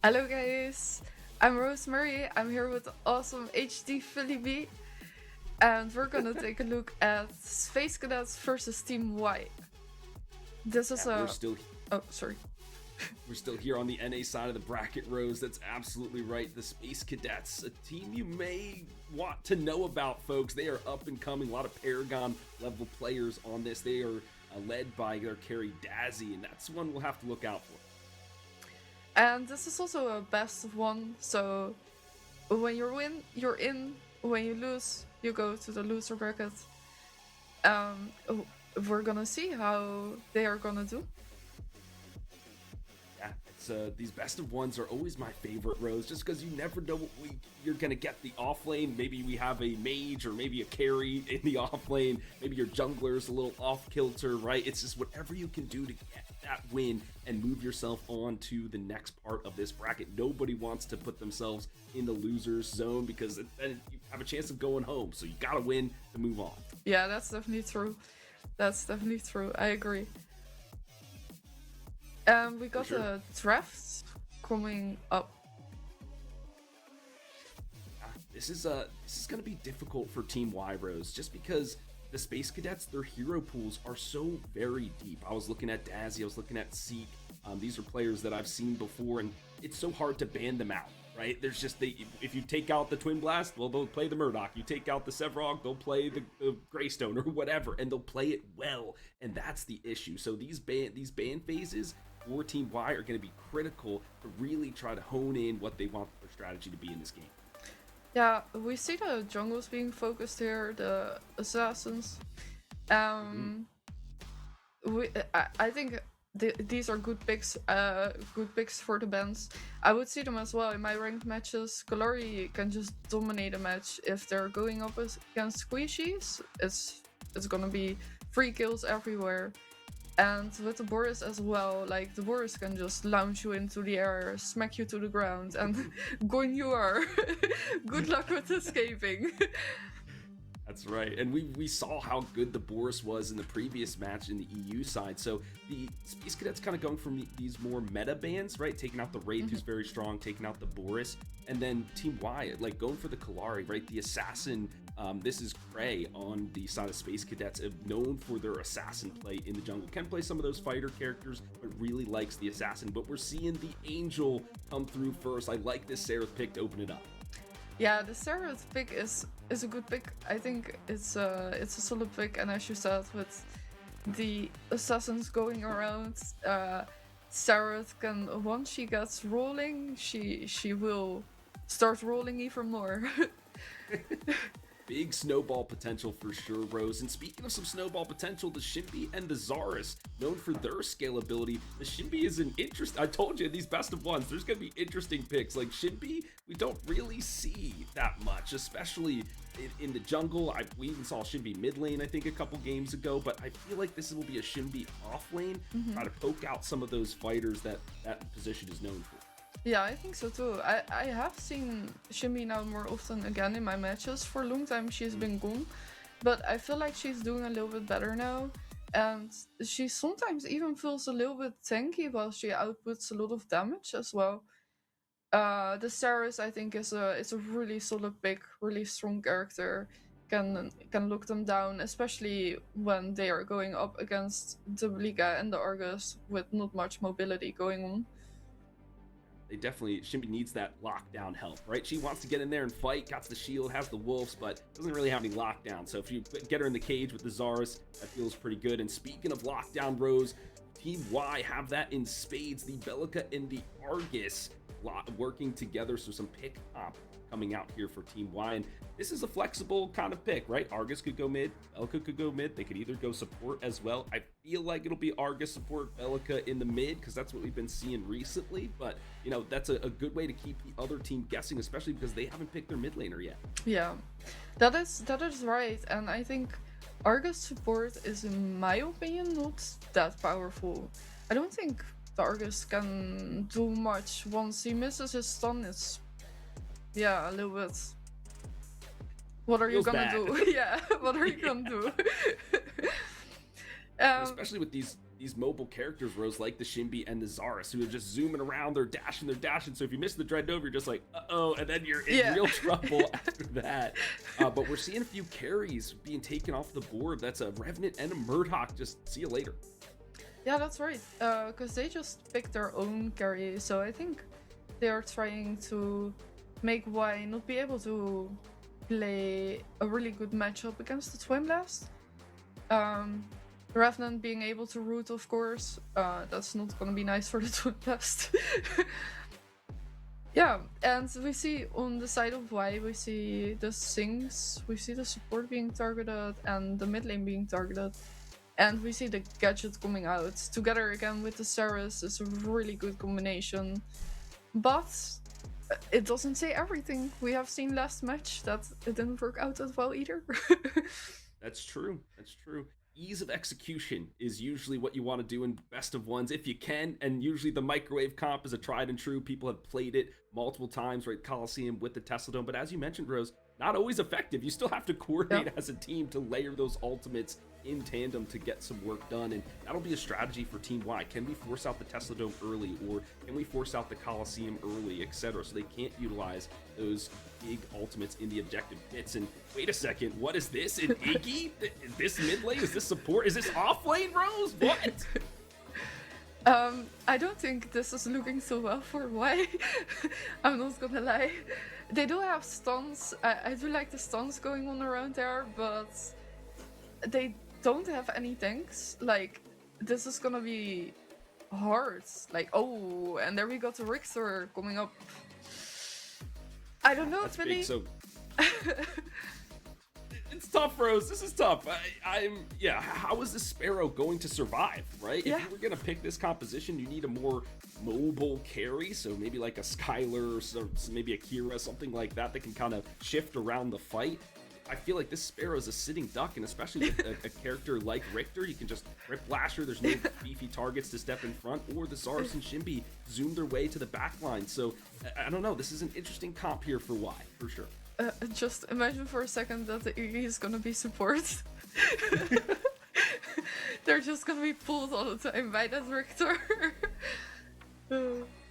Hello guys, I'm Rosemary. I'm here with awesome HD Philly B, and we're gonna take a look at Space Cadets versus Team Y. This is Yeah, we're a still oh sorry. we're still here on the NA side of the bracket, Rose. That's absolutely right. The Space Cadets, a team you may want to know about, folks. They are up and coming. A lot of Paragon level players on this. They are led by their carry Dazzy, and that's one we'll have to look out for. And this is also a best of one, so when you win, you're in. When you lose, you go to the loser bracket. Um, we're gonna see how they are gonna do. Yeah, it's these best of ones are always my favorite, Rose, just because you never know what you're gonna get the off lane. Maybe we have a mage or maybe a carry in the off lane. Maybe your jungler's a little off kilter, right? It's just whatever you can do to get that win and move yourself on to the next part of this bracket. Nobody wants to put themselves in the loser's zone because then you have a chance of going home. So you gotta win to move on. Yeah, that's definitely true. That's definitely true. I agree. We got sure. a draft coming up. This is gonna be difficult for Team Y, Rose, just because the Space Cadets, their hero pools are so very deep. I was looking at Dazzy, I was looking at Seek. These are players that I've seen before, and it's so hard to ban them out, right? There's just if you take out the Twin Blast, well, they'll play the Murdoch. You take out the Sevrog, they'll play the Greystone or whatever, and they'll play it well, and that's the issue. So these ban phases for Team Y are going to be critical to really try to hone in what they want their strategy to be in this game. Yeah, we see the jungles being focused here, the assassins. Um, I think these are good picks. Good picks for the bans. I would see them as well in my ranked matches. Kalari can just dominate a match if they're going up against squishies. It's gonna be free kills everywhere. And with the Boris as well, like the Boris can just launch you into the air, smack you to the ground, and gone you are. Good luck with escaping. That's right. And we saw how good the Boris was in the previous match in the EU side. So the Space Cadets kind of going from these more meta bans, right? Taking out the Wraith, who's very strong, taking out the Boris. And then Team Y, like going for the Kalari, right? The Assassin. This is Cray on the side of Space Cadets, known for their Assassin play in the jungle. Can play some of those fighter characters, but really likes the Assassin. But we're seeing the Angel come through first. I like this Seraph pick to open it up. Yeah, the Seraph pick is a good pick. I think it's a solid pick, and as you said, with the assassins going around, Seraph can, once she gets rolling, she will start rolling even more. Big snowball potential for sure, Rose. And speaking of some snowball potential, the Shinbi and the Zarus, known for their scalability, the Shinbi is an I told you, these best of ones, there's going to be interesting picks. Like Shinbi, we don't really see that much, especially in the jungle. We even saw Shinbi mid lane, I think, a couple games ago, but I feel like this will be a Shinbi off lane, try to poke out some of those fighters that position is known for. Yeah, I think so too. I have seen Shimmy now more often again in my matches. For a long time she's been gone, but I feel like she's doing a little bit better now. And she sometimes even feels a little bit tanky while she outputs a lot of damage as well. The Saris I think is a really solid pick, really strong character. Can lock them down, especially when they are going up against the Liga and the Argus with not much mobility going on. Shinbi needs that lockdown help, right? She wants to get in there and fight, got the shield, has the wolves, but doesn't really have any lockdown. So if you get her in the cage with the Zarus, that feels pretty good. And speaking of lockdown, Rose, Team Y have that in spades. The Belica and the Argus working together, so some pick up coming out here for Team Y. And this is a flexible kind of pick, right? Argus could go mid, Belica could go mid. They could either go support as well. I feel like it'll be Argus support, Belica in the mid, because that's what we've been seeing recently. But, you know, that's a good way to keep the other team guessing, especially because they haven't picked their mid laner yet. Yeah, that is right. And I think Argus support is, in my opinion, not that powerful. I don't think the Argus can do much. Once he misses his stun, it's, yeah, a little bit. What are you gonna do? Yeah, what are you gonna do? Especially with these these mobile characters, Rose, like the Shinbi and the Zarus, who are just zooming around, they're dashing. So if you miss the Dread Nova, you're just like, uh-oh, and then you're in real trouble after that. But we're seeing a few carries being taken off the board. That's a Revenant and a Murdoch. Just see you later. Yeah, that's right. Because they just picked their own carry, so I think they are trying to make Y not be able to play a really good matchup against the Twin Blast. Revenant being able to root, of course, that's not gonna be nice for the Twin Blast. Yeah, and we see on the side of Y, we see the Sings, we see the support being targeted, and the mid lane being targeted. And we see the gadget coming out. Together again with the Saris is a really good combination. But it doesn't say everything. We have seen last match that it didn't work out as well either. That's true. Ease of execution is usually what you want to do in best of ones if you can, and usually the microwave comp is a tried and true. People have played it multiple times, right? Coliseum with the Tesla Dome, but as you mentioned, Rose, not always effective. You still have to coordinate as a team to layer those ultimates in tandem to get some work done, and that'll be a strategy for Team Y. Can we force out the Tesla Dome early, or can we force out the Coliseum early, etc., so they can't utilize those big ultimates in the objective bits? And wait a second, what is this? An Iggy? Is this mid lane? Is this support? Is this off lane, Rose? What? I don't think this is looking so well for Y. I'm not gonna lie. They do have stuns. I do like the stuns going on around there, but they don't have any tanks. Like, this is gonna be hard. Like, oh, and there we got the Richter coming up. I don't know, That's Philly. big, so it's tough, Rose. This is tough. How is this Sparrow going to survive, right? Yeah. If you were gonna pick this composition, you need a more mobile carry, so maybe like a Skylar or maybe a Kira, something like that can kind of shift around the fight. I feel like this Sparrow is a sitting duck, and especially with a character like Richter, you can just rip Lasher, there's no beefy targets to step in front, or the Zarus and Shinbi zoom their way to the back line. So, I don't know, this is an interesting comp here for Y, for sure. Just imagine for a second that the Iggy is gonna be support. They're just gonna be pulled all the time by that Richter.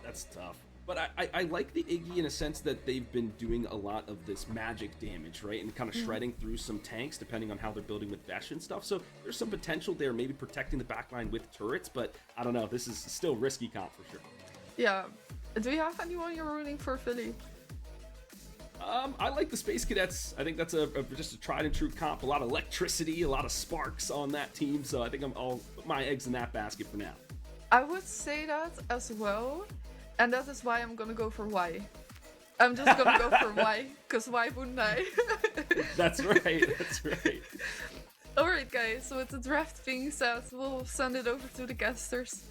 That's tough. But I like the Iggy in a sense that they've been doing a lot of this magic damage, right? And kind of shredding through some tanks depending on how they're building with Vesh and stuff. So there's some potential there, maybe protecting the backline with turrets, but I don't know. This is still risky comp for sure. Yeah. Do you have anyone you're rooting for, Philly? I like the Space Cadets. I think that's just a tried and true comp. A lot of electricity, a lot of sparks on that team. So I think I'll put my eggs in that basket for now. I would say that as well. And that is why I'm gonna go for Y. I'm just gonna go for Y, because why wouldn't I? That's right. Alright guys, so with the draft being said, we'll send it over to the casters.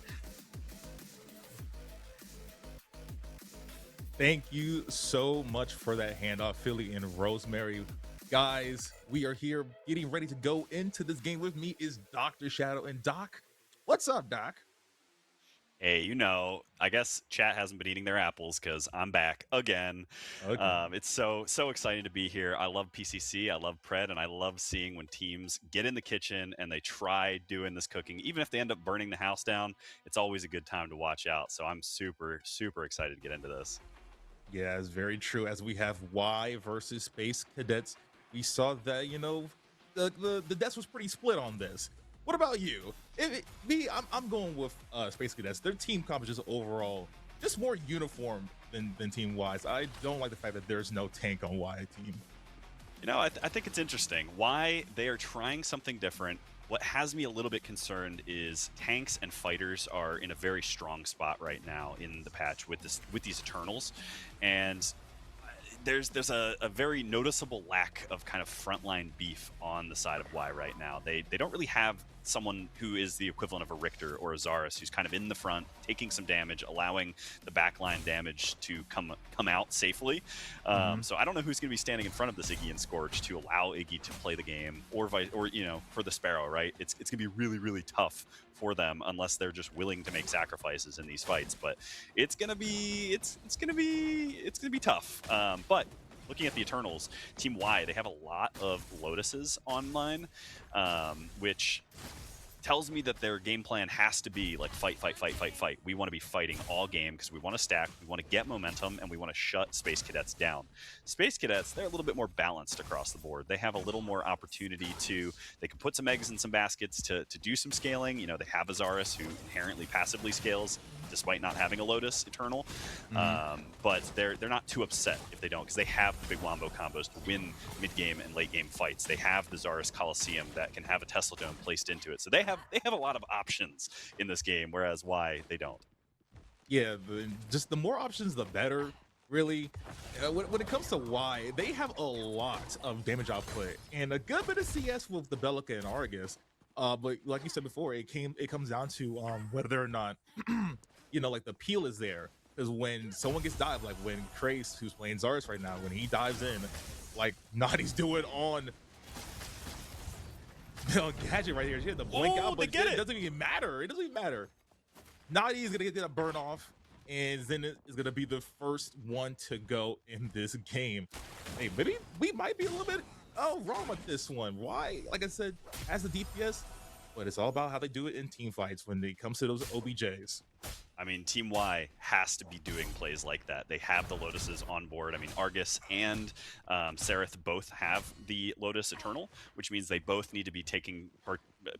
Thank you so much for that handoff, Philly and Rosemary. Guys, we are here getting ready to go into this game. With me is Dr. Shadow. And Doc, what's up, Doc? Hey, I guess chat hasn't been eating their apples because I'm back again. Okay. It's so exciting to be here. I love PCC, I love Pred, and I love seeing when teams get in the kitchen and they try doing this cooking. Even if they end up burning the house down, it's always a good time to watch out. So I'm super excited to get into this. Yeah, it's very true. As we have Y versus Space Cadets, we saw that, the deaths was pretty split on this. What about you? I'm going with Space Cadets. Their team comp is just overall just more uniform than Team Y's. I don't like the fact that there's no tank on Y team. I think it's interesting why they are trying something different. What has me a little bit concerned is tanks and fighters are in a very strong spot right now in the patch with these Eternals, and there's a very noticeable lack of kind of frontline beef on the side of Y right now. They don't really have someone who is the equivalent of a Richter or a Zarus who's kind of in the front, taking some damage, allowing the backline damage to come out safely. So I don't know who's going to be standing in front of this Iggy and Scorch to allow Iggy to play the game, or for the Sparrow, right? It's going to be really tough for them unless they're just willing to make sacrifices in these fights. But it's going to be tough. But looking at the Eternals, Team Y, they have a lot of Lotuses online, which tells me that their game plan has to be like fight, fight, fight, fight, fight. We want to be fighting all game because we want to stack, we want to get momentum, and we want to shut Space Cadets down. Space Cadets, they're a little bit more balanced across the board. They have a little more opportunity to, they can put some eggs in some baskets to do some scaling. You know, they have Azaris who inherently passively scales despite not having a Lotus Eternal. But they're not too upset if they don't, because they have the big wombo combos to win mid-game and late-game fights. They have the Zaris Coliseum that can have a Tesla Dome placed into it. So they have a lot of options in this game, whereas Y, they don't. Yeah, just the more options, the better. Really, when it comes to Y, they have a lot of damage output and a good bit of CS with the Bellica and Argus. But like you said before, it comes down to whether or not you know, like the peel is there. Because when someone gets dived, like when Trace, who's playing Zaris right now, when he dives in, like Nadi's doing on Gadget right here. She had to blink out, but it doesn't even matter. It doesn't even matter. Nadi is gonna get a burn off, and Zenit is gonna be the first one to go in this game. Hey, maybe we might be a little bit wrong with this one. Why? Like I said, as the DPS, but it's all about how they do it in team fights when it comes to those OBJs. I mean, Team Y has to be doing plays like that. They have the Lotuses on board. I mean, Argus and Sereth both have the Lotus Eternal, which means they both need to be taking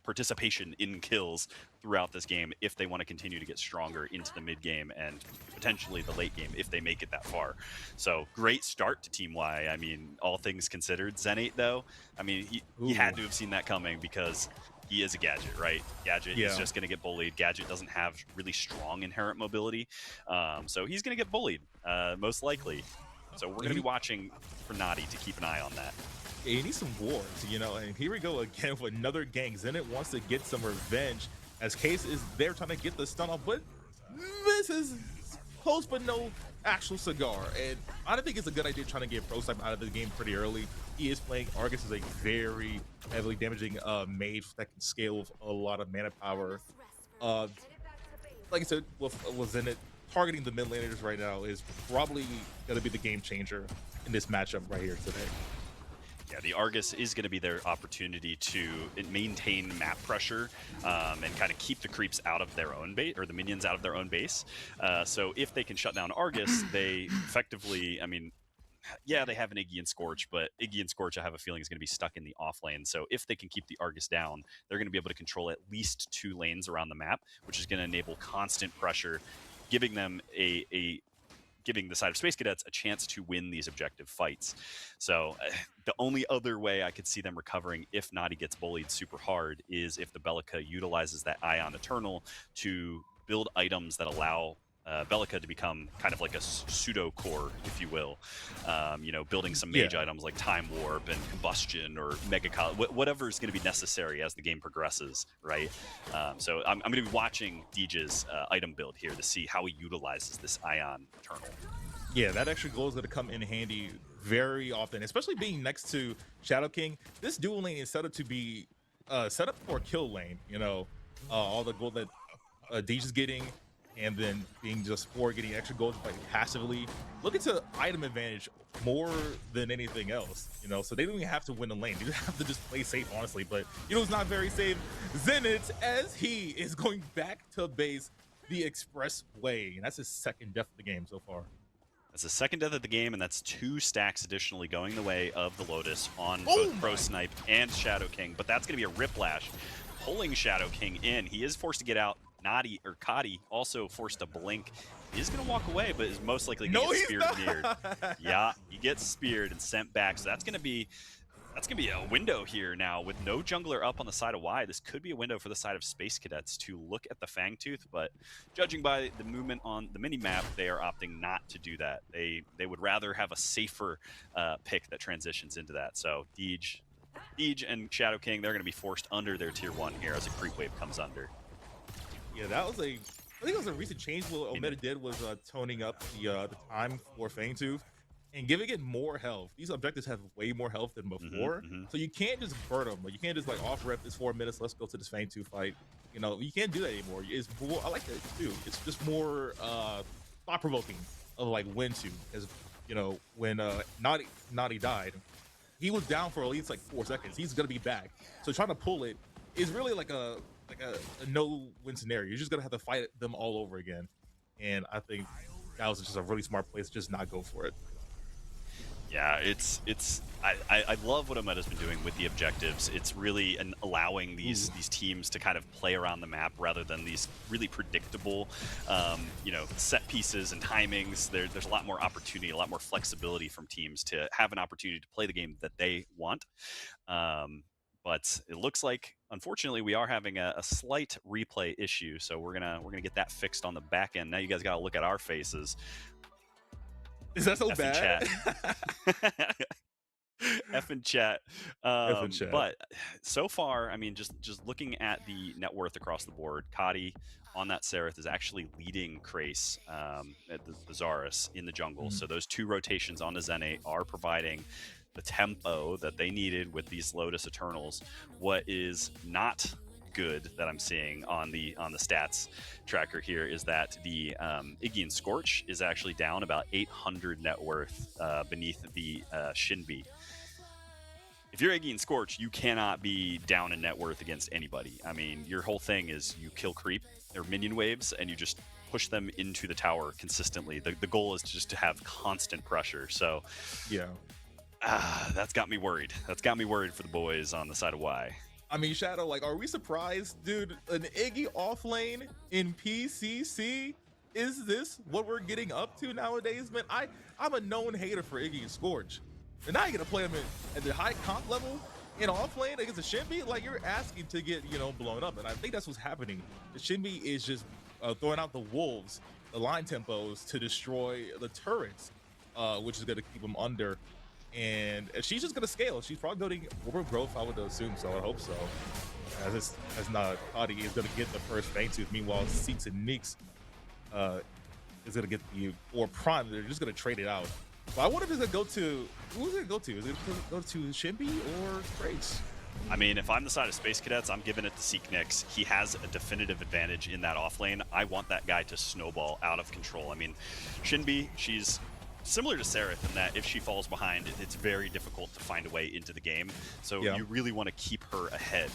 participation in kills throughout this game if they want to continue to get stronger into the mid game and potentially the late game if they make it that far. So great start to Team Y. I mean, all things considered. Zenate, though, I mean, he had to have seen that coming because he is a Gadget, right? Gadget is just going to get bullied. Gadget doesn't have really strong inherent mobility, so he's going to get bullied, most likely. So we're going to be watching for Nadi to keep an eye on that. Yeah, he needs some wards, you know, and here we go again with another gang. Zenit wants to get some revenge as Case is there trying to get the stun off, but this is close but no actual cigar. And I don't think it's a good idea trying to get Procype out of the game pretty early. He is playing Argus as a very heavily damaging mage that can scale with a lot of mana power. Like I said, with Zenit, targeting the mid laners right now is probably going to be the game changer in this matchup right here today. Yeah, the Argus is going to be their opportunity to maintain map pressure and kind of keep the creeps out of their own base, or the minions out of their own base. So if they can shut down Argus, they effectively, I mean, yeah, they have an Iggy and Scorch, but Iggy and Scorch, I have a feeling, is going to be stuck in the off lane. So if they can keep the Argus down, they're going to be able to control at least 2 lanes around the map, which is going to enable constant pressure, giving them giving the side of Space Cadets a chance to win these objective fights. So the only other way I could see them recovering if Nadi gets bullied super hard is if the Bellica utilizes that Ion Eternal to build items that allow Bellica to become kind of like a pseudo core, if you will. You know, building some mage items like Time Warp and Combustion or Mega whatever is going to be necessary as the game progresses, right? So I'm going to be watching Deej's item build here to see how he utilizes this Ion Eternal. Yeah, that extra goal is going to come in handy very often, especially being next to Shadow King. This dual lane is set up to be set up for a kill lane, you know, all the gold that Deej is getting, and then being just for getting extra gold like passively. Looking to item advantage more than anything else, you know, so they don't even have to win the lane. They just have to just play safe, honestly. But you know, it's not very safe. Zenit, as he is going back to base the express way, and that's his second death of the game so far. That's the second death of the game, and that's 2 stacks additionally going the way of the Lotus on both Pro Snipe and Shadow King. But that's going to be a Riplash pulling Shadow King in. He is forced to get out. Nadi or Kadi also forced to blink. He is going to walk away, but is most likely going to get speared neared. Yeah, he gets speared and sent back. So that's going to be a window here now with no jungler up on the side of Y. This could be a window for the side of Space Cadets to look at the Fangtooth, but judging by the movement on the mini map, they are opting not to do that. They would rather have a safer pick that transitions into that. So Deej and Shadow King, they're going to be forced under their tier 1 here as a creep wave comes under. Yeah, that was I think it was a recent change. What Omega did was toning up the time for Fangtooth and giving it more health. These objectives have way more health than before, so you can't just burn them. You can't just like off rep this 4 minutes. Let's go to this Fangtooth fight. You know, you can't do that anymore. It's more, I like that too. It's just more thought provoking of like when to, as you know, when Nadi died, he was down for at least like 4 seconds. He's gonna be back, so trying to pull it is really like a like a no-win scenario. You're just gonna have to fight them all over again. And I think that was just a really smart place to just not go for it. Yeah, I love what Ometa's been doing with the objectives. It's really allowing these teams to kind of play around the map rather than these really predictable, set pieces and timings. There's a lot more opportunity, a lot more flexibility from teams to have an opportunity to play the game that they want. But it looks like, unfortunately, we are having a slight replay issue. So we're gonna get that fixed on the back end. Now you guys got to look at our faces. Is that so F bad? F in chat. F in chat. But so far, I mean, just looking at the net worth across the board, Kadi on that Seraph is actually leading Krace at the Zarus in the jungle. So those 2 rotations on the Zenate are providing the tempo that they needed with these Lotus Eternals. What is not good that I'm seeing on the stats tracker here is that the Iggy Scorch is actually down about 800 net worth beneath the Shinbi. If you're Iggy Scorch, you cannot be down in net worth against anybody. I mean, your whole thing is you kill creep or minion waves and you just push them into the tower consistently. The goal is just to have constant pressure. So yeah, that's got me worried. That's got me worried for the boys on the side of Y. I mean, Shadow, like, are we surprised, dude? An Iggy off lane in PCC? Is this what we're getting up to nowadays, man? I'm a known hater for Iggy Scorch. And now you're gonna play him at the high comp level in off lane against a Shinbi? Like, you're asking to get, blown up. And I think that's what's happening. The Shinbi is just throwing out the wolves, the line tempos to destroy the turrets, which is gonna keep them under. And she's just gonna scale. She's probably building overgrowth, I would assume so. I hope so. As not Kadi is gonna get the first Fangtooth. Meanwhile, Seeks and Neeks is gonna get the Prime. They're just gonna trade it out. But I wonder if it's gonna go to who's it gonna go to? Is it gonna go to Shinbi or Krace? I mean, if I'm the side of Space Cadets, I'm giving it to Seek Nix. He has a definitive advantage in that off lane. I want that guy to snowball out of control. I mean, Shinbi, she's similar to Seraph in that if she falls behind, it's very difficult to find a way into the game. So you really want to keep her ahead.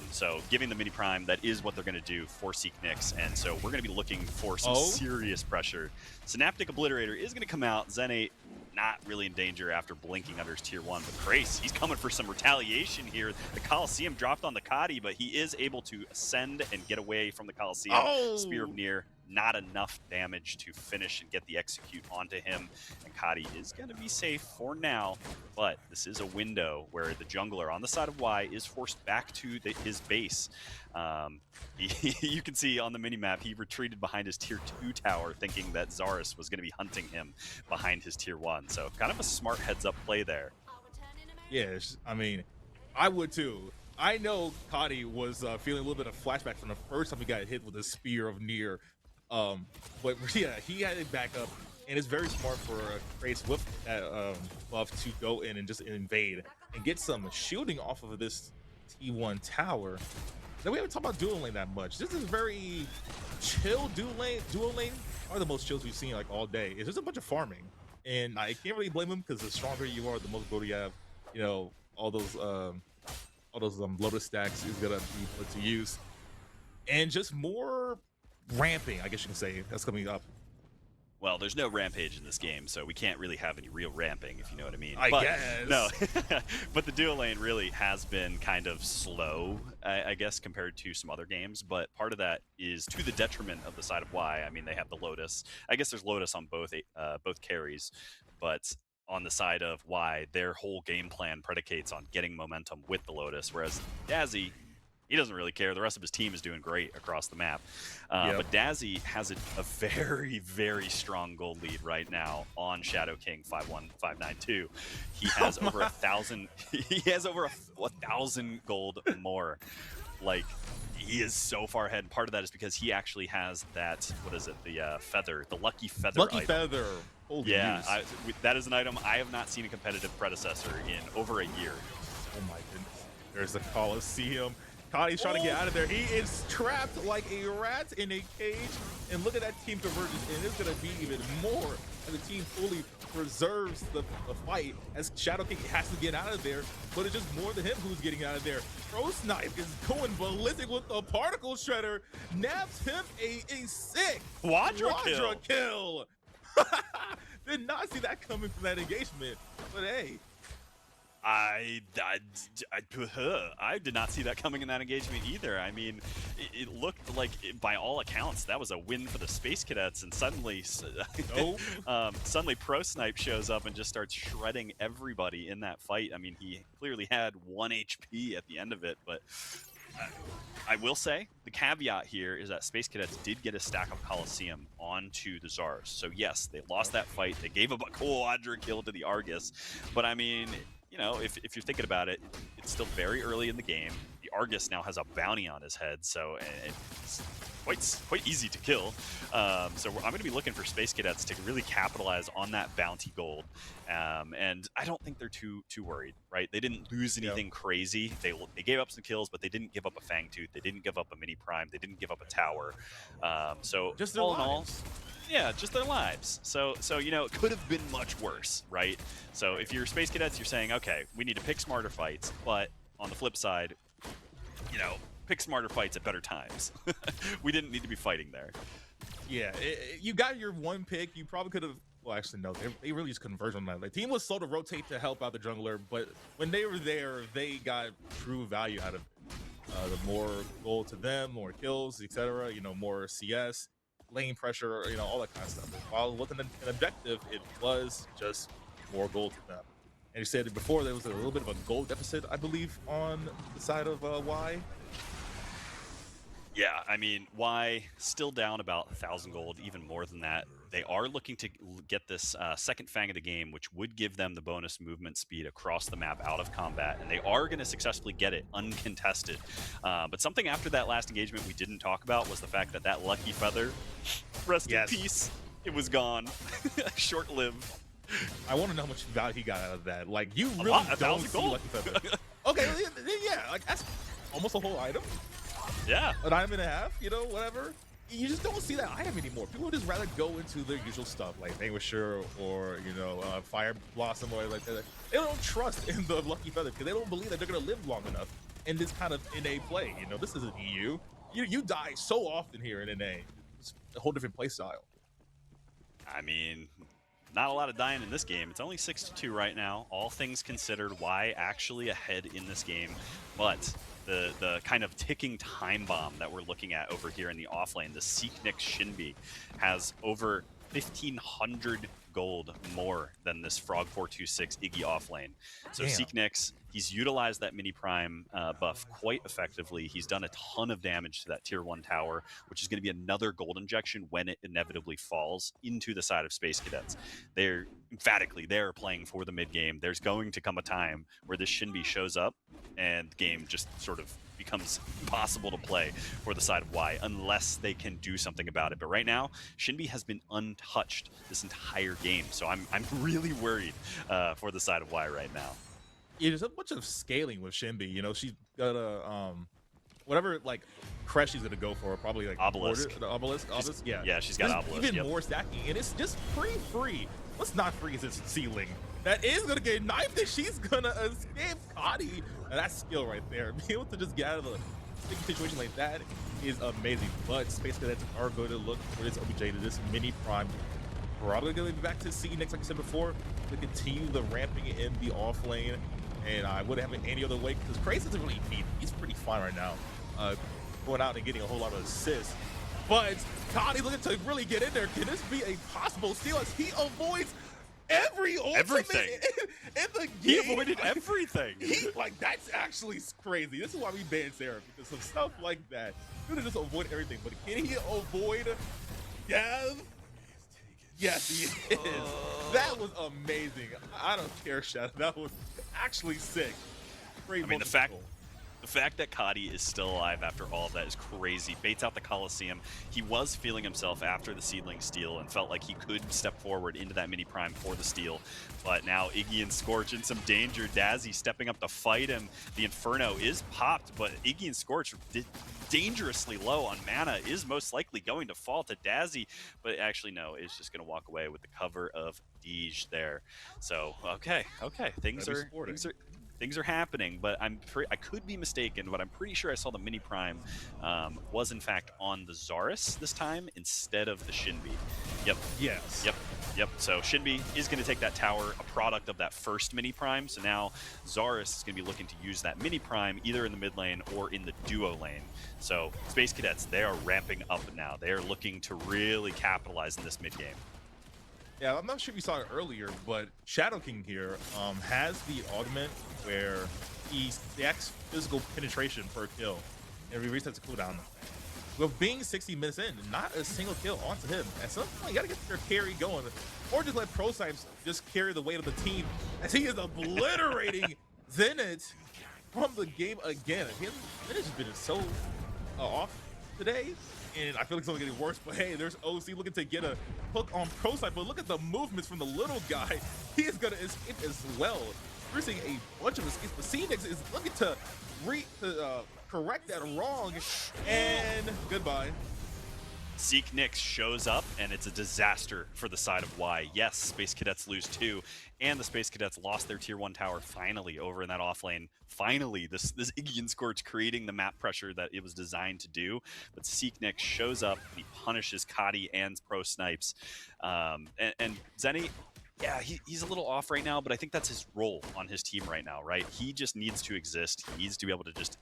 So giving the mini prime, that is what they're going to do for Seek Nix. And so we're going to be looking for some serious pressure. Synaptic Obliterator is going to come out. Zenate not really in danger after blinking under his tier 1. But Krace, he's coming for some retaliation here. The Coliseum dropped on the Kadi, but he is able to ascend and get away from the Coliseum. Spear of Near, not enough damage to finish and get the execute onto him. And Kadi is going to be safe for now, but this is a window where the jungler on the side of Y is forced back to his base. You can see on the minimap, he retreated behind his tier 2 tower thinking that Zarus was going to be hunting him behind his tier 1. So kind of a smart heads up play there. Yes, I mean, I would too. I know Kadi was feeling a little bit of flashback from the first time he got hit with a Spear of Near. But yeah, he had it back up, and it's very smart for Krace with that buff to go in and just invade and get some shielding off of this T1 tower. Now, we haven't talked about dual lane that much. This is very chill dual lane. Dual lane are the most chills we've seen like all day. It's just a bunch of farming, and I can't really blame him because the stronger you are, the most gold you have. All those Lotus stacks is gonna be put to use, and just more ramping, I guess you can say, that's coming up. Well, there's no rampage in this game, so we can't really have any real ramping, if you know what I mean. I guess. No, but the dual lane really has been kind of slow, I guess, compared to some other games. But part of that is to the detriment of the side of Y. I mean, they have the Lotus. I guess there's Lotus on both carries, but on the side of Y, their whole game plan predicates on getting momentum with the Lotus, whereas Dazzy, he doesn't really care. The rest of his team is doing great across the map. But Dazzy has a very, very strong gold lead right now on Shadow King 51592. He has over 1,000. He has over 1,000 gold more. Like, he is so far ahead. And part of that is because he actually has that, what is it, the feather, the lucky feather. Lucky feather. Holy yeah, that is an item I have not seen a competitive predecessor in over a year. Oh my goodness. There's the Coliseum. Connie's trying to get out of there. He is trapped like a rat in a cage. And look at that team convergence. And it's going to be even more as the team fully preserves the fight as Shadow King has to get out of there. But it's just more than him who's getting out of there. Pro Snipe is going ballistic with the particle shredder. Naps him a sick Quadra kill. Did not see that coming from that engagement. But hey. I did not see that coming in that engagement either. I mean, it looked like, by all accounts, that was a win for the Space Cadets, and suddenly, suddenly Pro Snipe shows up and just starts shredding everybody in that fight. I mean, he clearly had 1 HP at the end of it, but I will say the caveat here is that Space Cadets did get a stack of Coliseum onto the Zars. So yes, they lost that fight. They gave up a quadra kill to the Argus, but I mean, you know, if you're thinking about it, it's still very early in the game. The Argus now has a bounty on his head, so it's quite easy to kill. So I'm going to be looking for Space Cadets to really capitalize on that bounty gold, and I don't think they're too worried, right? They didn't lose anything crazy. They gave up some kills, but they didn't give up a Fangtooth. They didn't give up a Mini Prime. They didn't give up a tower. So just their all in all, lives. yeah, just their lives. So you know, it could have been much worse, right? So if you're Space Cadets, you're saying, okay, we need to pick smarter fights, but on the flip side, you know, pick smarter fights at better times. We didn't need to be fighting there. Yeah, you got your one pick. You probably could have. Well, actually, no. They really just converged on that. The team was slow to rotate to help out the jungler, but when they were there, they got true value out of it. The more gold to them, more kills, etc. You know, more CS, lane pressure, you know, all that kind of stuff. While it wasn't an objective, it was just more gold to them. And you said it before, there was a little bit of a gold deficit, I believe, on the side of Y. Yeah, I mean, Y still down about 1,000 gold, even more than that. They are looking to get this second Fang of the game, which would give them the bonus movement speed across the map out of combat, and they are going to successfully get it uncontested. But something after that last engagement we didn't talk about was the fact that that Lucky Feather, rest in peace, it was gone. Short-lived. I want to know how much value he got out of that. Like, you really don't see gold. Lucky Feather. Okay, yeah, like that's almost a whole item. Yeah. An item and a half, you know, whatever. You just don't see that item anymore. People would just rather go into their usual stuff like Vanquisher or, you know, Fire Blossom or like that. They don't trust in the Lucky Feather because they don't believe that they're going to live long enough in this kind of NA play. You know, this isn't EU. You die so often here in NA. It's a whole different play style. I mean, not a lot of dying in this game. It's only 6-2 right now. All things considered, Y actually ahead in this game, but the kind of ticking time bomb that we're looking at over here in the offlane, the Seeknix Shinbi, has over 1,500 gold more than this Frog 426 Iggy offlane. So Damn. Seeknix, he's utilized that Mini Prime buff quite effectively. He's done a ton of damage to that tier 1 tower, which is going to be another gold injection when it inevitably falls into the side of Space Cadets. They're playing for the mid game. There's going to come a time where this Shinbi shows up and the game just sort of becomes impossible to play for the side of Y unless they can do something about it. But right now, Shinbi has been untouched this entire game, so I'm really worried for the side of Y right now. Yeah, there's a bunch of scaling with Shinbi. You know, she's got a whatever like crest she's gonna go for, probably like Obelisk. Obelisk. Yeah, she's got Obelisk. Even more stacking, and it's just free. Let's not freeze this ceiling. That is gonna get knifed, and she's gonna escape Cotty. And that skill right there, being able to just get out of a sticky situation like that is amazing. But Space Cadets are going to look for this OBJ to this Mini Prime. Probably going to be back to C next, like I said before, to continue the ramping in the off lane. And I wouldn't have it any other way because Craze doesn't really need. He's pretty fine right now, going out and getting a whole lot of assists. But Cotty looking to really get in there. Can this be a possible steal as he avoids everything in the game? He avoided everything. Like, that's actually crazy. This is why we ban Sarah, because of stuff like that. You just avoid everything, but can he avoid death? Yes, he is. That was amazing. I don't care, Shadow. That was actually sick. Great I mean, the The fact that Kadi is still alive after all of that is crazy. Baits out the Coliseum. He was feeling himself after the Seedling steal and felt like he could step forward into that mini prime for the steal. But now Iggy and Scorch in some danger. Dazzy stepping up to fight him. The Inferno is popped, but Iggy and Scorch dangerously low on mana, is most likely going to fall to Dazzy, but actually no, is just going to walk away with the cover of Deej there. So okay, things are happening, but I could be mistaken, but I'm pretty sure I saw the mini prime was in fact on the Zarus this time instead of the Shinbi. Yep. Yes. Yep. So Shinbi is going to take that tower, a product of that first mini prime. So now Zarus is going to be looking to use that mini prime either in the mid lane or in the duo lane. So Space Cadets, they are ramping up now. They are looking to really capitalize in this mid game. Yeah, I'm not sure if you saw it earlier, but Shadow King here has the augment where he stacks physical penetration per kill and he resets the cooldown. With being 60 minutes in, not a single kill onto him. At some point, you gotta get your carry going, or just let Pro Snipes just carry the weight of the team as he is obliterating Zenit from the game again. Zenit has been so off today, and I feel like it's only getting worse. But hey, there's OC looking to get a hook on Pro Snipe, but look at the movements from the little guy. He is gonna escape as well. We're seeing a bunch of escapes, but Phoenix is looking to correct that wrong, and goodbye. Zeke Nix shows up, and it's a disaster for the side of Y. Yes, Space Cadets lose 2, and the Space Cadets lost their Tier 1 tower finally over in that off lane. Finally, this Iggy and Scorch creating the map pressure that it was designed to do. But Zeke Nix shows up, and he punishes Kadi and Pro Snipes. And Zenny, yeah, he's a little off right now, but I think that's his role on his team right now, right? He just needs to exist. He needs to be able to just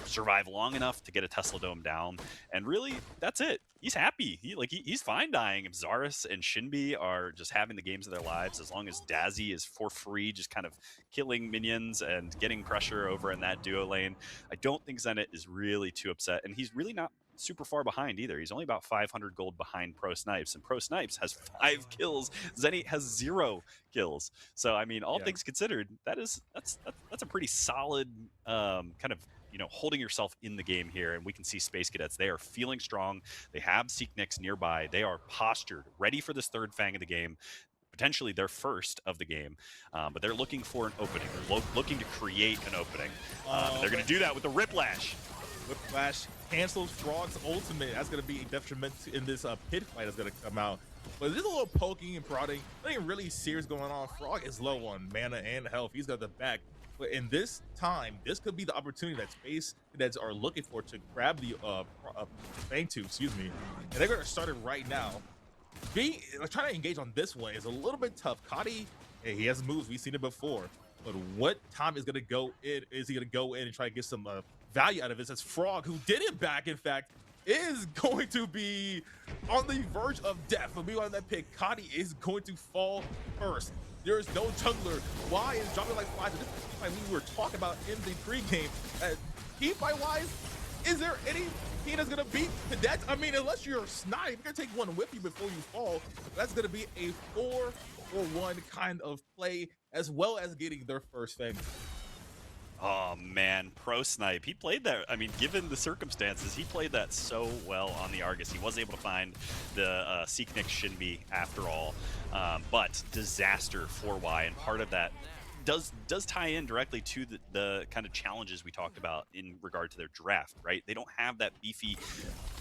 survive long enough to get a Tesla Dome down, and really, that's it. He's happy. He's fine dying if Zarus and Shinbi are just having the games of their lives, as long as Dazzy is for free, just kind of killing minions and getting pressure over in that duo lane. I don't think Zenit is really too upset, and he's really not super far behind either. He's only about 500 gold behind Pro Snipes, and Pro Snipes has 5 kills. Zenit has 0 kills. So I mean, all things considered, that's a pretty solid kind of, you know, holding yourself in the game here. And we can see Space Cadets, they are feeling strong. They have Seek Nix nearby. They are postured, ready for this third Fang of the game, potentially their first of the game. But they're looking for an opening. They're looking to create an opening. They're going to do that with the Whiplash. Whiplash cancels Frog's ultimate. That's going to be a detriment in this pit fight that's going to come out. But there's a little poking and prodding. Nothing really serious going on. Frog is low on mana and health. He's got the back. But in this time, this could be the opportunity that Space Cadets are looking for to grab the Fang Tooth, excuse me. And they're going to start it right now. Trying to engage on this one is a little bit tough. Kadi, hey, he has moves. We've seen it before. But what time is going to go in? Is he going to go in and try to get some value out of this? As Frog, who did it back, in fact, is going to be on the verge of death. But meanwhile, in that pick, Kadi is going to fall first. There is no jungler. Y is dropping like flies. This is like we were talking about in the pregame. Team fight wise, is there any team that's gonna beat Cadets? I mean, unless you're a Snipe, you're gonna take one with you before you fall. That's gonna be a 4-for-1 kind of play, as well as getting their first Fang. Oh man, Pro Snipe, he played that. I mean, given the circumstances, he played that so well on the Argus. He was able to find the Seek Nix Shinbi after all, but disaster for Y, and part of that does tie in directly to the kind of challenges we talked about in regard to their draft, right? They don't have that beefy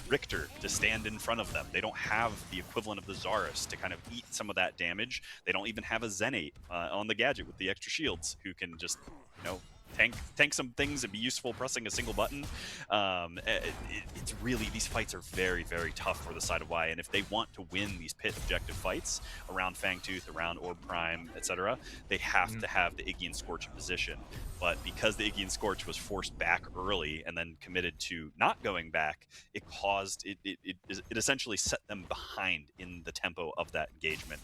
Richter to stand in front of them. They don't have the equivalent of the Zarus to kind of eat some of that damage. They don't even have a Zenate on the gadget with the extra shields who can just, you know, tank some things and be useful pressing a single button. It's really, these fights are very, very tough for the side of Y, and if they want to win these pit objective fights around Fangtooth, around Orb Prime, etc., they have to have the Iggy and Scorch in position. But because the Iggy and Scorch was forced back early and then committed to not going back, it caused it essentially set them behind in the tempo of that engagement.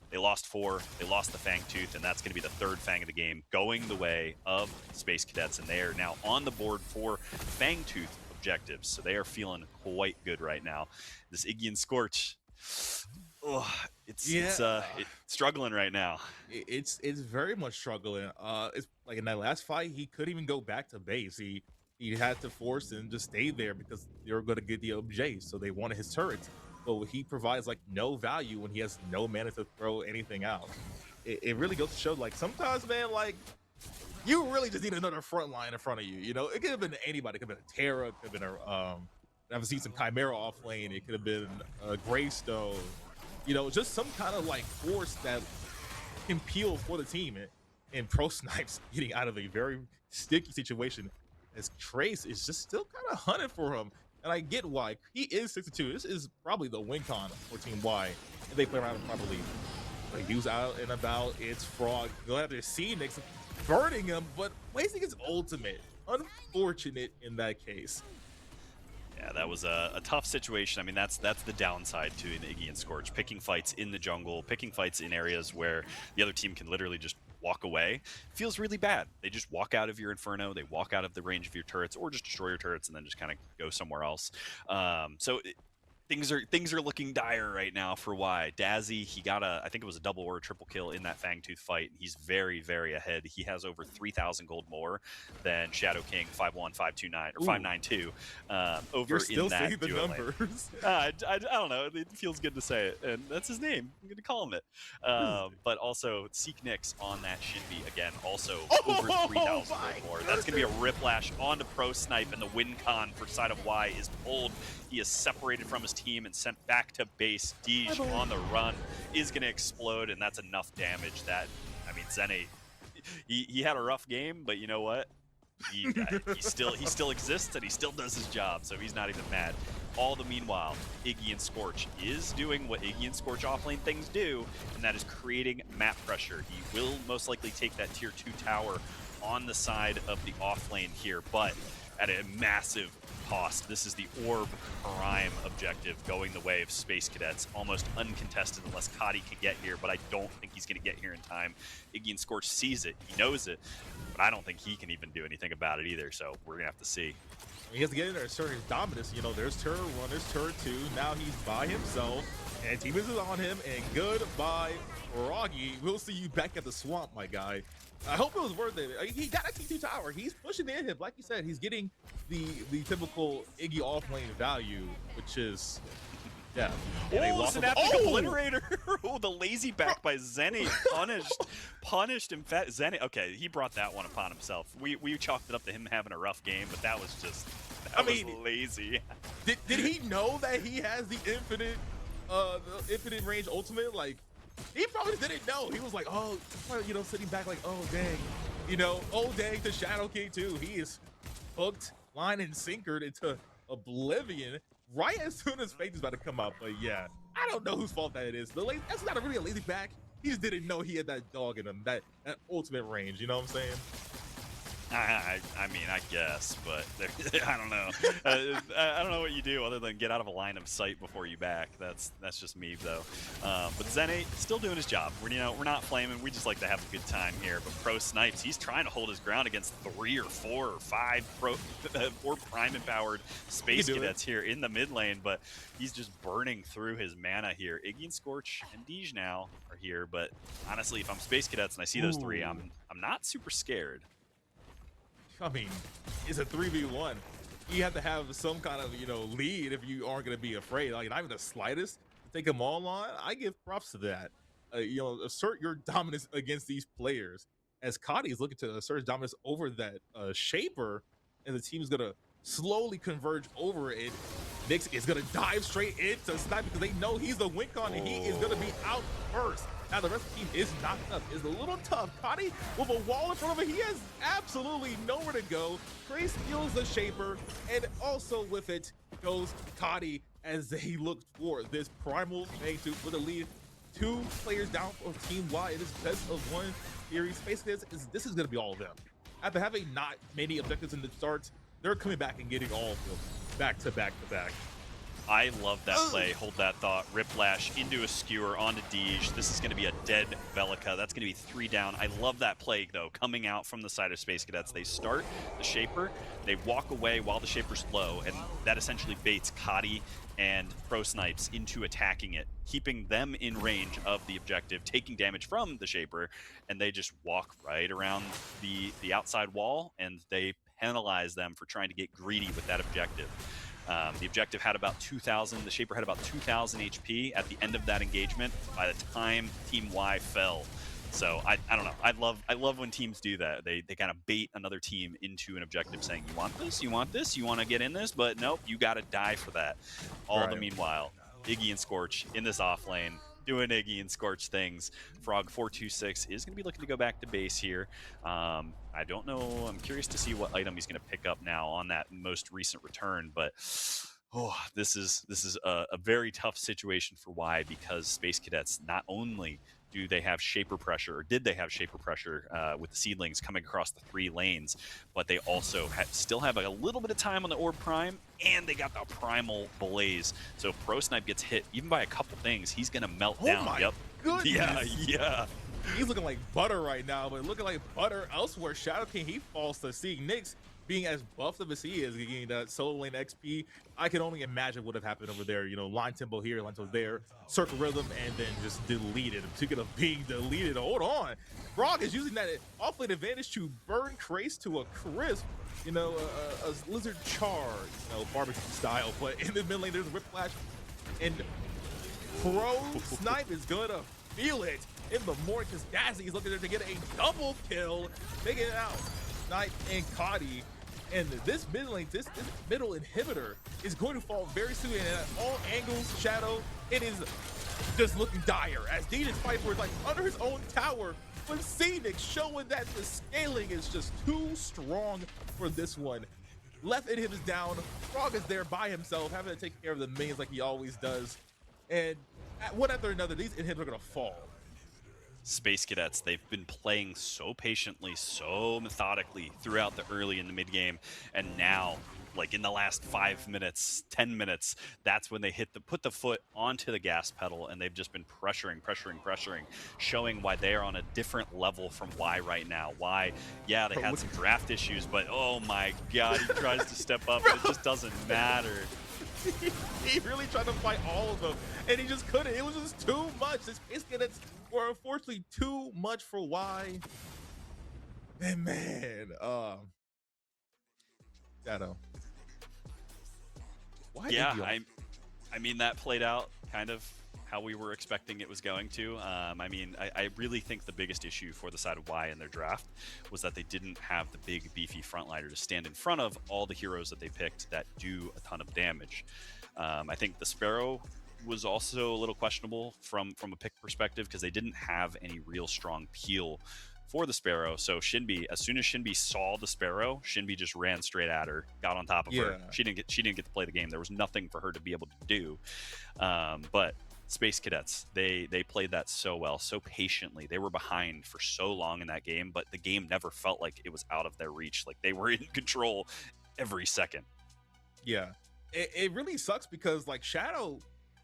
They lost 4, they lost the Fang Tooth, and that's going to be the third Fang of the game, going the way of Space Cadets, and they are now on the board for Fang Tooth objectives, so they are feeling quite good right now. This Iggy and Scorch, it's struggling right now. It's very much struggling. It's like in that last fight, he couldn't even go back to base. He he had to force and just stay there because they were going to get the OBJ, so they wanted his turrets. So he provides like no value when he has no mana to throw anything out. It really goes to show, like, sometimes, man, like, you really just need another front line in front of you. You know, it could have been anybody. It could have been a Terra, it could have been I've seen some Chimera off lane. It could have been a Greystone. You know, just some kind of like force that can peel for the team. And Pro Snipes getting out of a very sticky situation as Trace is just still kind of hunting for him. And I get why. He is 62. This is probably the win con for Team Y if they play around properly. Like, he's out and about. It's Frog. You'll have to see Nix burning him, but wasting his ultimate. Unfortunate in that case. Yeah, that was a tough situation. I mean, that's the downside to an Iggy and Scorch. Picking fights in the jungle, picking fights in areas where the other team can literally just walk away, feels really bad. They just walk out of your Inferno, they walk out of the range of your turrets, or just destroy your turrets and then just kind of go somewhere else. Things are looking dire right now for Y. Dazzy, he got I think it was a double or a triple kill in that Fangtooth fight. He's very, very ahead. He has over 3,000 gold more than Shadow King 51529 or 592 over You're still in that seeing the duo lane. numbers. I don't know. It feels good to say it, and that's his name. I'm going to call him it. But also, Seek Nix on that Shinbi again, also over 3,000 more. That's going to be a Riplash onto Pro Snipe, and the win con for side of Y is pulled. He is separated from his team and sent back to base. Deej on the run is going to explode, and that's enough damage that, I mean, Zene, he had a rough game, but you know what? He still exists, and he still does his job, so he's not even mad. All the meanwhile, Iggy and Scorch is doing what Iggy and Scorch offlane things do, and that is creating map pressure. He will most likely take that tier 2 tower on the side of the offlane here, but at a massive cost. This is the Orb Prime objective going the way of Space Cadets, almost uncontested unless Kadi can get here, but I don't think he's going to get here in time. Iggy and Scorch sees it, he knows it, but I don't think he can even do anything about it either, so we're going to have to see. He has to get in there and assert his dominance. You know, there's turret 1, there's turret 2, now he's by himself, and team is on him, and goodbye, Froggy. We'll see you back at the swamp, my guy. I hope it was worth it. He got a T2 tower. He's pushing the hit. Like you said, he's getting the typical Iggy offlane value, which is, yeah. Oh, Synaptic Obliterator! Oh, the lazy back by Zene punished him. Zene, okay, he brought that one upon himself. We chalked it up to him having a rough game, but that was just, that was lazy. Did he know that he has the infinite range ultimate? Like, he probably didn't know. He was like, oh, you know, sitting back like, oh, dang. You know, oh, dang, to Shadow King, too. He is hooked, line, and sinkered into oblivion right as soon as Fate is about to come up. But, yeah, I don't know whose fault that is. That's not really a lazy back. He just didn't know he had that dog in him, that ultimate range. You know what I'm saying? I mean, I guess, but I don't know. I don't know what you do other than get out of a line of sight before you back. That's just me, though. But Zene still doing his job. We're not flaming. We just like to have a good time here. But Pro Snipes, he's trying to hold his ground against 3 or 4 or 5 or Prime empowered Space Cadets here in the mid lane. But he's just burning through his mana here. Iggy and Scorch and Deej now are here. But honestly, if I'm Space Cadets and I see those 3, I'm not super scared. I mean, it's a 3v1. You have to have some kind of, you know, lead if you aren't going to be afraid. Like, not even the slightest. Take them all on. I give props to that. You know, assert your dominance against these players. As Kadi is looking to assert his dominance over that Shaper, and the team's going to slowly converge over it. Nix is going to dive straight into Snipe because they know he's the win con, and he is going to be out first. Now the rest of the team is knocked up. It's a little tough. Kadi with a wall in front of him. He has absolutely nowhere to go. Trey steals the Shaper, and also with it goes Kadi as they look for this primal Fangtooth with a lead. 2 players down for Team Y. It is best of 1 series. Space Cadets, this is going to be all of them. After having not many objectives in the start, they're coming back and getting all of them back to back to back. I love that play. Hold that thought. Riplash into a skewer onto Deej. This is going to be a dead Velika. That's going to be 3 down. I love that play, though, coming out from the side of Space Cadets. They start the Shaper. They walk away while the Shaper's low, and that essentially baits Kadi and Pro Snipes into attacking it, keeping them in range of the objective, taking damage from the Shaper, and they just walk right around the outside wall, and they penalize them for trying to get greedy with that objective. The objective had about 2,000. The Shaper had about 2,000 HP at the end of that engagement by the time Team Y fell. So I don't know. I love when teams do that. They kind of bait another team into an objective, saying, "You want this? You want this? You want to get in this? But nope, you got to die for that." All the meanwhile, Iggy and Scorch in this off lane doing Iggy and Scorch things. Frog 426 is going to be looking to go back to base here. I don't know. I'm curious to see what item he's going to pick up now on that most recent return, but. Oh, this is a very tough situation for Y, because Space Cadets not only do they have Shaper pressure, or did they have Shaper pressure with the Seedlings coming across the 3 lanes, but they also still have a little bit of time on the Orb Prime, and they got the Primal Blaze. So if Pro Snipe gets hit even by a couple things, he's going to melt down. My goodness. Yeah. He's looking like butter right now, but looking like butter elsewhere. Shadow King, he falls to seeing Nyx being as buffed up as he is, getting that solo lane XP. I can only imagine what would have happened over there. You know, line tempo here, line tempo there, circle rhythm, and then just deleted. Speaking of being deleted, hold on. Frog is using that off-lane advantage to burn Krace to a crisp. You know, a lizard char, you know, barbecue style. But in the mid lane, there's a Whiplash, and Pro Snipe is gonna feel it in the morning, because Dazzy is looking there to get a double kill, taking it out. Snipe and Cotty. And this mid lane, this middle inhibitor is going to fall very soon. And at all angles, Shadow, it is just looking dire. As Dean is fighting for it, like under his own tower, but Phoenix showing that the scaling is just too strong for this one. Left inhibitors down. Frog is there by himself, having to take care of the minions like he always does. And one after another, these inhibitors are gonna fall. Space Cadets, they've been playing so patiently, so methodically throughout the early and the mid game, and now, like in the last 5 minutes, 10 minutes, that's when they put the foot onto the gas pedal, and they've just been pressuring, showing why they are on a different level from Y right now. Y, yeah, they had some draft issues, but oh my god, he tries to step up, and it just doesn't matter. He really tried to fight all of them, and he just couldn't. It was just too much. The Space Cadets were unfortunately too much for Y. And man, Shadow. Why? Yeah, I mean, that played out kind of how we were expecting it was going to. I mean, I really think the biggest issue for the side of Y in their draft was that they didn't have the big, beefy frontliner to stand in front of all the heroes that they picked that do a ton of damage. I think the Sparrow was also a little questionable from a pick perspective, because they didn't have any real strong peel for the Sparrow. So Shinbi, as soon as Shinbi saw the Sparrow, Shinbi just ran straight at her, got on top of her. She didn't get to play the game. There was nothing for her to be able to do. But Space Cadets, they played that so well, so patiently. They were behind for so long in that game, but the game never felt like it was out of their reach. Like they were in control every second. Yeah, it really sucks, because like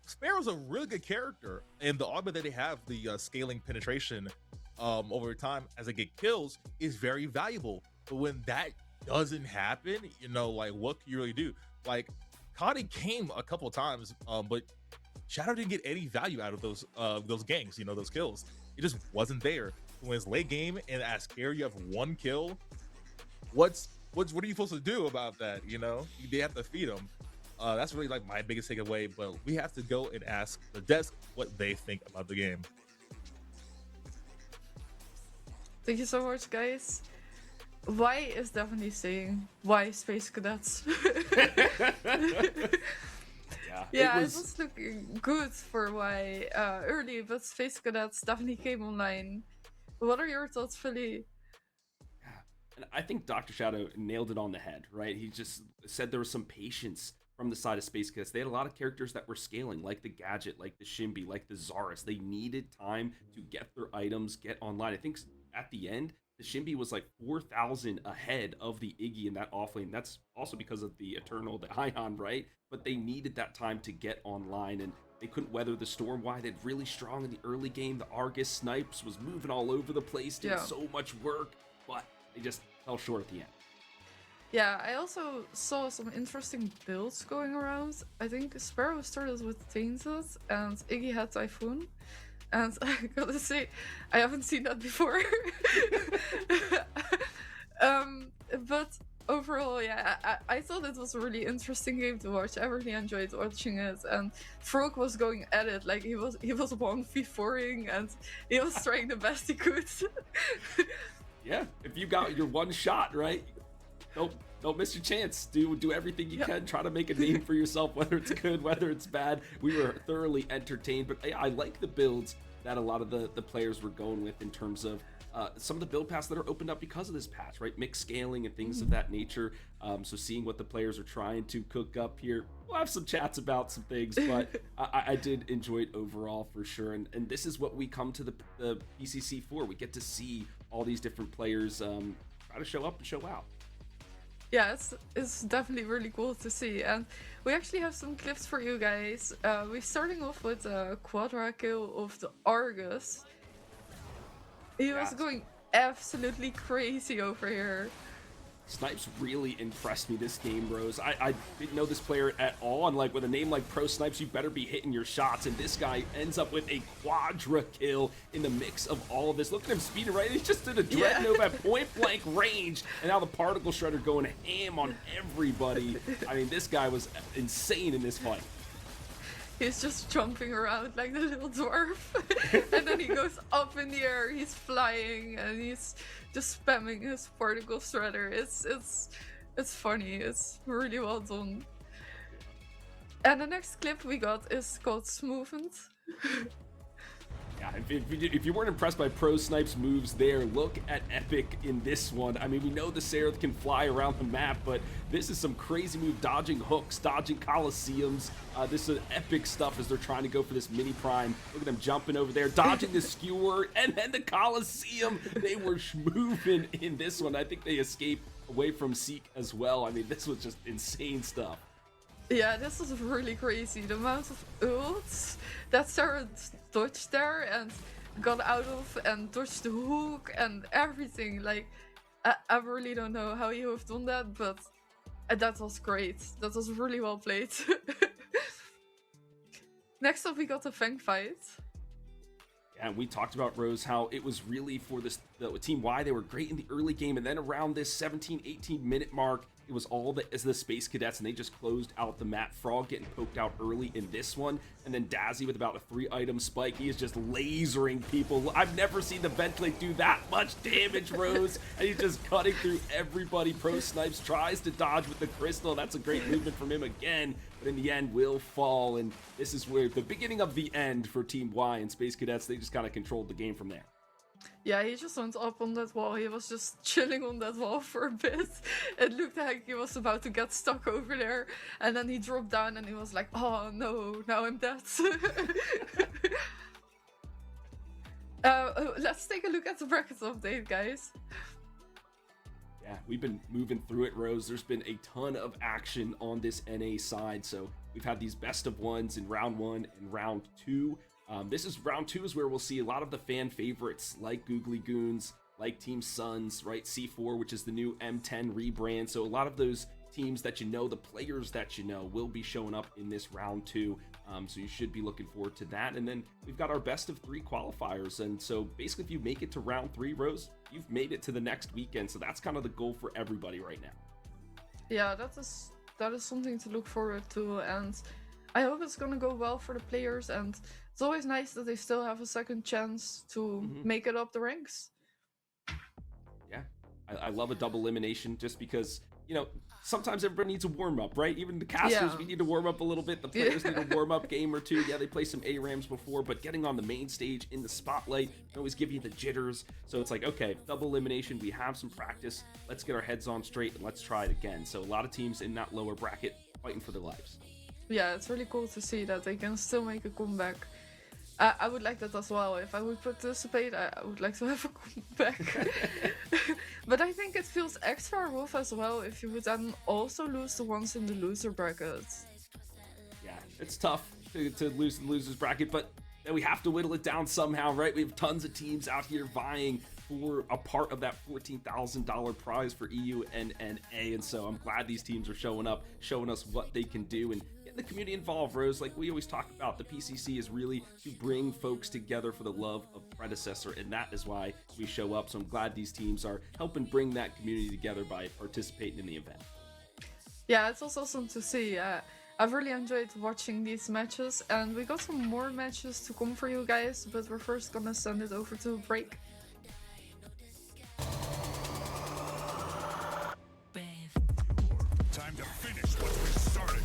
Sparrow's a really good character, and the augment that they have, the scaling penetration over time as they get kills, is very valuable. But when that doesn't happen, you know, like what can you really do? Like Connie came a couple of times, but Shadow didn't get any value out of those ganks, you know, those kills. It just wasn't there. When it's late game and as Scare you have 1 kill, what are you supposed to do about that? You know, they have to feed them. That's really like my biggest takeaway. But we have to go and ask the desk what they think about the game. Thank you so much, guys. Y is definitely saying why Space Cadets. Yeah, it was looking good for Y early, but Space Cadets definitely came online. What are your thoughts, Philly? And I think Dr. Shadow nailed it on the head, right? He just said there was some patience from the side of Space Cadets. They had a lot of characters that were scaling, like the Gadget, like the Shinbi, like the Zarus. They needed time to get their items, get online. I think at the end, the Shinbi was like 4,000 ahead of the Iggy in that offlane. That's also because of the Eternal, the Ion, right? But they needed that time to get online, and they couldn't weather the storm. Why? They're really strong in the early game. The Argus Snipes was moving all over the place, did so much work, but they just fell short at the end. Yeah, I also saw some interesting builds going around. I think Sparrow started with Tainted and Iggy had Typhoon. And I gotta say, I haven't seen that before. But overall, yeah, I thought it was a really interesting game to watch. I really enjoyed watching it, and Frog was going at it like he was 1v4ing, and he was trying the best he could. Yeah, if you got your one shot, right? Don't miss your chance. Do everything you can. Try to make a name for yourself, whether it's good, whether it's bad. We were thoroughly entertained, but I like the builds that a lot of the players were going with in terms of some of the build paths that are opened up because of this patch, right? Mixed scaling and things of that nature. So seeing what the players are trying to cook up here, we'll have some chats about some things, but I did enjoy it overall for sure. And this is what we come to the PCC for. We get to see all these different players try to show up and show out. Yeah, it's definitely really cool to see, and we actually have some clips for you guys. We're starting off with a quadra kill of the Argus. He was going absolutely crazy over here. Snipes really impressed me this game, Rose. I didn't know this player at all, and like with a name like Pro Snipes, you better be hitting your shots, and this guy ends up with a quadra kill in the mix of all of this. Look at him speeding right. He's just did a Dreadnought at point blank range, and now the Particle Shredder going ham on everybody. I mean, this guy was insane in this fight. He's just jumping around like the little dwarf. And then he goes up in the air, he's flying, and he's just spamming his particle shredder. It's funny, it's really well done. And the next clip we got is called Smoothend. Yeah, if you weren't impressed by Pro Snipes' moves there, look at Epic in this one. I mean, we know the Seraph can fly around the map, but this is some crazy move, dodging hooks, dodging Coliseums. This is epic stuff as they're trying to go for this mini prime. Look at them jumping over there, dodging the skewer, and then the Coliseum. They were moving in this one. I think they escaped away from Seek as well. I mean, this was just insane stuff. Yeah, this is really crazy. The amount of ults that Sarah dodged there and got out of and dodged the hook and everything. Like, I really don't know how you have done that, but that was great. That was really well played. Next up, we got the Fang fight. And we talked about, Rose, how it was really for the Team Y. They were great in the early game, and then around this 17, 18-minute mark, it was all the Space Cadets, and they just closed out the map. Frog getting poked out early in this one, and then Dazzy with about a 3-item spike. He is just lasering people. I've never seen the Ventilate do that much damage, Rose, and he's just cutting through everybody. Pro Snipes tries to dodge with the Crystal. That's a great movement from him again, but in the end will fall, and this is where the beginning of the end for Team Y and Space Cadets. They just kind of controlled the game from there. Yeah, he just went up on that wall. He was just chilling on that wall for a bit. It looked like he was about to get stuck over there. And then he dropped down and he was like, oh no, now I'm dead. Let's take a look at the brackets update, guys. Yeah, we've been moving through it, Rose. There's been a ton of action on this NA side. So we've had these best of ones in round 1 and round 2. This is round 2 is where we'll see a lot of the fan favorites like Googly Goons, like Team Suns, right? C4, which is the new M10 rebrand. So a lot of those teams that you know, the players that you know, will be showing up in this round 2. So you should be looking forward to that. And then we've got our best of 3 qualifiers. And so basically, if you make it to round 3, Rose, you've made it to the next weekend. So that's kind of the goal for everybody right now. Yeah, that is something to look forward to. And I hope it's gonna go well for the players, and it's always nice that they still have a second chance to make it up the ranks. Yeah, I love a double elimination just because, you know, sometimes everybody needs a warm-up, right? Even the casters, we need to warm up a little bit. The players need a warm-up game or two. Yeah, they play some ARAMs before, but getting on the main stage in the spotlight can always give you the jitters. So it's like, okay, double elimination, we have some practice. Let's get our heads on straight and let's try it again. So a lot of teams in that lower bracket fighting for their lives. Yeah, it's really cool to see that they can still make a comeback. I would like that as well. If I would participate, I would like to have a comeback. But I think it feels extra rough as well if you would then also lose the ones in the loser brackets. Yeah, it's tough to lose the losers bracket, but we have to whittle it down somehow, right? We have tons of teams out here vying for a part of that $14,000 prize for EU and NA, and so I'm glad these teams are showing up, showing us what they can do, and getting getting the community involved, Rose. Like we always talk about, the PCC is really to bring folks together for the love of Predecessor, and that is why we show up. So I'm glad these teams are helping bring that community together by participating in the event. Yeah, it's also awesome to see. I've really enjoyed watching these matches, and we got some more matches to come for you guys, but we're first gonna send it over to a break. Time to finish what we started.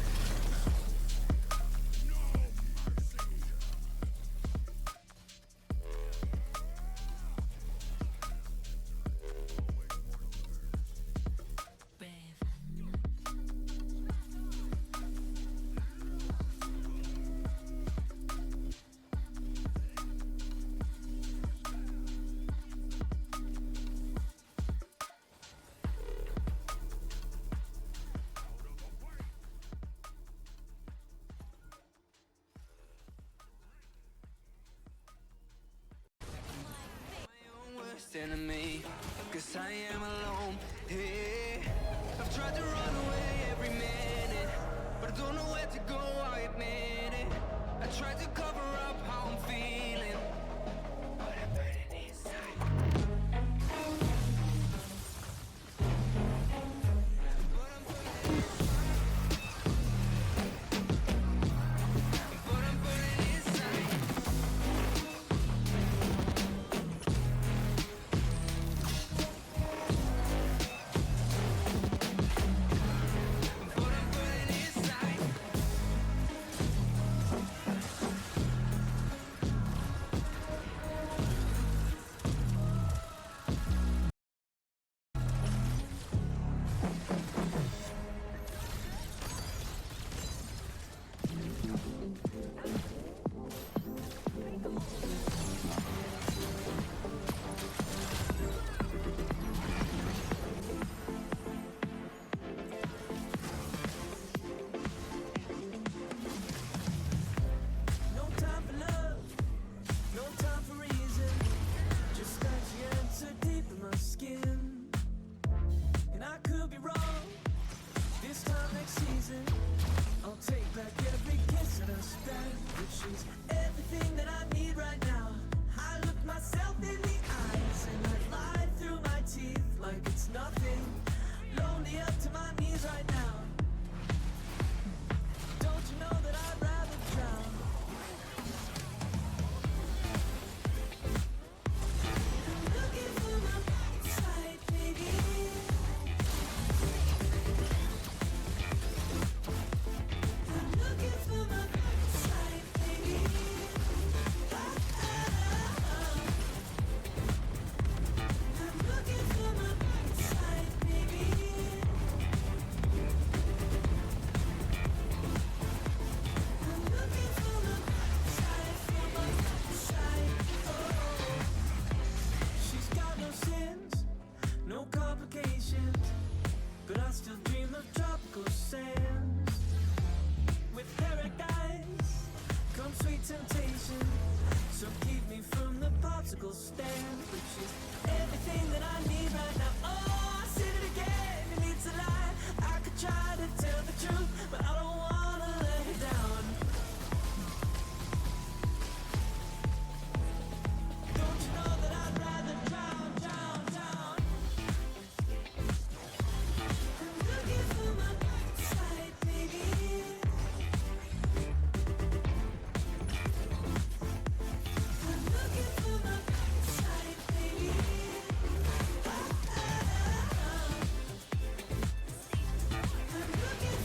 Enemy, 'cause I am alone. Hey, I've tried to run away every minute, but I don't know where to go, I admit it. I tried to cover up how I'm feeling, but I'm burning inside. But I'm burning inside. But I'm burning inside. No time for love, no time for reason. Just got you answer deep in my skin. And I could be wrong. This time next season, I'll take back every kiss that I spent. But she's everything that I need right now. I look myself in the eyes and I lie through my teeth like it's nothing. Lonely up to my knees right now. Don't you know that I'd rather drown? I'm looking for my side, baby. I'm looking for my side, baby. I'm looking for my side, baby. I'm looking for my side, oh. She's got no sins, no complications, but I still dream of tropical sands. With paradise comes sweet temptation, so keep me from the popsicle stand. But she's everything that I need right now. Oh, I said it again, it needs a lie. I could try to tell the truth, but I don't wanna let her down. Don't you know that I'd rather drown, drown, drown? I'm looking for my side, baby. I'm looking for my side, baby. I'm looking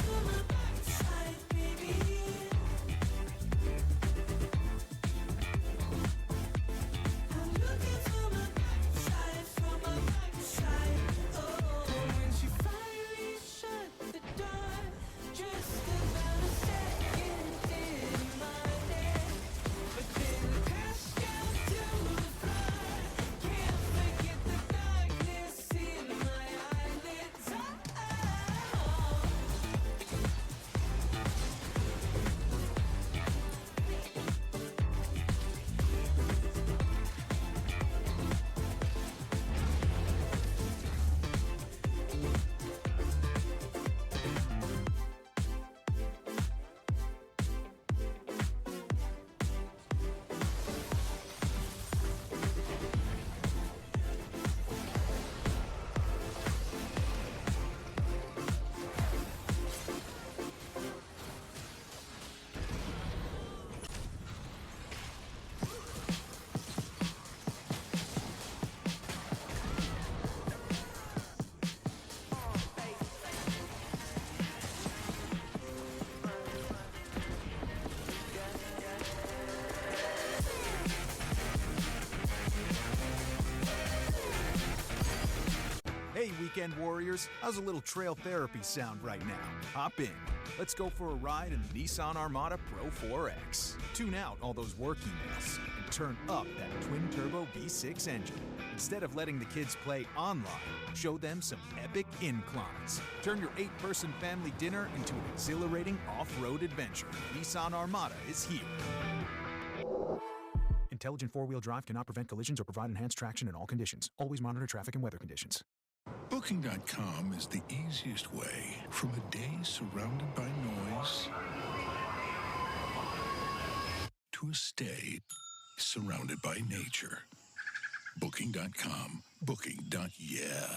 Weekend warriors, how's a little trail therapy sound right now? Hop in. Let's go for a ride in the Nissan Armada Pro 4X. Tune out all those work emails and turn up that twin-turbo V6 engine. Instead of letting the kids play online, show them some epic inclines. Turn your 8-person family dinner into an exhilarating off-road adventure. Nissan Armada is here. Intelligent four-wheel drive cannot prevent collisions or provide enhanced traction in all conditions. Always monitor traffic and weather conditions. Booking.com is the easiest way from a day surrounded by noise to a stay surrounded by nature. Booking.com. Booking.yeah.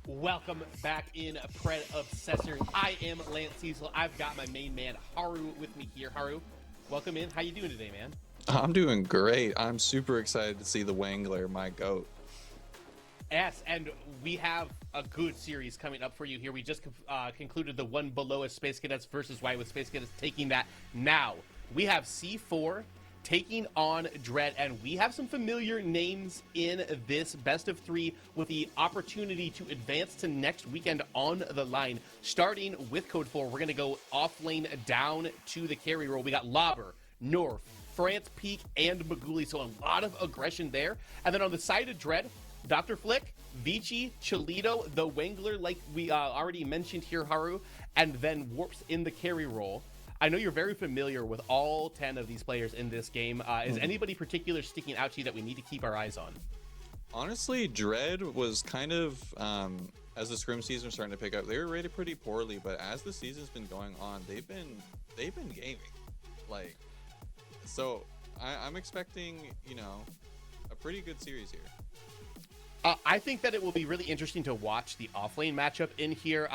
Welcome back in Predecessor. I am Lance Cecil. I've got my main man Haru with me here. Haru, welcome in. How you doing today, man? I'm doing great. I'm super excited to see the Wangler, my goat. Yes, and we have a good series coming up for you here. We just concluded the one below as Space Cadets versus White, with Space Cadets taking that. Now, we have C4 taking on Dread, and we have some familiar names in this best of 3 with the opportunity to advance to next weekend on the line. Starting with Code 4, we're going to go off lane down to the carry role. We got Lobber, North, France Peak, and Maguli, so a lot of aggression there. And then on the side of Dread, Dr. Flick, Vici, Cholito, the Wangler, like we already mentioned here, Haru, and then Warps in the carry role. I know you're very familiar with all 10 of these players in this game. Is anybody particular sticking out to you that we need to keep our eyes on? Honestly, Dread was kind of, as the scrim season was starting to pick up, they were rated pretty poorly, but as the season's been going on, they've been gaming. Like, so I'm expecting, you know, a pretty good series here. I think that it will be really interesting to watch the offlane matchup in here.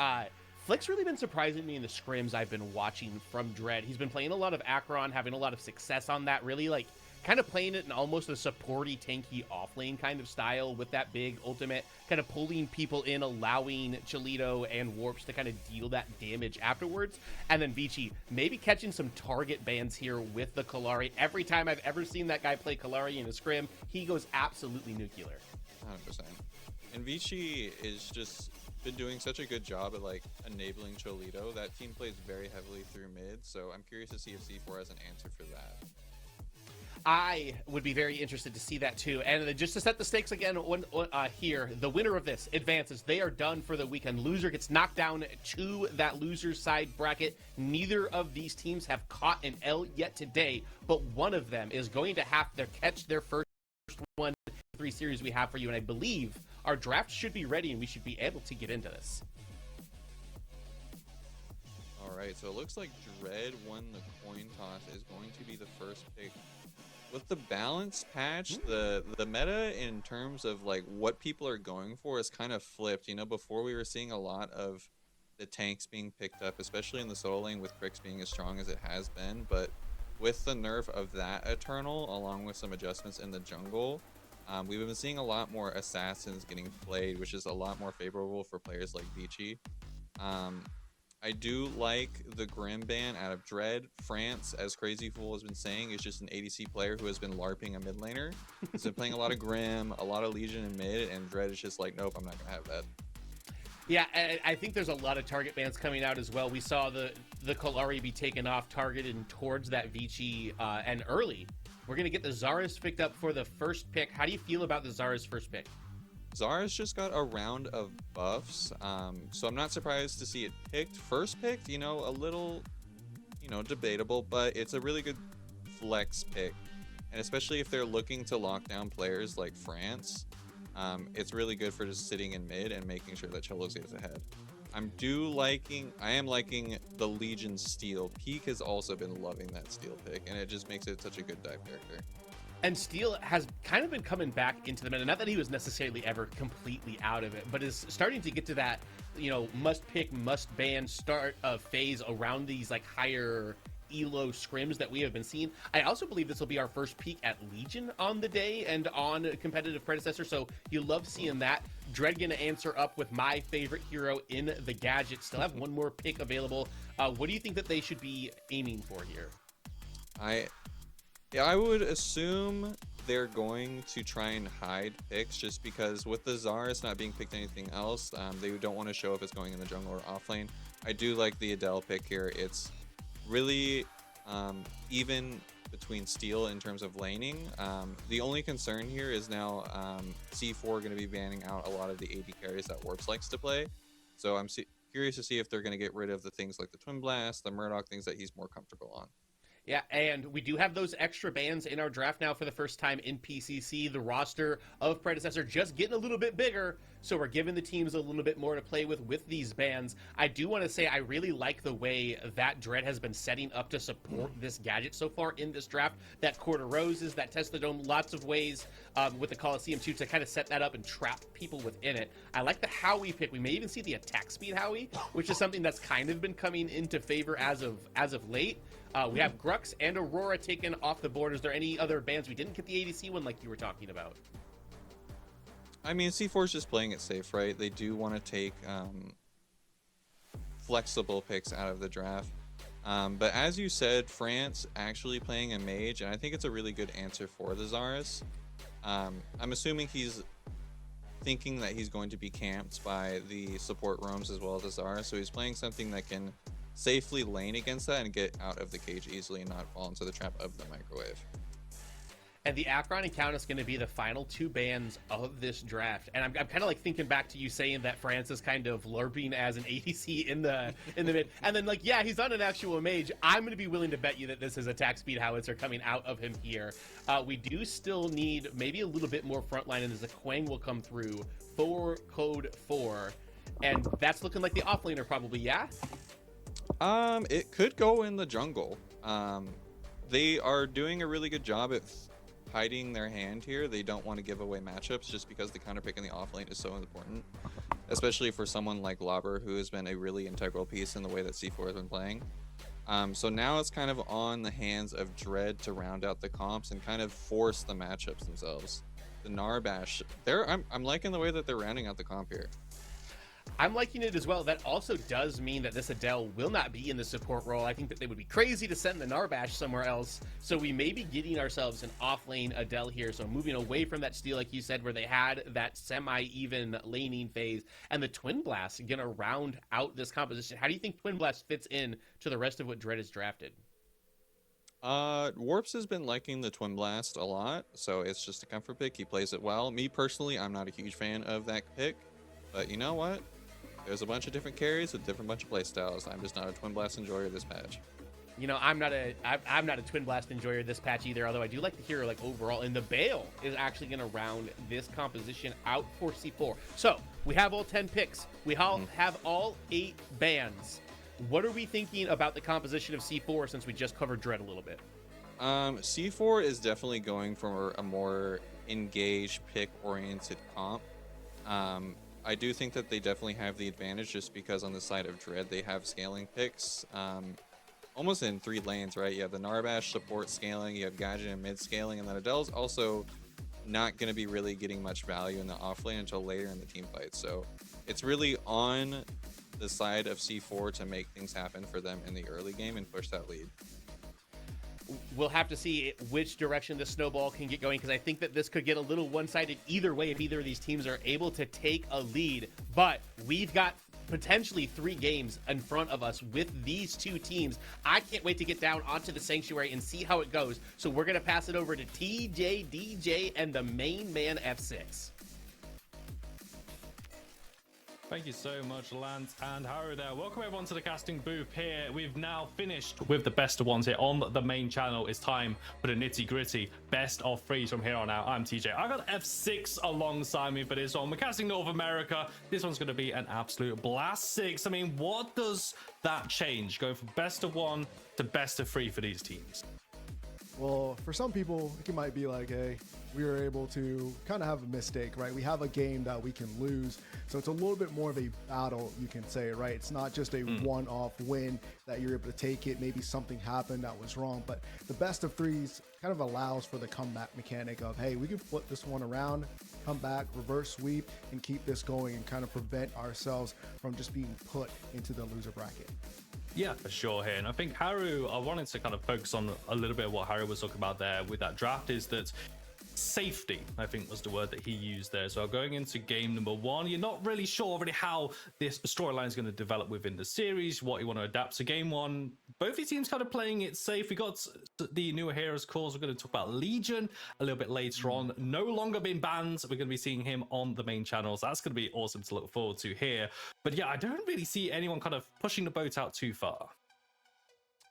Flick's really been surprising me in the scrims I've been watching from Dread. He's been playing a lot of Acheron, having a lot of success on that, really like kind of playing it in almost a supporty, tanky offlane kind of style with that big ultimate, kind of pulling people in, allowing Cholito and Warps to kind of deal that damage afterwards. And then Vici maybe catching some target bans here with the Kallari. Every time I've ever seen that guy play Kallari in a scrim, he goes absolutely nuclear. 100%. And Vici is just been doing such a good job at like enabling Cholito. That team plays very heavily through mid, so I'm curious to see if C4 has an answer for that. I would be very interested to see that too. And just to set the stakes again here, the winner of this advances. They are done for the weekend. Loser gets knocked down to that loser side bracket. Neither of these teams have caught an L yet today, but one of them is going to have to catch their first 1-3 series we have for you. And I believe our draft should be ready and we should be able to get into this. All right, so it looks like Dread won the coin toss, is going to be the first pick. With the balance patch, the meta in terms of like what people are going for is kind of flipped. You know, before we were seeing a lot of the tanks being picked up, especially in the solo lane with Crix being as strong as it has been. But with the nerf of that Eternal, along with some adjustments in the jungle, we've been seeing a lot more assassins getting played, which is a lot more favorable for players like Vici. I do like the Grim ban out of Dread. France, as Crazy Fool has been saying, is just an ADC player who has been LARPing a mid laner. He's been playing a lot of Grim, a lot of Legion in mid, and Dread is just like, nope, I'm not gonna have that. Yeah, I think there's a lot of target bans coming out as well. We saw the Kallari be taken off, targeted towards that Vici, and early. We're going to get the Zarus picked up for the first pick. How do you feel about the Zarus first pick? Zarus just got a round of buffs, so I'm not surprised to see it picked. First picked, you know, a little, you know, debatable, but it's a really good flex pick. And especially if they're looking to lock down players like France, it's really good for just sitting in mid and making sure that Cholo stays ahead. I am liking the Legion Steel. Peak has also been loving that Steel pick, and it just makes it such a good dive character. And Steel has kind of been coming back into the meta. Not that he was necessarily ever completely out of it, but is starting to get to that, you know, must pick, must ban start phase around these like higher elo scrims that we have been seeing. I also believe this will be our first peek at Legion on the day and on competitive Predecessor, so you love seeing that. Dread gonna answer up with my favorite hero in the gadget. Still have one more pick available. What do you think that they should be aiming for here? I would assume they're going to try and hide picks, just because with the Zarus not being picked anything else, they don't want to show if it's going in the jungle or offlane. I do like the Adele pick here. It's really even between Steel in terms of laning. The only concern here is now C4 going to be banning out a lot of the AD carries that Warps likes to play. So I'm curious to see if they're going to get rid of the things like the Twin Blast, the Murdoch, things that he's more comfortable on. Yeah, and we do have those extra bans in our draft now for the first time in PCC. The roster of Predecessor just getting a little bit bigger, so we're giving the teams a little bit more to play with these bans. I do want to say I really like the way that Dread has been setting up to support this gadget so far in this draft. That Court of Roses, that Test the Dome, lots of ways with the Coliseum too to kind of set that up and trap people within it. I like the Howie pick. We may even see the attack speed Howie, which is something that's kind of been coming into favor as of late. We have Grux and Aurora taken off the board. Is there any other bans we didn't get the ADC one like you were talking about? I mean, C4 is just playing it safe, right? They do want to take flexible picks out of the draft. But as you said, France actually playing a mage, and I think it's a really good answer for the Zarus. I'm assuming he's thinking that he's going to be camped by the support roams as well as the Zarus, so he's playing something that can safely lane against that and get out of the cage easily and not fall into the trap of the microwave. And the Akron and Countess going to be the final two bans of this draft. And I'm kind of like thinking back to you saying that France is kind of LARPing as an ADC in the mid. And then like, yeah, he's not an actual mage. I'm going to be willing to bet you that this is attack speed howitzer coming out of him here. We do still need maybe a little bit more frontline, and as the Quang will come through for code 4. And that's looking like the offlaner probably, yeah? It could go in the jungle. They are doing a really good job at hiding their hand here. They don't want to give away matchups just because the counter pick in the off lane is so important, especially for someone like Lobber, who has been a really integral piece in the way that C4 has been playing. So now it's kind of on the hands of Dread to round out the comps and kind of force the matchups themselves. The Narbash, I'm liking the way that they're rounding out the comp here. I'm liking it as well. That also does mean that this Adele will not be in the support role. I think that they would be crazy to send the Narbash somewhere else. So we may be getting ourselves an off-lane Adele here. So moving away from that steal, like you said, where they had that semi-even laning phase. And the Twin Blast going to round out this composition. How do you think Twin Blast fits in to the rest of what Dread has drafted? Warps has been liking the Twin Blast a lot. So it's just a comfort pick. He plays it well. Me personally, I'm not a huge fan of that pick. But you know what? There's a bunch of different carries with different bunch of playstyles. I'm just not a Twin Blast enjoyer this patch. You know, I'm not a Twin Blast enjoyer this patch either, although I do like to hear like overall. And the Bale is actually going to round this composition out for C4. So we have all 10 picks. We have all 8 bans. What are we thinking about the composition of C4 since we just covered Dread a little bit? C4 is definitely going for a more engaged pick-oriented comp. I do think that they definitely have the advantage just because on the side of Dread they have scaling picks almost in 3 lanes, right? You have the Narbash support scaling, you have Gadget and mid scaling, and then Adele's also not going to be really getting much value in the off lane until later in the team fight. So it's really on the side of C4 to make things happen for them in the early game and push that lead. We'll have to see which direction the snowball can get going, because I think that this could get a little one-sided either way if either of these teams are able to take a lead. But we've got potentially 3 games in front of us with these 2 teams. I can't wait to get down onto the Sanctuary and see how it goes. So we're going to pass it over to TJ, DJ, and the main man F6. Thank you so much, Lance and Haru there. Welcome everyone to the casting booth here. We've now finished with the best of ones here on the main channel. It's time for the nitty gritty best of 3s from here on out. I'm TJ. I got F6 alongside me for this one. We're casting North America. This one's going to be an absolute blast 6. I mean, what does that change? Going from best of 1 to best of 3 for these teams? Well, for some people, it might be like, hey, we were able to kind of have a mistake, right? We have a game that we can lose. So it's a little bit more of a battle, you can say, right? It's not just a one-off win that you're able to take it. Maybe something happened that was wrong. But the best of 3s kind of allows for the comeback mechanic of, hey, we can flip this one around, come back, reverse sweep, and keep this going and kind of prevent ourselves from just being put into the loser bracket. Yeah, for sure here. And I think Haru, I wanted to kind of focus on a little bit of what Haru was talking about there with that draft, is that safety, I think, was the word that he used there. So going into game number 1, you're not really sure already how this storyline is going to develop within the series, what you want to adapt to game 1. Both these teams kind of playing it safe. We got the newer heroes calls. We're going to talk about Legion a little bit later on. No longer been banned. We're going to be seeing him on the main channel. So that's going to be awesome to look forward to here. But yeah, I don't really see anyone kind of pushing the boat out too far.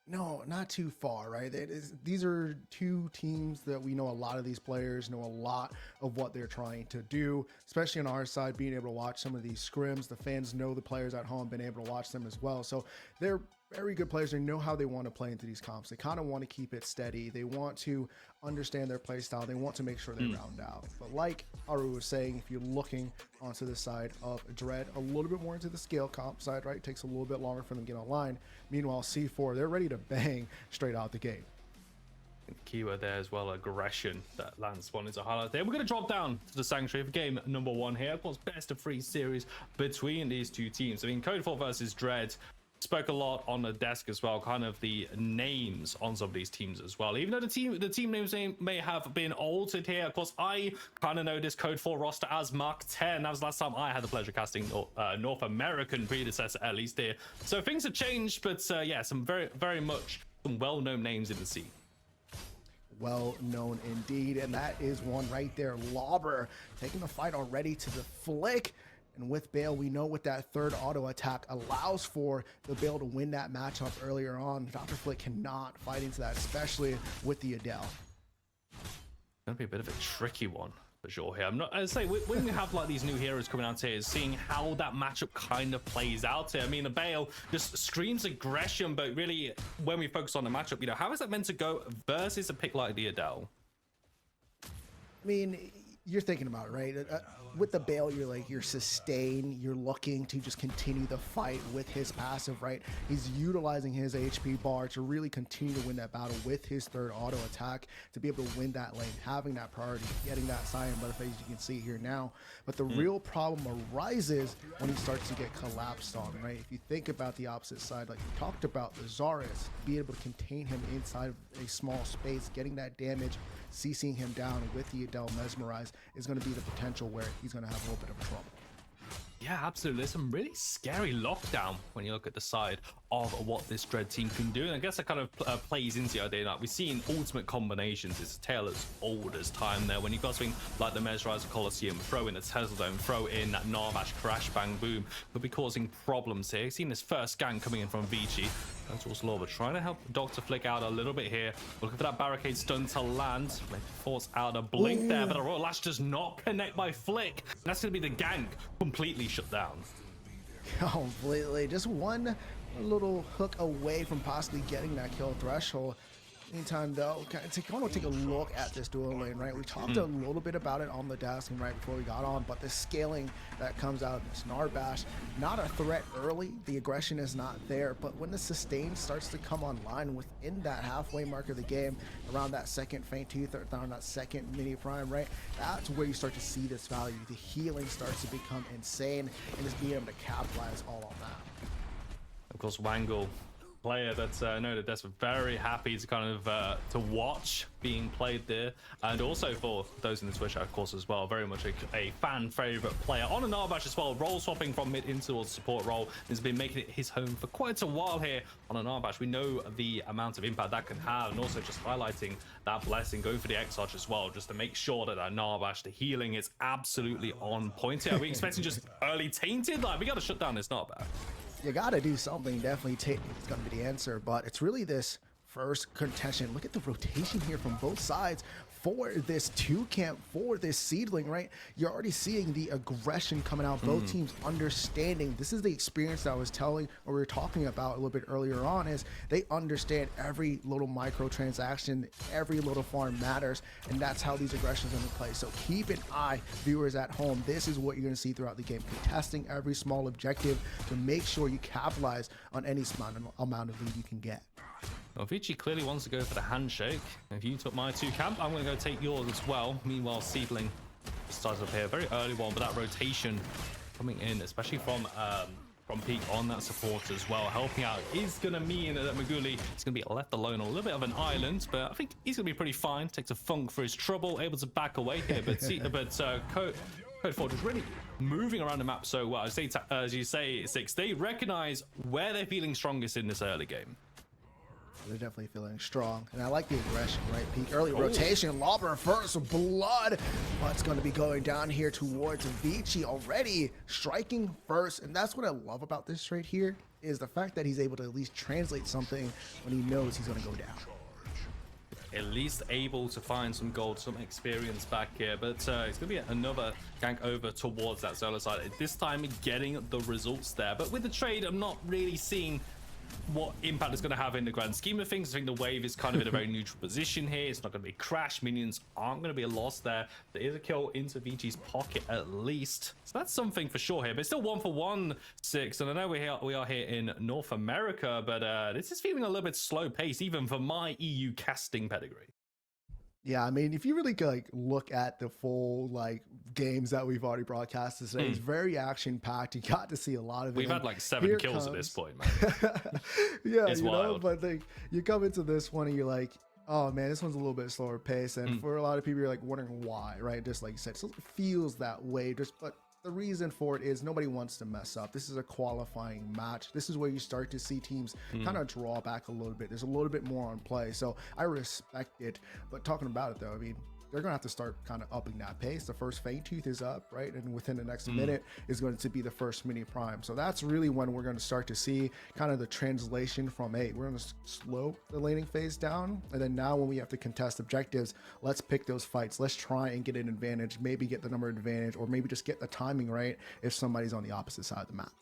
No, not too far, right? These are 2 teams that we know a lot of these players, know a lot of what they're trying to do, especially on our side, being able to watch some of these scrims. The fans know the players at home, been able to watch them as well. So they're very good players. They know how they want to play into these comps. They kind of want to keep it steady. They want to understand their play style. They want to make sure they round out. But like Haru was saying, if you're looking onto the side of Dread, a little bit more into the scale comp side, right? It takes a little bit longer for them to get online. Meanwhile, C4, they're ready to bang straight out the gate. Keyword there as well, aggression, that Lance wanted to highlight there. We're going to drop down to the Sanctuary for game number 1 here. Of course, best of 3 series between these two teams. I mean, Code 4 versus Dread spoke a lot on the desk as well, kind of the names on some of these teams as well. Even though the team names may have been altered here, of course, I kind of know this Code 4 roster as Mark 10. That was the last time I had the pleasure of casting North American Predecessor, at least here. So things have changed, but yeah, some very much some well-known names in the scene. Well known indeed, and that is one right there. Lauber taking the fight already to the flick. And with Bale, we know what that third auto attack allows for, the Bale to win that matchup earlier on. Dr. Flick cannot fight into that, especially with the Adele. Gonna be a bit of a tricky one for sure here. I'm not, I say, when we have like these new heroes coming out here, seeing how that matchup kind of plays out here. I mean, the Bale just screams aggression, but really, when we focus on the matchup, you know, how is that meant to go versus a pick like the Adele? I mean, you're thinking about it, right? With the Bale, you're sustained, you're looking to just continue the fight with his passive, right? He's utilizing his HP bar to really continue to win that battle with his third auto attack, to be able to win that lane, having that priority, getting that Cyan Butterfly, as you can see here now. But the real problem arises when he starts to get collapsed on, right? If you think about the opposite side, like we talked about, the Zarus, being able to contain him inside of a small space, getting that damage, CCing him down with the Adele Mesmerize is going to be the potential where he's going to have a little bit of trouble. Yeah, absolutely. There's some really scary lockdown when you look at the side of what this Dread team can do. And I guess that kind of plays into the idea that we've seen ultimate combinations. It's a tale as old as time there. When you've got something like the Mesmerizer Colosseum, throw in the Tesla Dome, throw in that Narbash Crash Bang Boom, could be causing problems here. You've seen this first gang coming in from Vici. Towards Lauber, trying to help Dr. Flick out a little bit here. Looking for that barricade stun to land. Maybe force out a blink there, but a Royal Lash does not connect by Flick. That's going to be the gank completely shut down. Completely. Just one little hook away from possibly getting that kill threshold. Meantime, though, kind of take a look at this dual lane, right? We talked a little bit about it on the desk and right before we got on, but the scaling that comes out of this Narbash, not a threat early. The aggression is not there, but when the sustain starts to come online within that halfway mark of the game, around that second faint tooth, or around that second mini prime, right? That's where you start to see this value. The healing starts to become insane, and just being able to capitalize all on that. Of course, Wangle, player that's noted that's very happy to kind of to watch being played there, and also for those in the Twitch of course as well, very much a fan favorite player on an Narbash as well, role swapping from mid into towards support role, has been making it his home for quite a while here on an Narbash. We know the amount of impact that can have, and also just highlighting that blessing, going for the X-Arch as well, just to make sure that that Narbash, the healing is absolutely on point here. Are we expecting just early tainted? Like, we got to shut down this Narbash. You got to do something. Definitely it's going to be the answer, but it's really this first contention. Look at the rotation here from both sides for this two camp, for this seedling, right? You're already seeing the aggression coming out, both teams understanding. This is the experience that I was telling, or we were talking about a little bit earlier on, is they understand every little microtransaction, every little farm matters, and that's how these aggressions are going to play. So keep an eye, viewers at home. This is what you're going to see throughout the game, contesting every small objective to make sure you capitalize on any amount of lead you can get. Well, Vici clearly wants to go for the handshake. If you took my two camp, I'm going to go take yours as well. Meanwhile, Seedling started up here, very early one, but that rotation coming in, especially from Peak on that support as well, helping out, is going to mean that Maguli is going to be left alone on a little bit of an island, but I think he's going to be pretty fine. Takes a funk for his trouble, able to back away here, but Code 4 just really moving around the map so well. As you say, Six, they recognize where they're feeling strongest in this early game. They're definitely feeling strong, and I like the aggression, right? Peak early rotation, Lauber first blood. What's going to be going down here towards Vici already striking first, and that's what I love about this right here, is the fact that he's able to at least translate something when he knows he's going to go down. At least able to find some gold, some experience back here, but it's going to be another gank over towards that solo side. This time getting the results there, but with the trade, I'm not really seeing what impact it's going to have in the grand scheme of things. I think the wave is kind of in a very neutral position here. It's not going to be a crash. Minions aren't going to be a loss there. There is a kill into Vici's pocket at least. So that's something for sure here. But it's still 1-for-1, Six. And I know we are here in North America, but this is feeling a little bit slow paced, even for my EU casting pedigree. Yeah, I mean, if you really like look at the full like games that we've already broadcasted today, it's very action packed. You got to see a lot of it. We've had and like 7 here kills at comes- this point, man. Yeah, It's you know, wild. but like you come into this one and you're like, oh man, this one's a little bit slower pace, and for a lot of people, you're like wondering why, right? Just like you said, so it feels that way. But the reason for it is nobody wants to mess up. This is a qualifying match. This is where you start to see teams kind of draw back a little bit. There's a little bit more on play, so I respect it. But talking about it though, I mean, they're gonna have to start kind of upping that pace. The first Fang Tooth is up, right? And within the next minute is going to be the first mini prime. So that's really when we're going to start to see kind of the translation from, hey, we're going to slow the laning phase down. And then now when we have to contest objectives, let's pick those fights. Let's try and get an advantage, maybe get the number advantage, or maybe just get the timing right if somebody's on the opposite side of the map.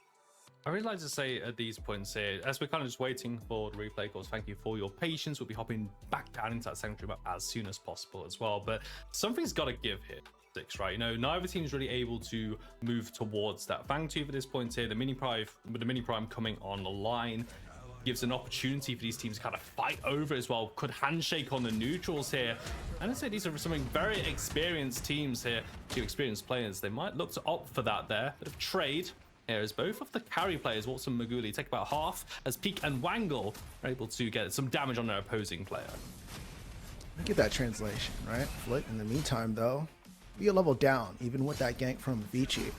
I really like to say at these points here, as we're kind of just waiting for the replay calls, thank you for your patience. We'll be hopping back down into that sanctuary map as soon as possible as well. But something's got to give here, Six, right? You know, neither team's really able to move towards that Fang Tooth at this point here. The mini prime coming on the line gives an opportunity for these teams to kind of fight over as well. Could handshake on the neutrals here. And I'd say these are some very experienced teams here, two experienced players. They might look to opt for that there. Bit of trade. Here as both of the carry players, Watson and Maguli, take about half as Peak and Wangle are able to get some damage on their opposing player. Look at that translation, right? Flick, in the meantime, though, be a level down, even with that gank from Vici.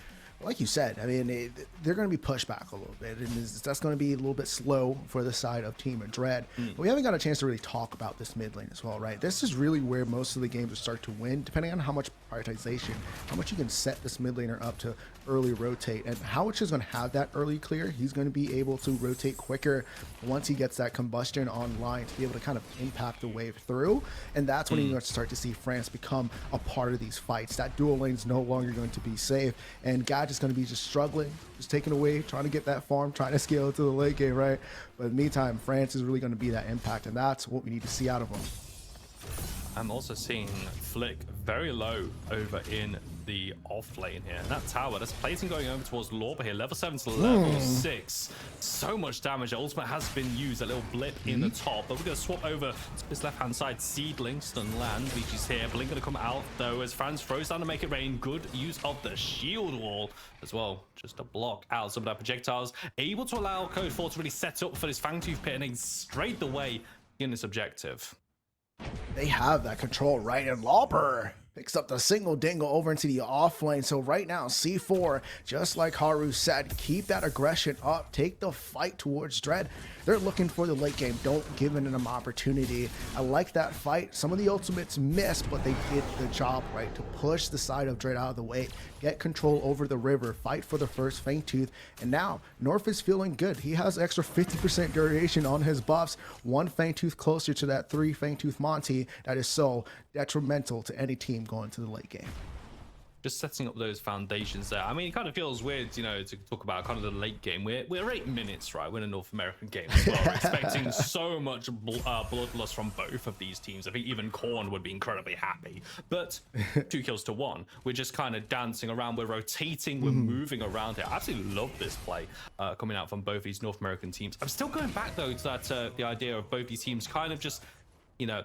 Like you said, I mean, they're going to be pushed back a little bit, and that's going to be a little bit slow for the side of Team Dread. But we haven't got a chance to really talk about this mid lane as well, right? This is really where most of the games will start to win, depending on how much prioritization, how much you can set this mid laner up to early rotate, and how much is going to have that early clear. He's going to be able to rotate quicker once he gets that combustion online to be able to kind of impact the wave through, and that's when you're going to start to see France become a part of these fights. That dual lane is no longer going to be safe, and God is going to be just struggling, just taking away, trying to get that farm, trying to scale to the late game, right? But in the meantime, France is really going to be that impact, and that's what we need to see out of them. I'm also seeing Flick very low over in the off lane here. And that tower, that's plating going over towards Lorba here. Level 7 to level 6. So much damage. The ultimate has been used. A little blip in the top. But we're going to swap over to this left-hand side. Seedling, stun land. Leechy's here. Blink going to come out, though, as Franz throws down to make it rain. Good use of the shield wall as well, just to block out some of that projectiles. Able to allow Code 4 to really set up for this Fangtooth pit and then straight away in this objective. They have that control, right? And Lauper picks up the single dingle over into the off lane. So right now, C4, just like Haru said, keep that aggression up, take the fight towards Dread. They're looking for the late game. Don't give them opportunity. I like that fight. Some of the ultimates missed, but they did the job right to push the side of Dread out of the way, get control over the river, fight for the first Fang Tooth. And now North is feeling good. He has extra 50% duration on his buffs. One Fang Tooth closer to that 3 Fang Tooth Monty that is so detrimental to any team going to the late game. Just setting up those foundations there. I mean, it kind of feels weird, you know, to talk about kind of the late game. We're 8 minutes, right? We're in a North American game as well. We're expecting so much bloodlust from both of these teams. I think even Korn would be incredibly happy. But 2 kills to 1. We're just kind of dancing around. We're rotating. We're moving around here. I absolutely love this play coming out from both these North American teams. I'm still going back, though, to that the idea of both these teams kind of just, you know,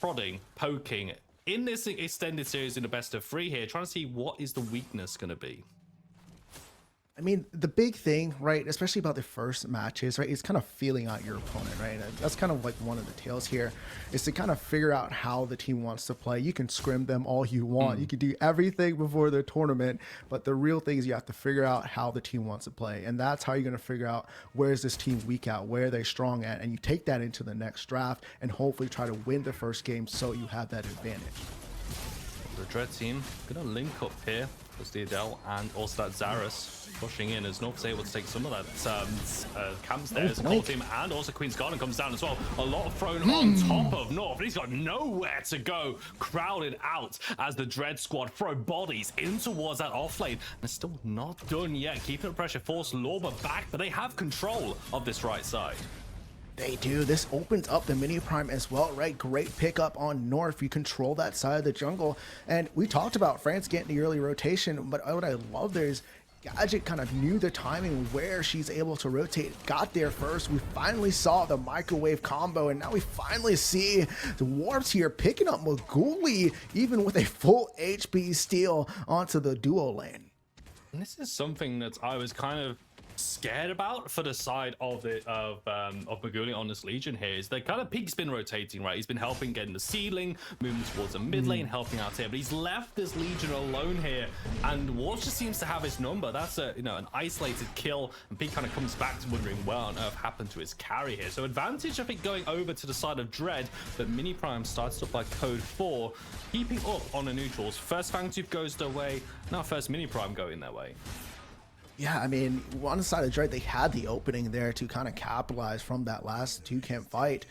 prodding, poking, in this extended series in the best of 3 here, trying to see what is the weakness going to be. I mean, the big thing, right, especially about the first matches, right, is kind of feeling out your opponent, right? That's kind of like one of the tales here, is to kind of figure out how the team wants to play. You can scrim them all you want. You can do everything before the tournament, but the real thing is you have to figure out how the team wants to play. And that's how you're going to figure out where is this team weak at, where are they strong at, and you take that into the next draft and hopefully try to win the first game so you have that advantage. The Dread team going to link up here. There's the Adele and also that Zarus pushing in as North's able to take some of that camps there. As the Cold team and also Queen's Garden comes down as well. A lot of thrown on top of North. He's got nowhere to go. Crowded out as the Dread squad throw bodies in towards that off lane. And it's still not done yet. Keeping the pressure, force Lorba back, but they have control of this right side. They do. This opens up the mini prime as well, right? Great pickup on North. You control that side of the jungle. And we talked about France getting the early rotation, but what I love there is Gadget kind of knew the timing where she's able to rotate, got there first. We finally saw the microwave combo, and now we finally see the Warps here picking up Maguli, even with a full HP steal onto the duo lane. And this is something that I was kind of scared about for the side of Maguli on this Legion here, is that kind of Peak's been rotating, right? He's been helping getting the seedling, moving towards the mid lane, helping out here, but he's left this Legion alone here, and Wolves just seems to have his number. That's a, you know, an isolated kill, and Peak kind of comes back to wondering what on earth happened to his carry here. So advantage, I think, going over to the side of Dread, but Mini Prime starts up by Code 4, keeping up on the neutrals. First Fang Tooth goes their way, now first Mini Prime going their way. Yeah, I mean, on the side of Dread, they had the opening there to kind of capitalize from that last 2-camp fight,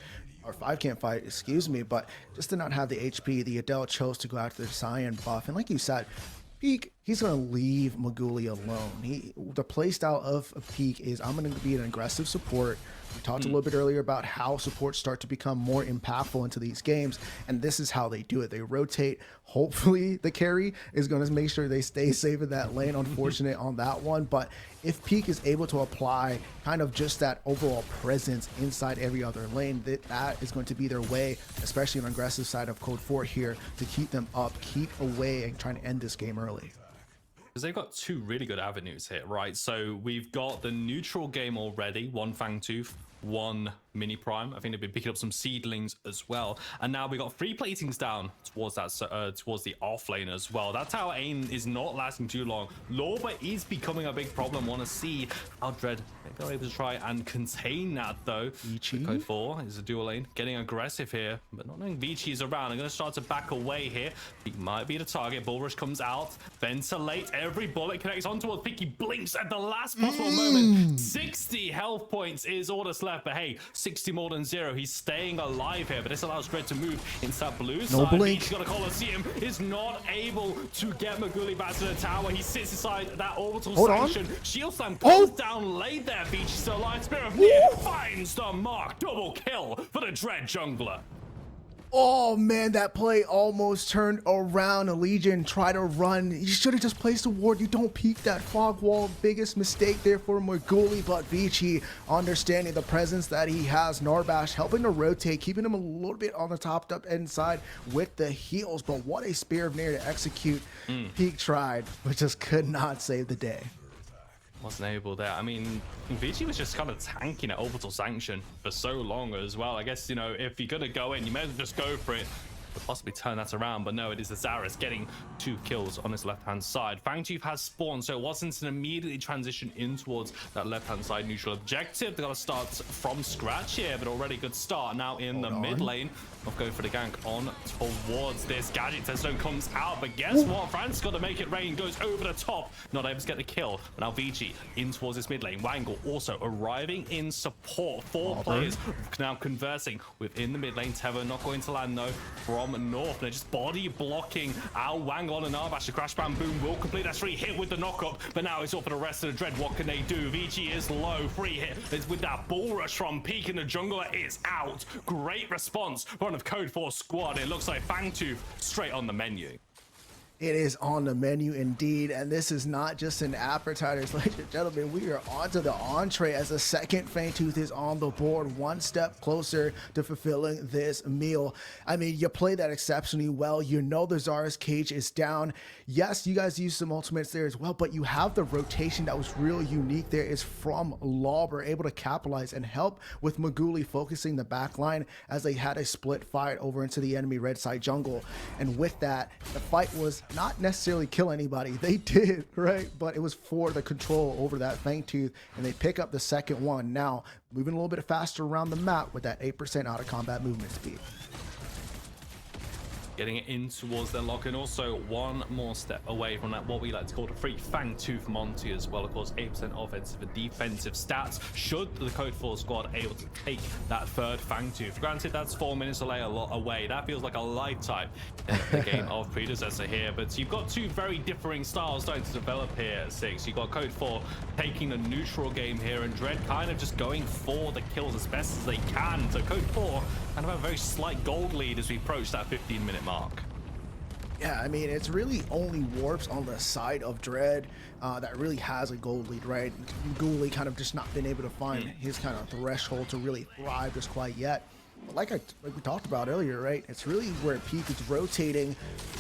or 5-camp fight, excuse me, but just did not have the HP. The Adele chose to go after the Cyan buff, and like you said, Peak, he's going to leave Maguli alone. The playstyle of Peak is, I'm going to be an aggressive support. We talked a little bit earlier about how supports start to become more impactful into these games, and this is how they do it. They rotate. Hopefully the carry is going to make sure they stay safe in that lane. Unfortunate on that one, but if Peak is able to apply kind of just that overall presence inside every other lane, that is going to be their way, especially on the aggressive side of Code 4 here, to keep them up, keep away, and trying to end this game early. Because they've got two really good avenues here, right? So we've got the neutral game already, one Fang Tooth, one Mini Prime. I think they've been picking up some seedlings as well, and now we got 3 platings down towards that towards the off lane as well. That tower aim is not lasting too long. Lorba is becoming a big problem. Want to see how Dread maybe are able to try and contain that though. Code 4 is a dual lane, getting aggressive here, but not knowing Vici is around. I'm going to start to back away here. He might be the target. Bull Rush comes out, ventilate, every bullet connects on towards Peak. He blinks at the last possible moment. 60 health points is all that's left, but hey, 60 more than 0. He's staying alive here, but this allows Dread to move into that blue side. Blink. He's got a Colosseum, is not able to get Maguli back to the tower. He sits inside that orbital sanction. Shield Slam goes down late there. Beach is still alive. Spirit of Fear finds the mark. Double kill for the Dread jungler. Oh man, that play almost turned around. A Legion tried to run. You should have just placed a ward. You don't peek that fog wall. Biggest mistake there for Maguli, but Vici, understanding the presence that he has, Narbash helping to rotate, keeping him a little bit on the topped up inside with the heals. But what a Spear of Nair to execute. Peak tried, but just could not save the day. Wasn't able there. I mean, Vici was just kind of tanking at orbital sanction for so long as well. I guess, you know, if you're gonna go in, you may as well just go for it, could possibly turn that around, but no, it is the Zarus getting 2 kills on his left-hand side. Fang Tooth has spawned, so it wasn't an immediately transition in towards that left-hand side neutral objective. They got to start from scratch here, but already good start now in the mid lane. Of going for the gank on towards this. Gadget Testone comes out, but guess what? France got to make it rain, goes over the top, not able to get the kill. But now Vici in towards this mid lane. Wangle also arriving in support. 4 players now conversing within the mid lane. Teva not going to land though from north. They're just body blocking our Wangle on an Narbash. The Crash Bam Boom will complete that 3 hit with the knockup, but now it's up for the rest of the Dread. What can they do? Vici is low. 3 hit is with that Bull Rush from Peak, and the jungler is out. Great response from of Code 4 squad. It looks like Fang Tooth straight on the menu. It is on the menu indeed, and this is not just an appetizer, ladies and gentlemen. We are on to the entree as the second Fang Tooth is on the board, one step closer to fulfilling this meal. I mean, you play that exceptionally well. You know the Zarus cage is down. Yes, you guys used some ultimates there as well, but you have the rotation that was real unique there is from Lauber, able to capitalize and help with Maguli focusing the back line as they had a split fight over into the enemy red side jungle. And with that, the fight was not necessarily kill anybody. They did, right? But it was for the control over that Fang Tooth, and they pick up the second one. Now, moving a little bit faster around the map with that 8% out of combat movement speed. Getting it in towards their lock, and also one more step away from that, what we like to call the free Fang Tooth Monty as well. Of course, 8% offensive and defensive stats should the Code 4 squad able to take that third Fang Tooth. Granted, that's 4 minutes away. That feels like a lifetime in the game of Predecessor here, but you've got 2 very differing styles starting to develop here at 6. You've got Code 4 taking the neutral game here, and Dread kind of just going for the kills as best as they can. So Code 4 kind of have a very slight gold lead as we approach that 15-minute mark. Yeah, I mean, it's really only Warps on the side of Dread that really has a gold lead, right? Ghoulie kind of just not been able to find his kind of threshold to really thrive just quite yet. But like we talked about earlier, right? It's really where Peak is rotating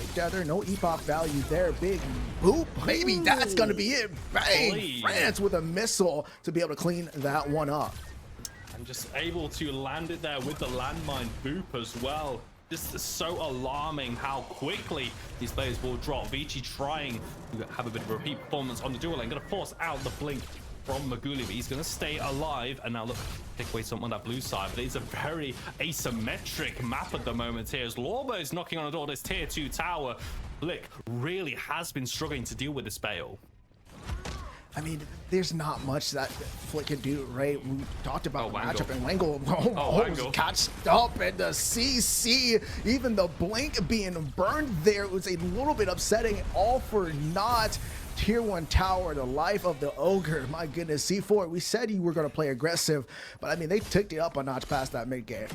together. No epoch value there. Big boop. Maybe that's going to be it. Bang! France with a missile to be able to clean that one up. And just able to land it there with the landmine boop as well. This is so alarming how quickly these players will drop. Vici trying to have a bit of a repeat performance on the dual lane. Going to force out the blink from Maguli, but he's going to stay alive. And now look, take away something on that blue side. But it's a very asymmetric map at the moment here as Lorba is knocking on the door. This tier 2 tower. Flick really has been struggling to deal with this Bale. I mean, there's not much that Flick can do, right? We talked about the matchup, and Wangle almost catched up, and the CC, even the blink being burned there, was a little bit upsetting, all for naught. Tier 1 tower, the life of the ogre. My goodness, C4, we said you were going to play aggressive, but I mean, they ticked it up a notch past that mid game.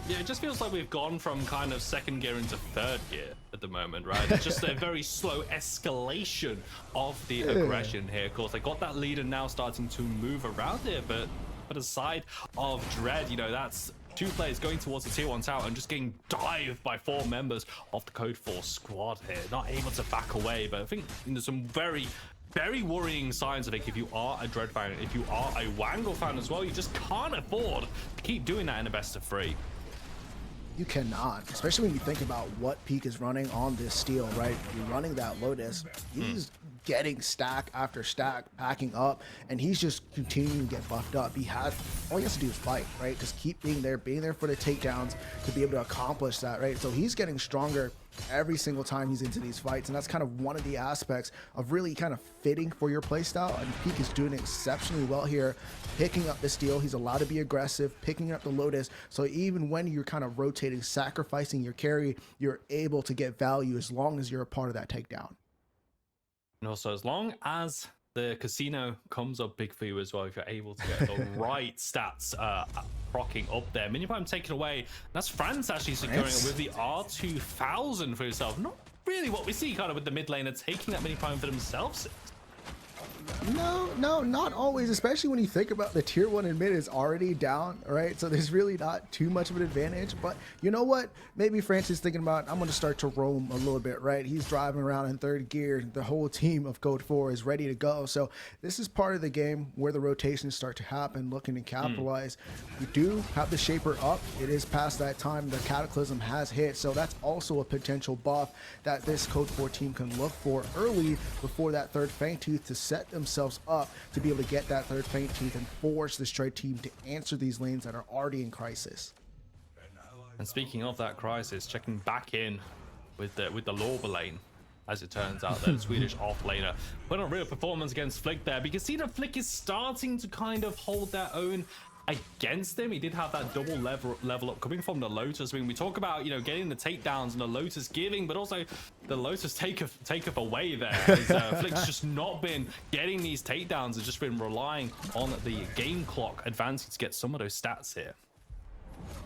Yeah, it just feels like we've gone from kind of second gear into third gear at the moment, right? It's just a very slow escalation of the aggression here. Of course, they got that lead and now starting to move around here, but aside of Dread, you know, that's 2 players going towards the tier 1 tower and just getting dived by 4 members of the Code 4 squad here. Not able to back away, but I think there's some very worrying signs. I think if you are a Dread fan, if you are a Wangle fan as well, you just can't afford to keep doing that in a best of 3. You cannot, especially when you think about what Peak is running on this steel, right? You're running that Lotus. He's getting stack after stack, packing up, and he's just continuing to get buffed up. All he has to do is fight, right? Just keep being there for the takedowns to be able to accomplish that, right? So he's getting stronger every single time he's into these fights, and that's kind of one of the aspects of really kind of fitting for your playstyle, and Peak is doing exceptionally well here, picking up the steal. He's allowed to be aggressive, picking up the Lotus, so even when you're kind of rotating, sacrificing your carry, you're able to get value as long as you're a part of that takedown. And also, as long as the casino comes up big for you as well, if you're able to get the right stats rocking up there. Minifime taken away. That's France actually securing it with the R2000 for himself. Not really what we see kind of with the mid laner taking that Minifime for themselves. No, not always, especially when you think about the tier 1 and mid is already down, right? So there's really not too much of an advantage, but you know what? Maybe France is thinking about, I'm going to start to roam a little bit, right? He's driving around in 3rd gear. The whole team of Code 4 is ready to go. So this is part of the game where the rotations start to happen, looking to capitalize. We do have the Shaper up. It is past that time. The Cataclysm has hit, so that's also a potential buff that this Code 4 team can look for early before that 3rd Fangtooth to set themselves up to be able to get that 3rd Fangtooth and force the Dread team to answer these lanes that are already in crisis. And speaking of that crisis, checking back in with the Lorba lane, as it turns out, the Swedish off laner put on a real performance against Flick there. But you can see that Flick is starting to kind of hold their own against him. He did have that double level up coming from the Lotus. I mean, we talk about, you know, getting the takedowns and the Lotus giving, but also the Lotus take up away there. Flick's just not been getting these takedowns, has just been relying on the game clock advancing to get some of those stats here.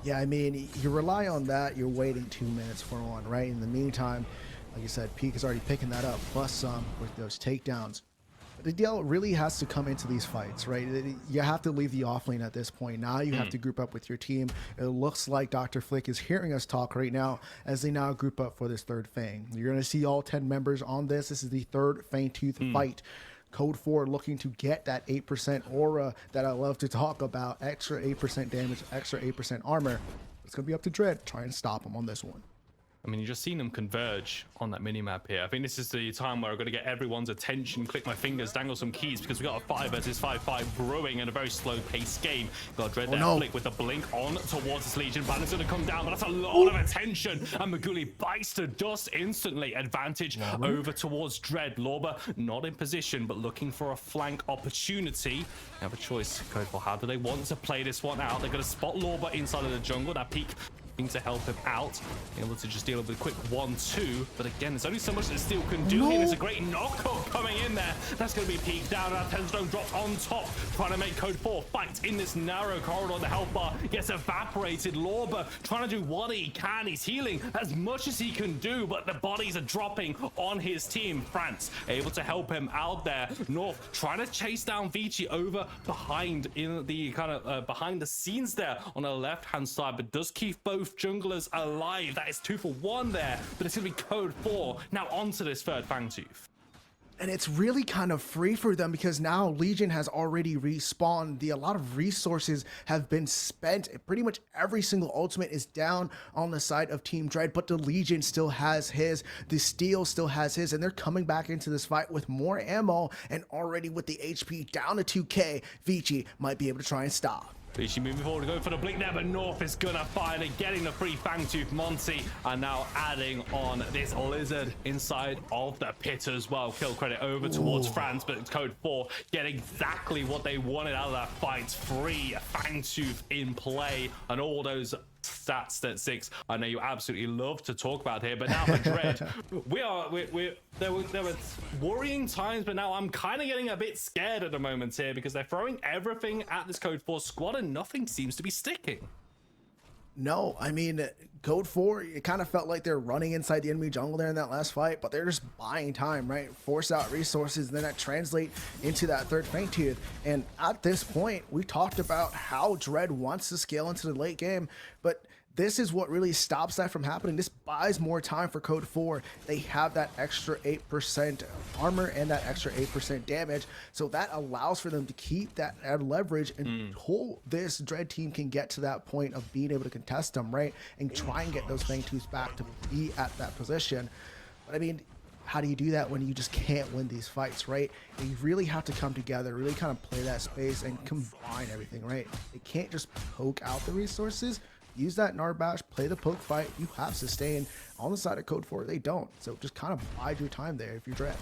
Yeah, I mean, you rely on that, you're waiting 2 minutes for one, right? In the meantime, like you said, Peak is already picking that up, plus some with those takedowns. The deal really has to come into these fights, right? You have to leave the offlane at this point. Now you have to group up with your team. It looks like Dr. Flick is hearing us talk right now as they now group up for this 3rd Fang. You're going to see all 10 members on this. This is the 3rd Fangtooth fight. Code 4 looking to get that 8% aura that I love to talk about. Extra 8% damage, extra 8% armor. It's going to be up to Dread. Try and stop him on this one. I mean, you've just seen them converge on that mini-map here. I think this is the time where I've got to get everyone's attention, click my fingers, dangle some keys, because we've got a 5 versus 5 fight brewing in a very slow-paced game. Got Dread there, Flick with the blink on towards this Legion. Banner's going to come down, but that's a lot of attention. And Maguli bites the dust instantly. Advantage over towards Dread. Lorba not in position, but looking for a flank opportunity. They have a choice, Code 4. How do they want to play this one out? They're going to spot Lorba inside of the jungle. That Peak to help him out, able to just deal with a quick 1-2. But again, there's only so much that Steel can do here. There's a great knockup coming in there. That's going to be peeked down. That 10-stone drops on top, trying to make Code 4 fight in this narrow corridor. The health bar gets evaporated. Lorber trying to do what he can. He's healing as much as he can do, but the bodies are dropping on his team. France able to help him out there. North trying to chase down Vici over behind in the kind of behind the scenes there on the left-hand side, but does keep both junglers alive. That is 2 for 1 there, but it's gonna be Code 4 now onto this third Fangtooth. And it's really kind of free for them because now Legion has already respawned. A lot of resources have been spent. Pretty much every single ultimate is down on the side of Team Dread, but the Legion still has his. The Steel still has his, and they're coming back into this fight with more ammo and already with the HP down to 2k. Vici might be able to try and stop. Vici moving forward, going for the blink there, but North is gonna find it, getting the free Fangtooth. Monty and now adding on this lizard inside of the pit as well. Kill credit over towards France, but it's Code 4 get exactly what they wanted out of that fight. Free Fangtooth in play, and all those stats that 6 I know you absolutely love to talk about here. But now for Dread, there were worrying times, but now I'm kind of getting a bit scared at the moment here because they're throwing everything at this Code 4 squad and nothing seems to be sticking. No, I mean, Code 4, it kind of felt like they're running inside the enemy jungle there in that last fight, but they're just buying time, right? Force out resources, and then that translate into that third Fangtooth. And at this point, we talked about how Dread wants to scale into the late game, but this is what really stops that from happening. This buys more time for Code 4. They have that extra 8% armor and that extra 8% damage, so that allows for them to keep that leverage until this Dread team can get to that point of being able to contest them, right? And try and get those Fangtooths back to be at that position. But I mean, how do you do that when you just can't win these fights, right? And you really have to come together, really kind of play that space and combine everything, right? They can't just poke out the resources. Use that Narbash, play the poke fight. You have sustain. On the side of Code 4, they don't. So just kind of bide your time there if you're Dread.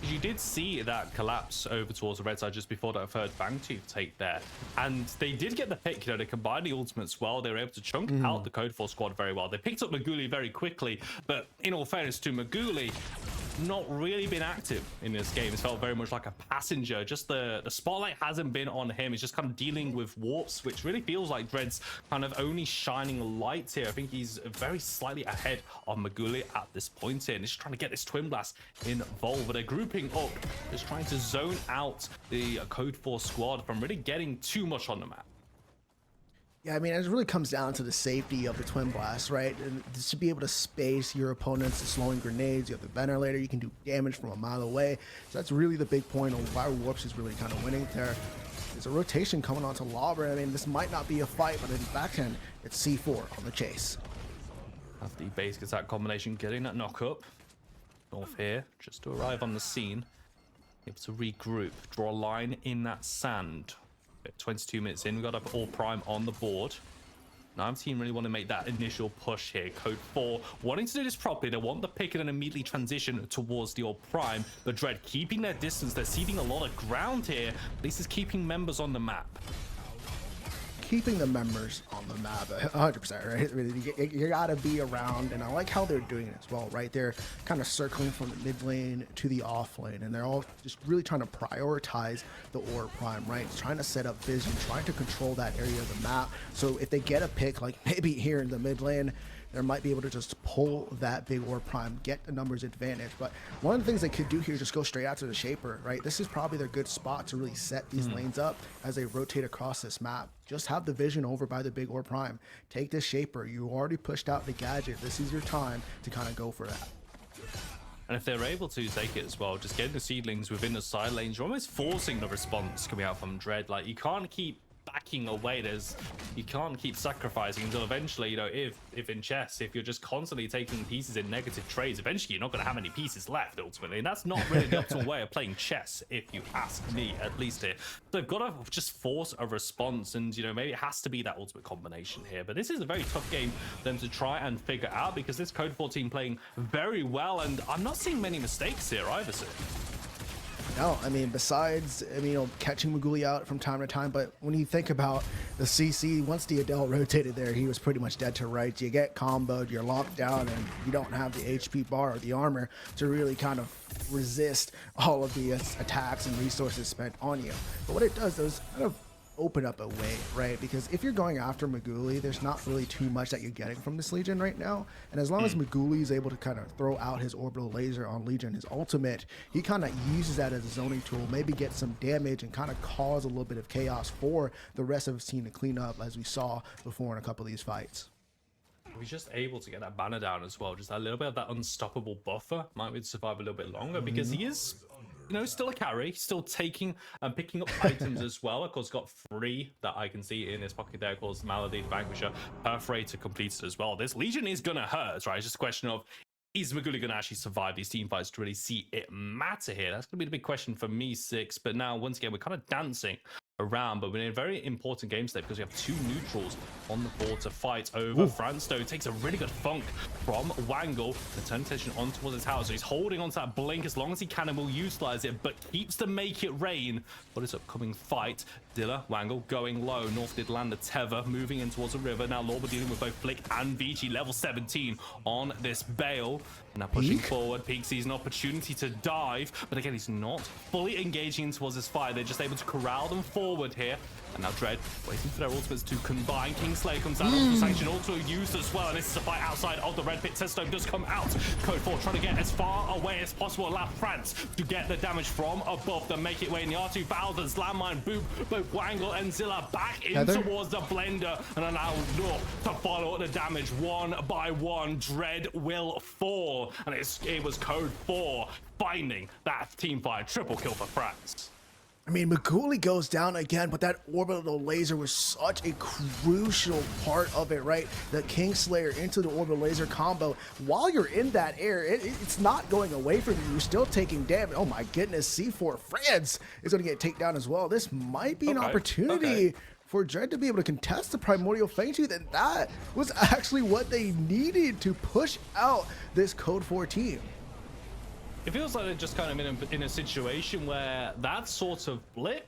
You did see that collapse over towards the red side just before that third Fangtooth take there, and they did get the pick. You know, they combined the ultimates well. They were able to chunk out the Code 4 squad very well. They picked up Maguli very quickly, but in all fairness to Maguli, not really been active in this game. It's felt very much like a passenger. Just the spotlight hasn't been on him. He's just kind of dealing with warps, which really feels like Dread's kind of only shining light here. I think he's very slightly ahead of Maguli at this point here, and he's trying to get this Twin Blast involved. But they're grouping up, just trying to zone out the Code 4 squad from really getting too much on the map. Yeah, I mean, it really comes down to the safety of the Twin Blast, right? And just to be able to space your opponents, the slowing grenades, you have the ventilator, you can do damage from a mile away. So that's really the big point of why Warps is really kind of winning there. There's a rotation coming onto Lauber. I mean, this might not be a fight, but in the backhand, it's C4 on the chase. After the basic attack combination getting that knock up, North here, just to arrive on the scene, able to regroup, draw a line in that sand. 22 minutes in, we've got up all prime on the board. Now team really want to make that initial push here. Code 4 wanting to do this properly. They want the pick and then immediately transition towards the all prime. But Dread keeping their distance. They're ceding a lot of ground here. This is keeping members on the map. Keeping the members on the map 100%, right? You gotta be around, and I like how they're doing it as well, right? They're kind of circling from the mid lane to the off lane, and they're all just really trying to prioritize the Aura Prime, right? Trying to set up vision, trying to control that area of the map. So if they get a pick, like maybe here in the mid lane, they might be able to just pull that big Aura Prime, get the numbers advantage. But one of the things they could do here is just go straight after the Shaper, right? This is probably their good spot to really set these lanes up as they rotate across this map. Just have the vision over by the big Aura Prime. Take this Shaper. You already pushed out the gadget. This is your time to kind of go for that. And if they're able to take it as well, just getting the seedlings within the side lanes, you're almost forcing the response coming out from Dread. Like, you can't keep backing away. You can't keep sacrificing until eventually, you know, if in chess, if you're just constantly taking pieces in negative trades, eventually you're not going to have any pieces left ultimately, and that's not really the optimal way of playing chess, if you ask me, at least here. So they've got to just force a response, and you know, maybe it has to be that ultimate combination here. But this is a very tough game for them to try and figure out, because this Code 4 team playing very well, and I'm not seeing many mistakes here either, sir. No, I mean, besides, I mean, catching Maguli out from time to time, but when you think about the CC, once the Adele rotated there, he was pretty much dead to rights. You get comboed, you're locked down, and you don't have the HP bar or the armor to really kind of resist all of the attacks and resources spent on you. But what it does, those kind of open up a way, right? Because if you're going after Maguli, there's not really too much that you're getting from this Legion right now. And as long as Maguli is able to kind of throw out his orbital laser on Legion, his ultimate, he kind of uses that as a zoning tool, maybe get some damage and kind of cause a little bit of chaos for the rest of his team to clean up, as we saw before in a couple of these fights. He's just able to get that banner down as well. Just a little bit of that unstoppable buffer might be to survive a little bit longer because he is, you know, still a carry, still taking and picking up items as well. Of course, got 3 that I can see in his pocket there. Of course, Malady, the Vanquisher, Perforator completed as well. This Legion is going to hurt, right? It's just a question of, is Maguli going to actually survive these team fights to really see it matter here? That's going to be the big question for me, Six. But now, once again, we're kind of dancing around, but we're in a very important game state because we have 2 neutrals on the board to fight over. Fransto takes a really good funk from Wangle and turns attention on towards his tower, so he's holding onto that blink as long as he can and will utilize it, but keeps to make it rain for this upcoming fight. Dilla, Wangle going low. North did land the Tether, moving in towards the river. Now Lorba dealing with both Flick and Vici, level 17 on this Bale. Now pushing forward, Peak sees an opportunity to dive, but again, he's not fully engaging towards this fire. They're just able to corral them forward here. And now Dread waiting for their ultimates to combine. Kingslayer comes out of the sanction, also used as well. And this is a fight outside of the red pit. Teststone does come out. Code 4 trying to get as far away as possible. Allow France to get the damage from above them. Make it way in the R2. Bowders, landmine, boop. Both Wangle and Zilla back in towards the blender. And allow North to follow up the damage one by one. Dread will fall. And it was Code 4 finding that team fight. Triple kill for France. I mean, Maguli goes down again, but that orbital laser was such a crucial part of it, right? The Kingslayer into the orbital laser combo. While you're in that air, it's not going away from you. You're still taking damage. Oh my goodness, C4 France is going to get taken down as well. This might be an opportunity for Dread to be able to contest the Primordial Fangtooth, and that was actually what they needed to push out this Code 4 team. It feels like they're just kind of in a situation where that sort of blip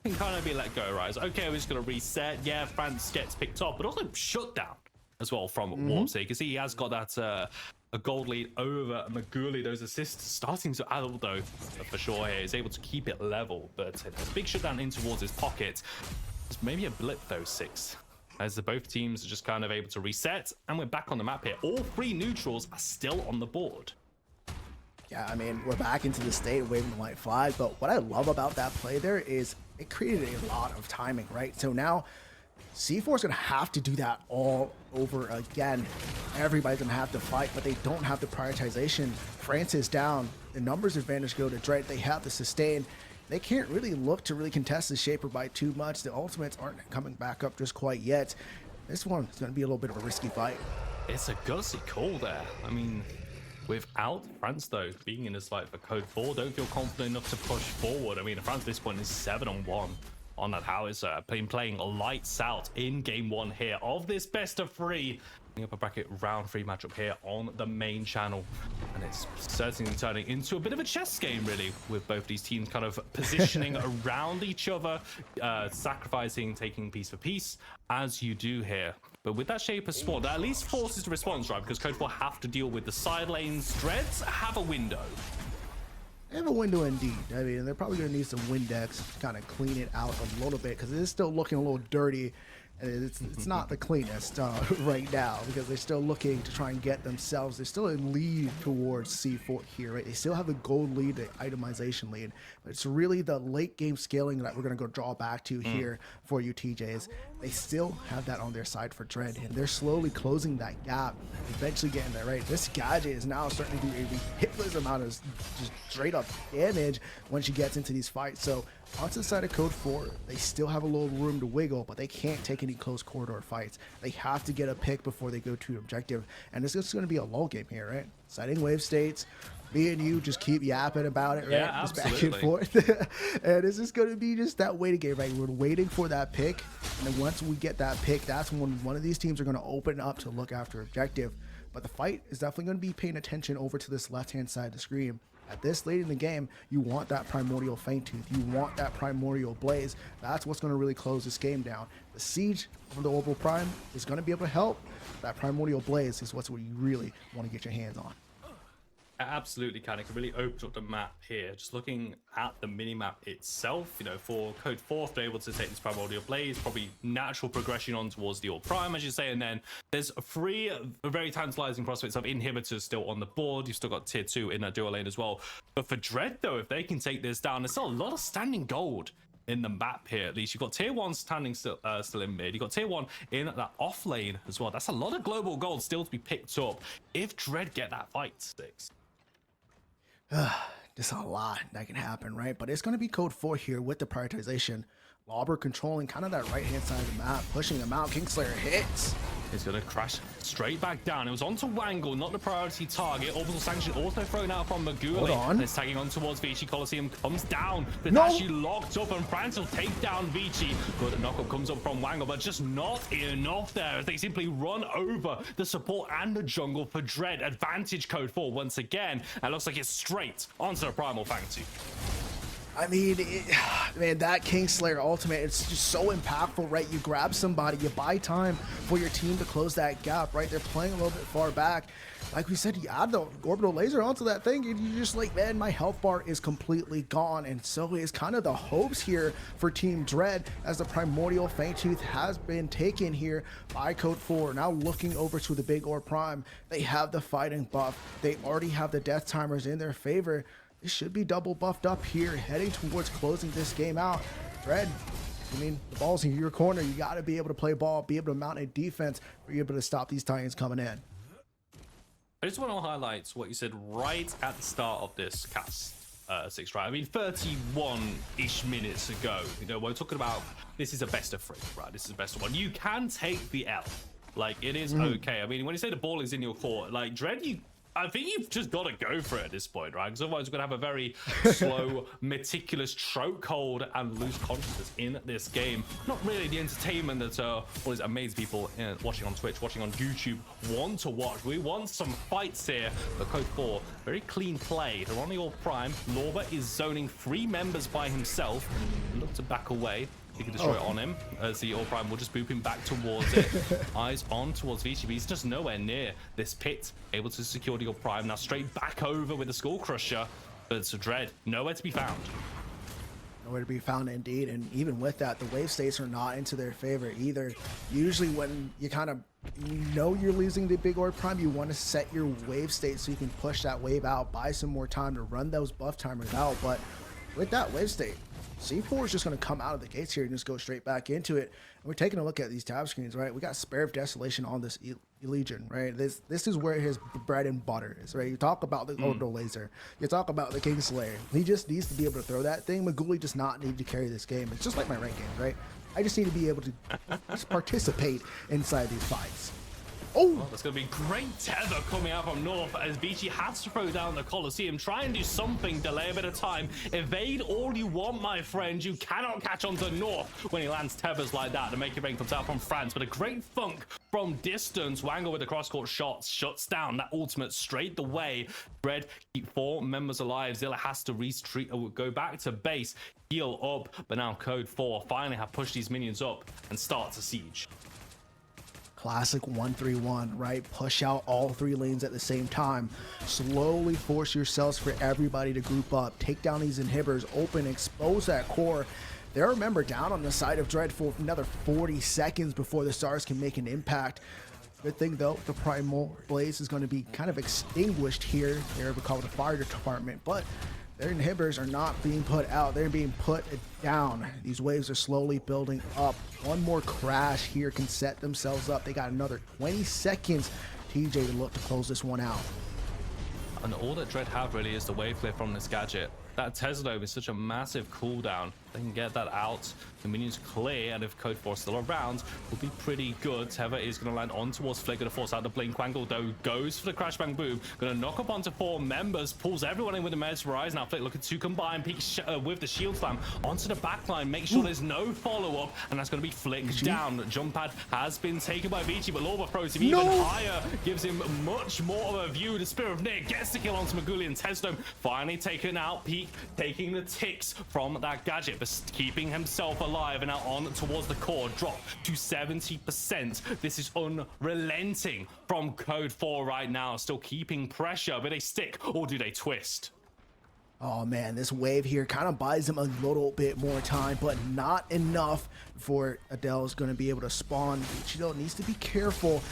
can kind of be let go, right? So, okay, we're just going to reset. Yeah, France gets picked up, but also shut down as well from Warpsy. You can see he has got that a gold lead over Maguli. Those assists starting to add up, though, for sure here. He's able to keep it level, but there's a big shutdown in towards his pocket. It's maybe a blip, though, Six. As both teams are just kind of able to reset, and we're back on the map here. All 3 neutrals are still on the board. Yeah, I mean, we're back into the state of waving the white flag, but what I love about that play there is it created a lot of timing, right? So now C4 is going to have to do that all over again. Everybody's going to have to fight, but they don't have the prioritization. France is down. The numbers advantage go to Dread. They have the sustain. They can't really look to really contest the Shaper by too much. The ultimates aren't coming back up just quite yet. This one is going to be a little bit of a risky fight. It's a gutsy call there. I mean, without France, though, being in this fight for Code 4, don't feel confident enough to push forward. I mean, France at this point is 7-on-1 on that howitzer. Been playing lights out in game 1 here of this best of 3. Upper bracket round 3 matchup here on the main channel, and it's certainly turning into a bit of a chess game, really, with both these teams kind of positioning around each other, sacrificing, taking piece for piece, as you do here. But with that Shaper spawn, that at least forces the response, right? Because Code 4 have to deal with the side lanes. Dreads have a window. They have a window indeed. I mean, they're probably going to need some Windex to kind of clean it out a little bit, because it is still looking a little dirty. And it's not the cleanest right now, because they're still looking to try and get themselves. They're still in lead towards C4 here, right? They still have the gold lead, the itemization lead. But it's really the late game scaling that we're going to go draw back to here for you, TJs. They still have that on their side for Dread, and they're slowly closing that gap, eventually getting there, right? This gadget is now starting to do a ridiculous amount of just straight up damage when she gets into these fights. So onto the side of Code 4, they still have a little room to wiggle, but they can't take any close corridor fights. They have to get a pick before they go to objective, and it's just going to be a lull game here, right? Setting wave states, me and you just keep yapping about it, right? Yeah, just absolutely. back and forth. And it's just going to be just that waiting game, right? We're waiting for that pick, and then once we get that pick, that's when one of these teams are going to open up to look after objective. But the fight is definitely going to be paying attention over to this left-hand side of the screen, At this late in the game, you want that Primordial Fangtooth. You want that Primordial Blaze. That's what's going to really close this game down. The Siege from the Orbital Prime is going to be able to help. That Primordial Blaze is what you really want to get your hands on. Absolutely can. It can really open up the map here. Just looking at the mini-map itself, you know, for Code 4, they're able to take this Primordial Blaze, probably natural progression on towards the All Prime, as you say, and then there's 3 very tantalizing prospects of inhibitors still on the board. You've still got tier 2 in that dual lane as well. But for Dread, though, if they can take this down, there's still a lot of standing gold in the map here. At least you've got tier 1 standing still in mid. You've got tier 1 in that off lane as well. That's a lot of global gold still to be picked up if Dread get that fight, Sticks. There's a lot that can happen, right? But it's going to be Code 4 here with the prioritization. Lauber controlling kind of that right-hand side of the map, pushing them out. Kingslayer hits. He's going to crash straight back down. It was onto Wangle, not the priority target. Orbital Sanction also thrown out from Maguli. Hold on. And it's tagging on towards Vici. Colosseum comes down. But No. actually locked up, and France will take down Vici. Good knockup comes up from Wangle, but just not enough there as they simply run over the support and the jungle for Dread. Advantage Code 4 once again. And looks like it's straight onto the Primal Fangtooth. I mean, man, that Kingslayer ultimate, it's just so impactful, right? You grab somebody, you buy time for your team to close that gap, right? They're playing a little bit far back. Like we said, you add the orbital laser onto that thing, and you're just like, man, my health bar is completely gone. And so is kind of the hopes here for Team Dread, as the Primordial Fangtooth has been taken here by Code 4. Now looking over to the Big Orb Prime, they have the fighting buff. They already have the death timers in their favor. They should be double buffed up here, heading towards closing this game out. Dread, I mean, the ball's in your corner. You got to be able to play ball, be able to mount a defense, be able to stop these Titans coming in. I just want to highlight what you said right at the start of this cast. 6, right? I mean, 31-ish minutes ago, you know, we're talking about this is a best of 3, right? This is the best of 1. You can take the L. Like, it is okay. I mean, when you say the ball is in your court, like, Dread, I think you've just got to go for it at this point, right? Because otherwise we're going to have a very slow, meticulous chokehold and lose consciousness in this game. Not really the entertainment that all these amazing people watching on Twitch, watching on YouTube want to watch. We want some fights here. But Code 4, very clean play. They're on the All Prime. Lorber is zoning 3 members by himself. Look to back away. He can destroy it on him as the All Prime will just boop him back towards it. Eyes on towards Vici. He's just nowhere near this pit. Able to secure the All Prime. Now straight back over with the Skull Crusher. But it's a Dread. Nowhere to be found. Nowhere to be found indeed. And even with that, the wave states are not into their favor either. Usually when you kind of know you're losing the Big Orb Prime, you want to set your wave state so you can push that wave out, buy some more time to run those buff timers out. But with that wave state, C4 is just going to come out of the gates here and just go straight back into it. And we're taking a look at these tab screens, right? We got Spare of Desolation on this Legion, right? This is where his bread and butter is, right? You talk about the orbital laser, you talk about the Kingslayer. He just needs to be able to throw that thing. Maguli does not need to carry this game. It's just like my rank games, right? I just need to be able to just participate inside these fights. Oh, well, there's going to be great tether coming out from north as Vici has to throw down the Colosseum. Try and do something, delay a bit of time. Evade all you want, my friend. You cannot catch on to north when he lands tethers like that. The Maker Rain comes out from France, but a great funk from distance. Wangle with the cross-court shots shuts down that ultimate straight the way. Dread keep 4 members alive. Zilla has to retreat, go back to base, heal up, but now Code 4 finally have pushed these minions up and start to siege. Classic 1-3-1, right? Push out all 3 lanes at the same time. Slowly force yourselves for everybody to group up. Take down these inhibitors, open, expose that core. They're, remember, down on the side of Dread for another 40 seconds before the stars can make an impact. Good thing, though, the Primal Blaze is going to be kind of extinguished here. They're called the fire department, but their inhibitors are not being put out. They're being put down. These waves are slowly building up. One more crash here can set themselves up. They got another 20 seconds, TJ, to look to close this one out. And all that Dread have really is the wave flip from this gadget. That Tesla is such a massive cooldown. They can get that out. The minions clear, and if Code 4 is still around, will be pretty good. Teva is going to land on towards Flick, going to force out the Blink Wangle, though. Goes for the Crash Bang Boom. Going to knock up onto 4 members. Pulls everyone in with the Mesmerize. Now Flick looking to combine. Peek with the Shield Slam onto the backline. Make sure there's no follow-up, and that's going to be Flick down. Jump pad has been taken by Vici, but Lorba throws him even higher. Gives him much more of a view. The Spirit of Nick gets the kill onto Maguli, and Tesdome finally taken out. Peek taking the ticks from that gadget, but keeping himself alive, and now on towards the core. Drop to 70%. This is unrelenting from Code 4 right now. Still keeping pressure, but they stick or do they twist? Oh man, this wave here kind of buys him a little bit more time, but not enough before Adele's going to be able to spawn. Ichido needs to be careful,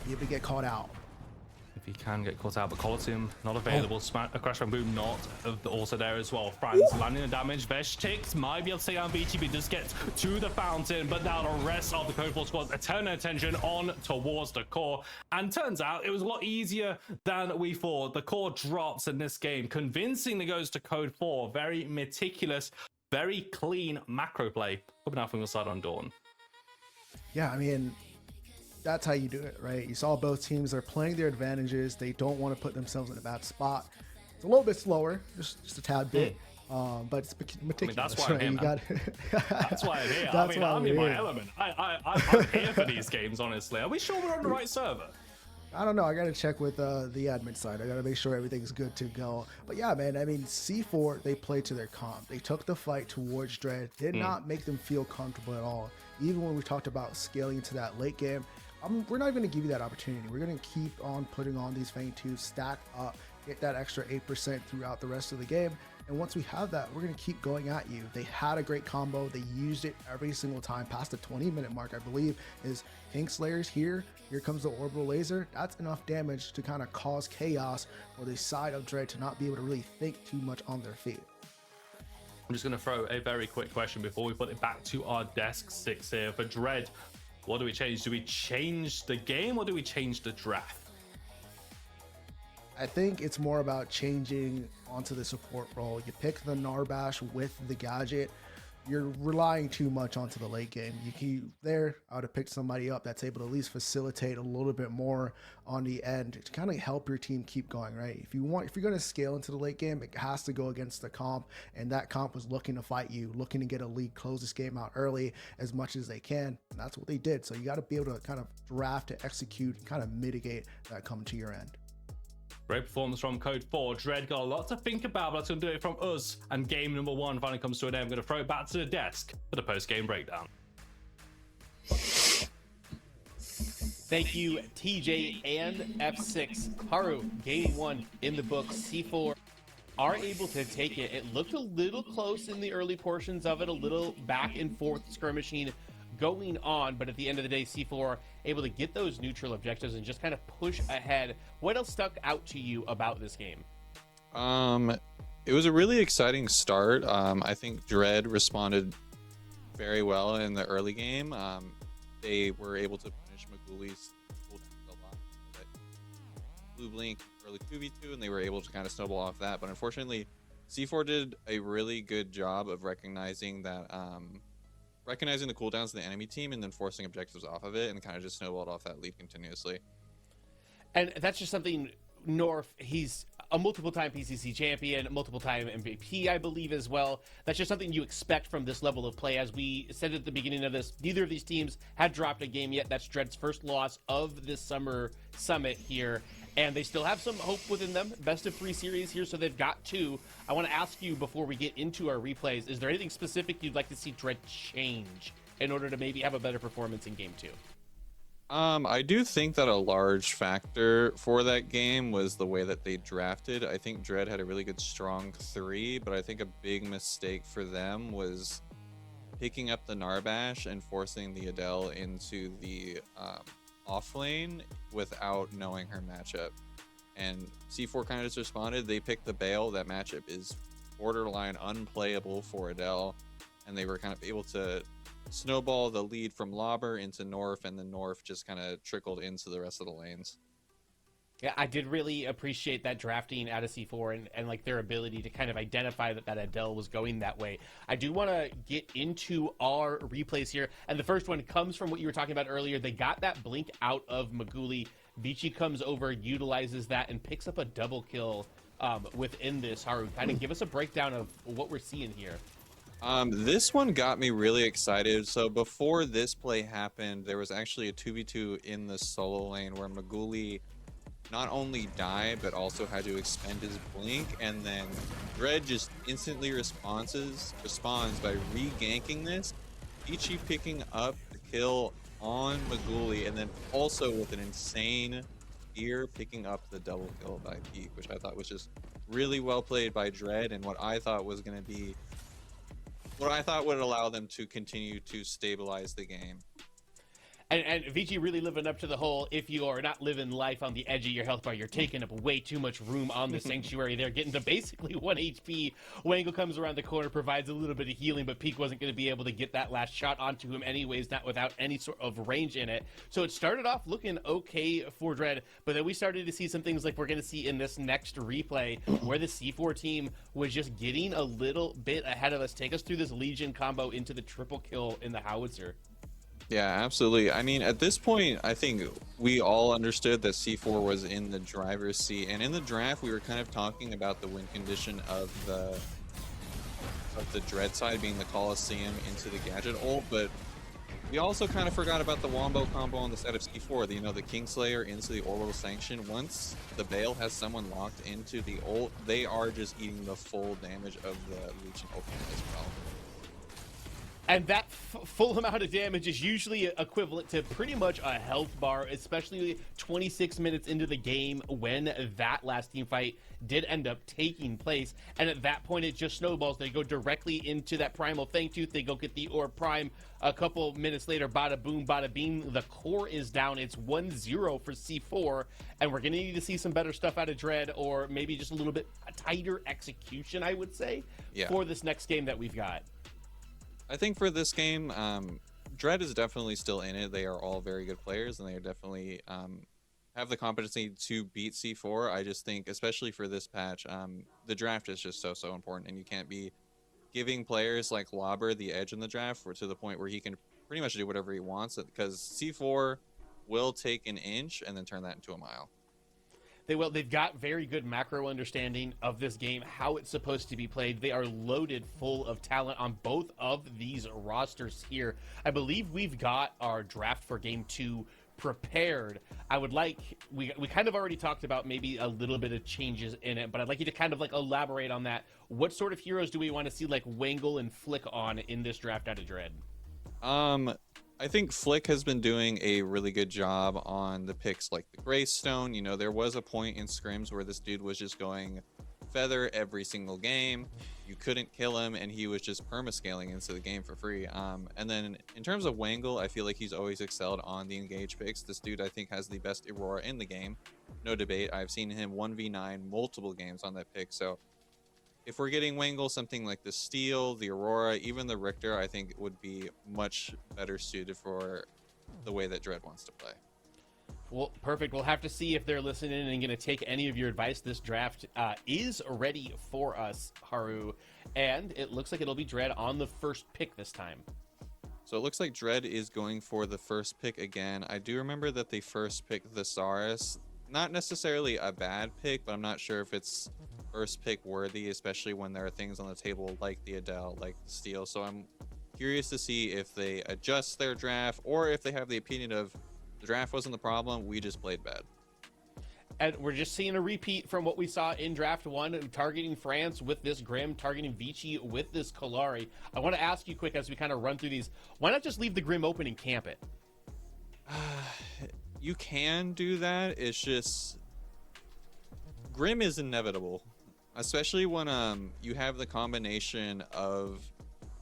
be able to get caught out. If he can get caught out, but Colosseum not available. A Crash Bang Boom not also there as well. Franz landing the damage. Vesh ticks might be able to take down VTB, just gets to the fountain, but now the rest of the Code 4 squad turn their attention on towards the core. And turns out it was a lot easier than we thought. The core drops in this game, convincingly goes to Code 4. Very meticulous, very clean macro play. Coming out from the side on Dawn. Yeah, I mean, that's how you do it, right? You saw both teams are playing their advantages. They don't want to put themselves in a bad spot. It's a little bit slower, just a tad bit, but it's meticulous. That's why I'm here, man. That's why I'm here. I'm in my element. I'm here for these games, honestly. Are we sure we're on the right server? I don't know. I got to check with the admin side. I got to make sure everything's good to go. But yeah, man, I mean, C4, they played to their comp. They took the fight towards Dread. Did not make them feel comfortable at all. Even when we talked about scaling into that late game, we're not going to give you that opportunity. We're going to keep on putting on these Fang 2s, stack up, get that extra 8% throughout the rest of the game. And once we have that, we're going to keep going at you. They had a great combo. They used it every single time past the 20-minute mark, I believe, is King Slayer's here. Here comes the Orbital Laser. That's enough damage to kind of cause chaos for the side of Dread to not be able to really think too much on their feet. I'm just going to throw a very quick question before we put it back to our desk 6 here. For Dread, what do we change? Do we change the game or do we change the draft? I think it's more about changing onto the support role. You pick the Narbash with the gadget. You're relying too much onto the late game. You keep there. I would have picked somebody up that's able to at least facilitate a little bit more on the end to kind of help your team keep going, right? If you're going to scale into the late game, it has to go against the comp, and that comp was looking to fight you, looking to get a lead, close this game out early as much as they can, and that's what they did. So you got to be able to kind of draft to execute and kind of mitigate that coming to your end. Great performance from Code 4. Dread got a lot to think about, but that's going to do it from us. And game number 1 finally comes to an end. I'm going to throw it back to the desk for the post-game breakdown. Thank you, TJ and F6. Haru, game 1 in the books. C4 are able to take it. It looked a little close in the early portions of it, a little back and forth skirmishing going on, but at the end of the day, C4 able to get those neutral objectives and just kind of push ahead. What else stuck out to you about this game? It was a really exciting start. I think Dread responded very well in the early game. They were able to punish Maguli's a lot. Blue Blink early 2v2, and they were able to kind of snowball off that. But unfortunately, C4 did a really good job of recognizing that recognizing the cooldowns of the enemy team and then forcing objectives off of it, and kind of just snowballed off that lead continuously. And that's just something North, he's a multiple-time PCC champion, multiple-time MVP, I believe, as well. That's just something you expect from this level of play. As we said at the beginning of this, neither of these teams had dropped a game yet. That's Dread's first loss of this summer summit here, and they still have some hope within them. Best of 3 series here, so they've got 2. I want to ask you before we get into our replays, is there anything specific you'd like to see Dread change in order to maybe have a better performance in game 2? I do think that a large factor for that game was the way that they drafted. I think Dread had a really good strong 3, but I think a big mistake for them was picking up the Narbash and forcing the Adele into the off lane without knowing her matchup. And C4 kind of just responded. They picked the Bale. That matchup is borderline unplayable for Adele, and they were kind of able to snowball the lead from Lobber into North, and then North just kind of trickled into the rest of the lanes. Yeah, I did really appreciate that drafting out of C4 and like their ability to kind of identify that Adele was going that way. I do want to get into our replays here, and the first one comes from what you were talking about earlier. They got that blink out of Maguli. Vici comes over, utilizes that, and picks up a double kill within this. Haru, kind of give us a breakdown of what we're seeing here. This one got me really excited. So before this play happened, there was actually a 2v2 in the solo lane where Maguli not only died, but also had to expend his blink, and then Dread just instantly responds by re-ganking this, Ichi picking up the kill on Maguli, and then also with an insane spear picking up the double kill by Peak, which I thought was just really well played by Dread, and what I thought was going to be what I thought would allow them to continue to stabilize the game. And Vici really living up to the whole, if you are not living life on the edge of your health bar, you're taking up way too much room on the Sanctuary. They're getting to basically 1 HP. Wangle comes around the corner, provides a little bit of healing, but Peak wasn't going to be able to get that last shot onto him anyways, not without any sort of range in it. So it started off looking okay for Dread, but then we started to see some things like we're going to see in this next replay, where the C4 team was just getting a little bit ahead of us. Take us through this Legion combo into the triple kill in the Howitzer. Yeah, absolutely. I mean, at this point, I think we all understood that C4 was in the driver's seat, and in the draft, we were kind of talking about the win condition of the Dread side being the Coliseum into the Gadget ult, but we also kind of forgot about the Wombo combo on the side of C4. The Kingslayer into the Orbital Sanction. Once the Bale has someone locked into the ult, they are just eating the full damage of the Legion ultimate as well. And that full amount of damage is usually equivalent to pretty much a health bar, especially 26 minutes into the game when that last team fight did end up taking place. And at that point, it just snowballs. They go directly into that Primal Fangtooth. They go get the Orb Prime. A couple minutes later, bada boom, bada bing. The core is down. It's 1-0 for C4. And we're going to need to see some better stuff out of Dread, or maybe just a little bit tighter execution, I would say, for this next game that we've got. I think for this game, Dread is definitely still in it. They are all very good players, and they are definitely have the competency to beat C4. I just think, especially for this patch, the draft is just so important, and you can't be giving players like Lobber the edge in the draft to the point where he can pretty much do whatever he wants, because C4 will take an inch and then turn that into a mile. They will. They've got very good macro understanding of this game, how it's supposed to be played. They are loaded full of talent on both of these rosters here. I believe we've got our draft for game 2 prepared. I would like, we kind of already talked about maybe a little bit of changes in it, but I'd like you to kind of like elaborate on that. What sort of heroes do we want to see like Wangle and Flick on in this draft out of Dread? I think Flick has been doing a really good job on the picks like the Greystone. There was a point in scrims where this dude was just going Feather every single game. You couldn't kill him, and he was just permascaling into the game for free. And then in terms of Wangle, I feel like he's always excelled on the engage picks. This dude, I think, has the best Aurora in the game. No debate. I've seen him 1v9 multiple games on that pick. So if we're getting Wangle, something like the Steel, the Aurora, even the Richter, I think would be much better suited for the way that Dread wants to play. Well, perfect. We'll have to see if they're listening and going to take any of your advice. This draft is ready for us, Haru, and it looks like it'll be Dread on the first pick this time. So it looks like Dread is going for the first pick again. I do remember that they first picked the Saurus. Not necessarily a bad pick, but I'm not sure if it's first pick worthy, especially when there are things on the table like the Adele, like the Steel. So I'm curious to see if they adjust their draft, or if they have the opinion of the draft wasn't the problem, we just played bad. And we're just seeing a repeat from what we saw in draft 1, targeting France with this Grim, targeting Vici with this Kalari. I want to ask you quick as we kind of run through these, why not just leave the Grim open and camp it? You can do that. It's just Grim is inevitable, especially when you have the combination of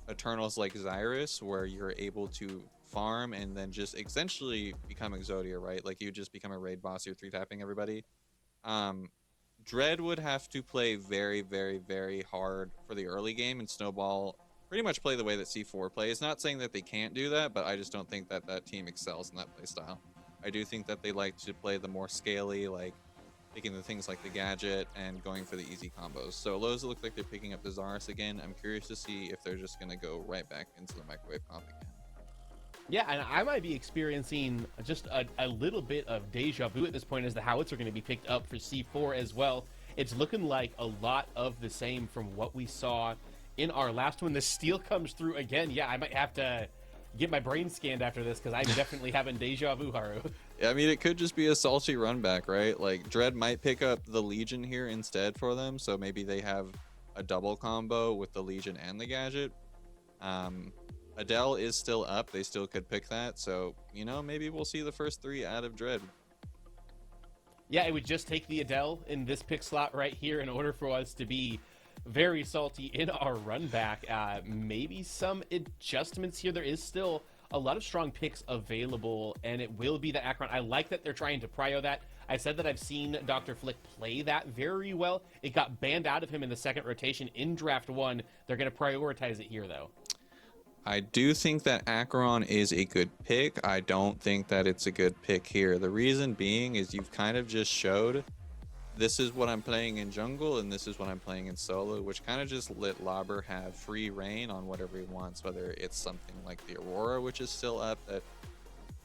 Eternals like Xyrus, where you're able to farm and then just essentially become Exodia, right? Like you just become a raid boss, you're 3-tapping everybody. Dread would have to play very hard for the early game, and Snowball pretty much play the way that C4 plays. Not saying that they can't do that, but I just don't think that that team excels in that play style. I do think that they like to play the more scaly, like picking the things like the gadget and going for the easy combos. So Lowe's look like they're picking up the Zarus again. I'm curious to see if they're just going to go right back into the microwave comp again. Yeah, and I might be experiencing just a little bit of deja vu at this point as the Howitzer are going to be picked up for C4 as well. It's looking like a lot of the same from what we saw in our last one. The steel comes through again. Yeah, I might have to get my brain scanned after this because I'm definitely having deja vu, Haru. Yeah, I mean, it could just be a salty run back, right? Like, Dread might pick up the Legion here instead for them, so maybe they have a double combo with the Legion and the gadget. Adele is still up. They still could pick that. So, you know, maybe we'll see the first 3 out of Dread. Yeah, it would just take the Adele in this pick slot right here in order for us to be very salty in our run back. Maybe some adjustments here. There is still a lot of strong picks available, and it will be the Akron. I like that they're trying to prio that. I said that I've seen Dr. Flick play that very well. It got banned out of him in the second rotation in Draft 1. They're going to prioritize it here, though. I do think that Acheron is a good pick. I don't think that it's a good pick here. The reason being is you've kind of just showed this is what I'm playing in jungle and this is what I'm playing in solo, which kind of just let Lauber have free reign on whatever he wants, whether it's something like the Aurora, which is still up, that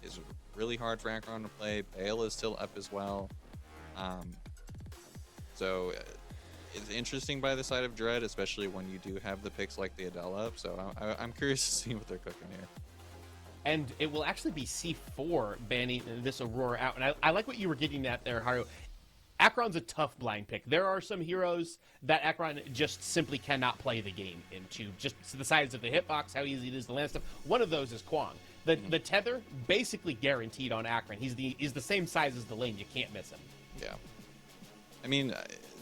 is really hard for Acheron to play. Bale is still up as well. So it's interesting by the side of Dread, especially when you do have the picks like the Adele up. So I'm curious to see what they're cooking here. And it will actually be C4 banning this Aurora out. And I like what you were getting at there, Haru. Acheron's a tough blind pick. There are some heroes that Acheron just simply cannot play the game into. Just the size of the hitbox, how easy it is to land stuff. One of those is Kwang. The tether, basically guaranteed on Acheron. He's the same size as the lane. You can't miss him. Yeah. I mean,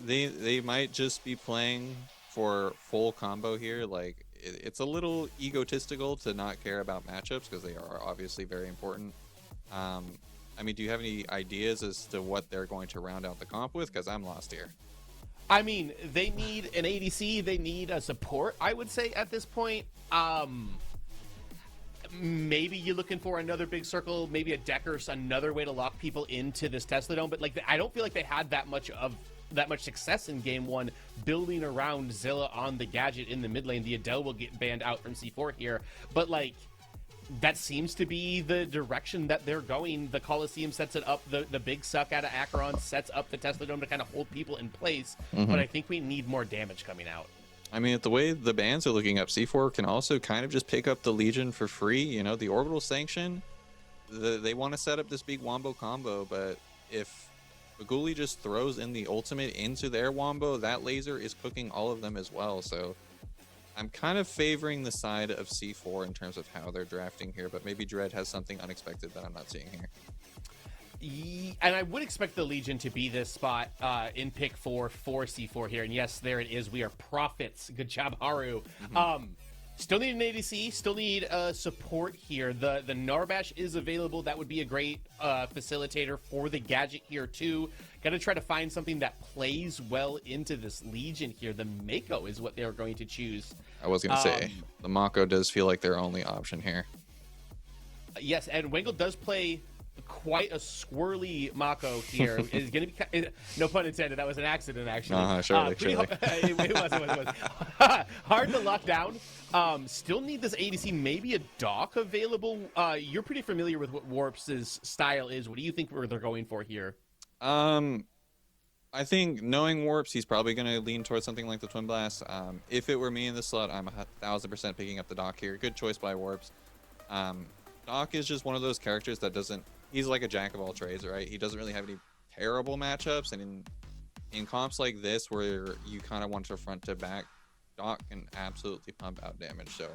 they might just be playing for full combo here. Like, it's a little egotistical to not care about matchups because they are obviously very important. I mean, do you have any ideas as to what they're going to round out the comp with? Because I'm lost here. I mean, they need an ADC. They need a support, I would say, at this point. Maybe you're looking for another big circle, maybe a Decker, another way to lock people into this Tesla Dome. But like, I don't feel like they had that much success in game one building around Zilla on the gadget in the mid lane. The Adele will get banned out from C4 here, but like, that seems to be the direction that they're going. The Coliseum sets it up. The big suck out of Acheron sets up the Tesla Dome to kind of hold people in place. But I think we need more damage coming out. I mean, the way the bans are looking up, C4 can also kind of just pick up the Legion for free. You know, the Orbital Sanction, they want to set up this big Wombo combo, but if Baguli just throws in the ultimate into their Wombo, that laser is cooking all of them as well. So I'm kind of favoring the side of C4 in terms of how they're drafting here, but maybe Dread has something unexpected that I'm not seeing here. And I would expect the Legion to be this spot in pick 4 for C4 here. And yes, there it is. We are profits. Good job, Haru. Still need an ADC. Still need support here. The Narbash is available. That would be a great facilitator for the gadget here too. Got to try to find something that plays well into this Legion here. The Mako is what they're going to choose. I was going to say, the Mako does feel like their only option here. Yes, and Wengle does play quite a squirrely Mako here. Is going to be, no pun intended, that was an accident actually. Surely. It was. Hard to lock down. Still need this ADC, maybe a Doc available. You're pretty familiar with what Warps' style is. What do you think they're going for here? I think knowing Warps, he's probably going to lean towards something like the Twin Blast. If it were me in this slot, I'm 1,000% picking up the Doc here. Good choice by Warps. Doc is just one of those characters that he's like a jack of all trades, right? He doesn't really have any terrible matchups, and in comps like this where you kind of want to front to back, Doc can absolutely pump out damage. So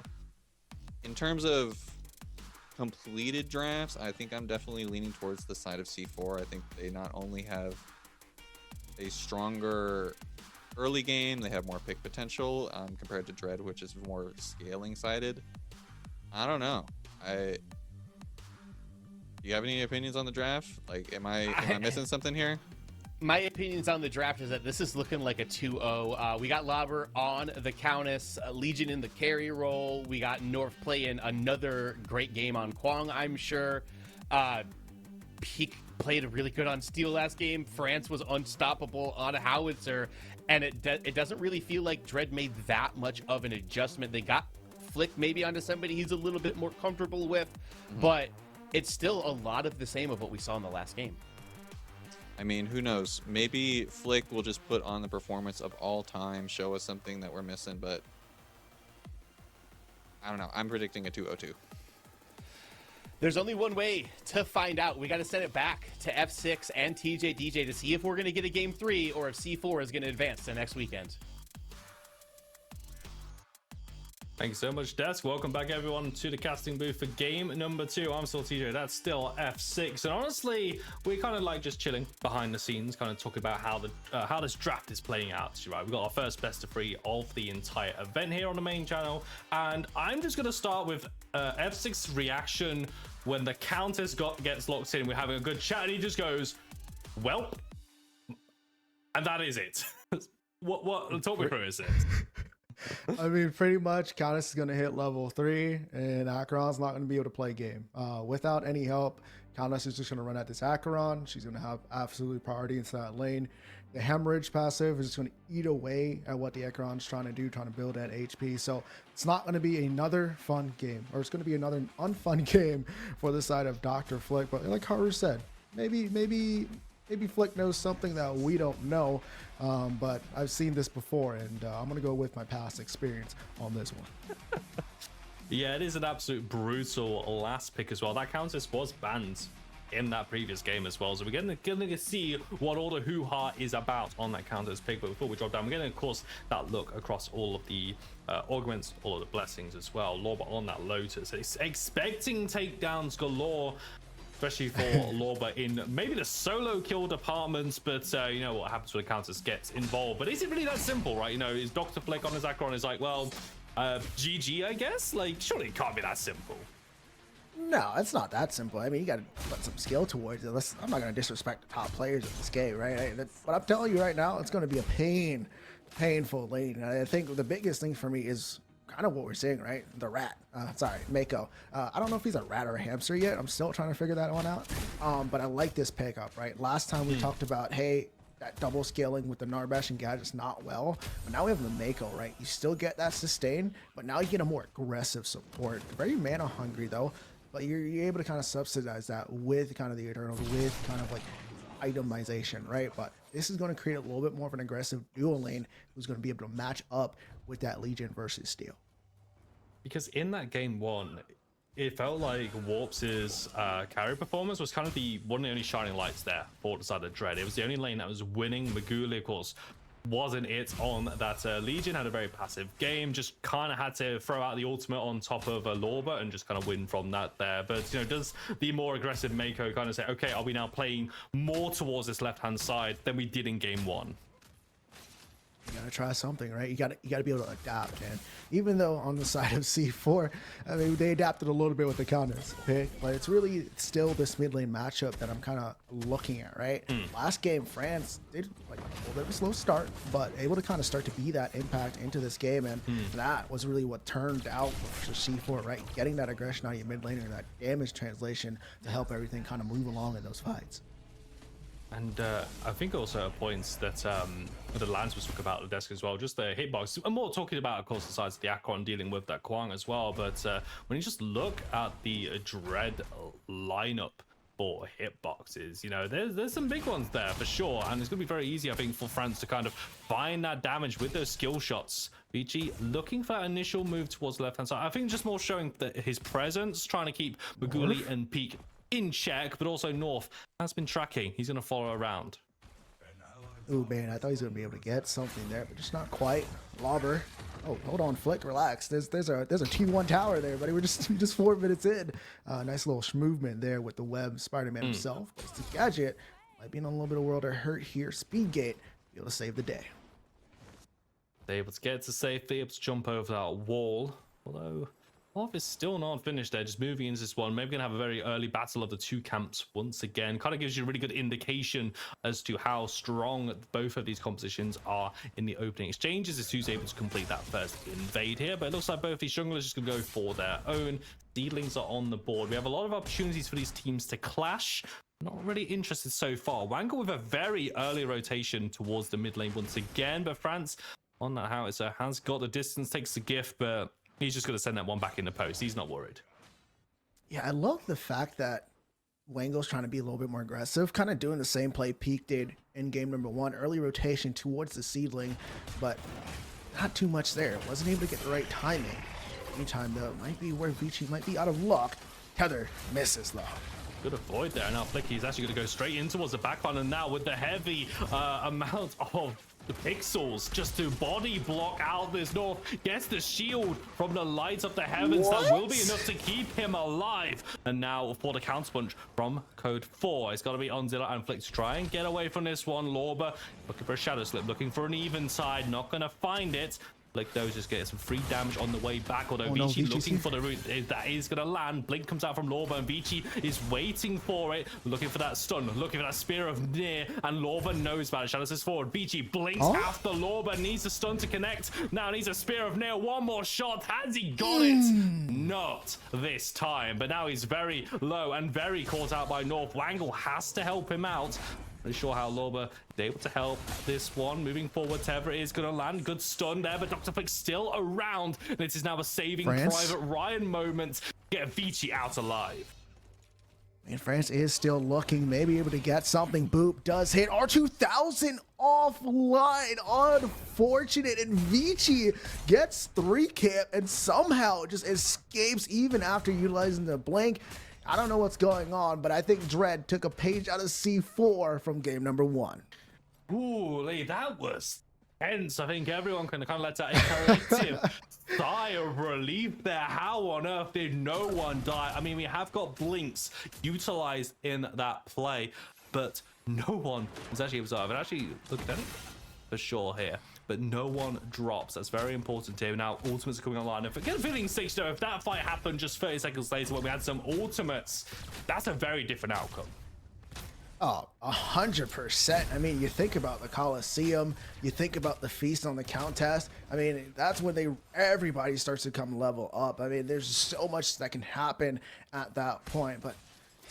in terms of completed drafts, I think I'm definitely leaning towards the side of C4. I think they not only have a stronger early game, they have more pick potential compared to Dread, which is more scaling sided. I don't know. Do you have any opinions on the draft? Like, am I missing something here? My opinions on the draft is that this is looking like a 2-0. We got Lauber on the Countess, Legion in the carry role. We got North playing another great game on Kwang, I'm sure. played really good on steel last game. France was unstoppable on a howitzer, and it doesn't really feel like Dread made that much of an adjustment. They got Flick maybe onto somebody he's a little bit more comfortable with, but it's still a lot of the same of what we saw in the last game. I mean, who knows? Maybe Flick will just put on the performance of all time, show us something that we're missing, but I don't know. I'm predicting a 2-0-2. There's only one way to find out. We got to send it back to F6 and TJ DJ to see if we're going to get a game 3 or if C4 is going to advance to next weekend. Thank you so much, Desk. Welcome back, everyone, to the casting booth for game number 2. I'm still TJ. That's still F6. And honestly, we're kind of like just chilling behind the scenes, kind of talking about how this draft is playing out. Right, we've got our first best of 3 of the entire event here on the main channel, and I'm just going to start with F6's reaction when the Countess gets locked in. We're having a good chat, and he just goes, "Well," and that is it. What? Talk me through it. I mean, pretty much, Countess is going to hit level 3, and Acheron's not going to be able to play game. Without any help, Countess is just going to run at this Acheron. She's going to have absolute priority into that lane. The Hemorrhage passive is just going to eat away at what the Acheron's trying to do, trying to build that HP. So it's not going to be another fun game, or it's going to be another unfun game for the side of Dr. Flick. But like Haru said, maybe Flick knows something that we don't know, but I've seen this before, and I'm going to go with my past experience on this one. Yeah, it is an absolute brutal last pick as well. That Countess was banned in that previous game as well, so we're going to see what all the hoo-ha is about on that Countess pick. But before we drop down, we're getting, of course, that look across all of the augments, all of the blessings as well. Lorba on that Lotus, it's expecting takedowns galore, especially for Lorba in maybe the solo kill departments, but you know what happens when the Countess gets involved. But is it really that simple, right? You know, is Dr. Flick on his Acheron is like, well, GG, I guess? Like, surely it can't be that simple. No, it's not that simple. I mean, you got to put some skill towards it. I'm not going to disrespect the top players of this game, right? But I'm telling you right now, it's going to be a painful lane. And I think the biggest thing for me is kind of what we're seeing, right? The rat. Mako. I don't know if he's a rat or a hamster yet. I'm still trying to figure that one out. But I like this pickup, right? Last time we talked about, hey, that double scaling with the Narbash and Gadget's not well. But now we have the Mako, right? You still get that sustain, but now you get a more aggressive support. Very mana hungry, though. But you're able to kind of subsidize that with kind of the Eternals, with kind of like itemization, right? But this is going to create a little bit more of an aggressive dual lane who's going to be able to match up with that Legion versus Steel. Because in that game 1, it felt like Warps' carry performance was kind of one of the only shining lights there for the side of Dread. It was the only lane that was winning. Maguli, of course, wasn't it on that. Legion had a very passive game, just kind of had to throw out the ultimate on top of Lorba and just kind of win from that there. But you know, does the more aggressive Mako kind of say, okay, are we now playing more towards this left hand side than we did in game 1? You gotta try something, right? You gotta be able to adapt. And even though on the side of C4, I mean, they adapted a little bit with the Countess pick, but it's really still this mid lane matchup that I'm kind of looking at, right? Last game, France did like a little bit of a slow start, but able to kind of start to be that impact into this game, and that was really what turned out for C4, right? Getting that aggression out of your mid laner and that damage translation to help everything kind of move along in those fights. And I think also a point that the Lance was talking about at the desk as well, just the hitbox. I'm more talking about, of course, the size of the Acheron dealing with that Kwang as well. But when you just look at the Dread lineup for hitboxes, you know, there's some big ones there for sure. And it's going to be very easy, I think, for France to kind of find that damage with those skill shots. BG looking for that initial move towards the left-hand side. I think just more showing that his presence, trying to keep Maguli and Peak in check, but also North has been tracking. He's going to follow around. Ooh, man, I thought he was going to be able to get something there, but just not quite. Lobber. Oh, hold on, Flick, relax. There's a T1 tower there, buddy. We're just 4 minutes in. Nice little movement there with the web Spider-Man himself. The Gadget might be in a little bit of world of hurt here. Speedgate be able to save the day. They're able to get to safety, able to jump over that wall, although Off is still not finished there, just moving into this one. Maybe gonna have a very early battle of the two camps once again. Kind of gives you a really good indication as to how strong both of these compositions are in the opening exchanges. It's who's able to complete that first invade here, but it looks like both these junglers just gonna go for their own. Seedlings are on the board. We have a lot of opportunities for these teams to clash, Not really interested so far. Wangle with a very early rotation towards the mid lane once again, but France on that howitzer has got the distance, takes the gift, but he's just going to send that one back in the post. He's not worried. Yeah, I love the fact that Wangle's trying to be a little bit more aggressive, kind of doing the same play Peak did in game number 1. Early rotation towards the seedling, but not too much there. Wasn't able to get the right timing. Anytime, though, might be where Vici might be out of luck. Tether misses, though. Good avoid there. Now Flicky is actually going to go straight in towards the backline, and now with the heavy amount of the pixels just to body block out this North, gets the shield from the lights of the heavens. What? That will be enough to keep him alive. And now for the counterpunch from Code 4, it's got to be on Zilla and Flick to try and get away from this one. Lorber looking for a shadow slip, looking for an even side, not going to find it. Blink though just getting some free damage on the way back, although Vici looking for the route that is going to land. Blink comes out from Lorber and Vici is waiting for it, looking for that stun, looking for that spear of near, and Lorber knows about it. Shadows is forward. Vici blinks after Lorber, needs a stun to connect. Now needs a spear of near. One more shot. Has he got it? Not this time, but now he's very low and very caught out by North. Wangle has to help him out. Not sure how Lorber is able to help this one. Moving forward, Tever is going to land. Good stun there, but Dr. Flick still around. And it is now a saving Private Ryan moment. Get Vici out alive. And France is still looking, maybe able to get something. Boop does hit R2000 offline. Unfortunate. And Vici gets 3 camp and somehow just escapes even after utilizing the blink. I don't know what's going on, but I think Dread took a page out of C4 from game number 1. Ooh, Lee, that was tense. I think everyone can kind of let out a collective sigh of relief there. How on earth did no one die? I mean, we have got blinks utilized in that play, but no one was actually observed. And actually, look at it for sure here. But no one drops. That's very important here. Now, ultimates are coming online. And forget feeling 6 though, if that fight happened just 30 seconds later when we had some ultimates, that's a very different outcome. Oh, 100%. I mean, you think about the Coliseum, you think about the feast on the Countess. I mean, that's when everybody starts to come level up. I mean, there's so much that can happen at that point, but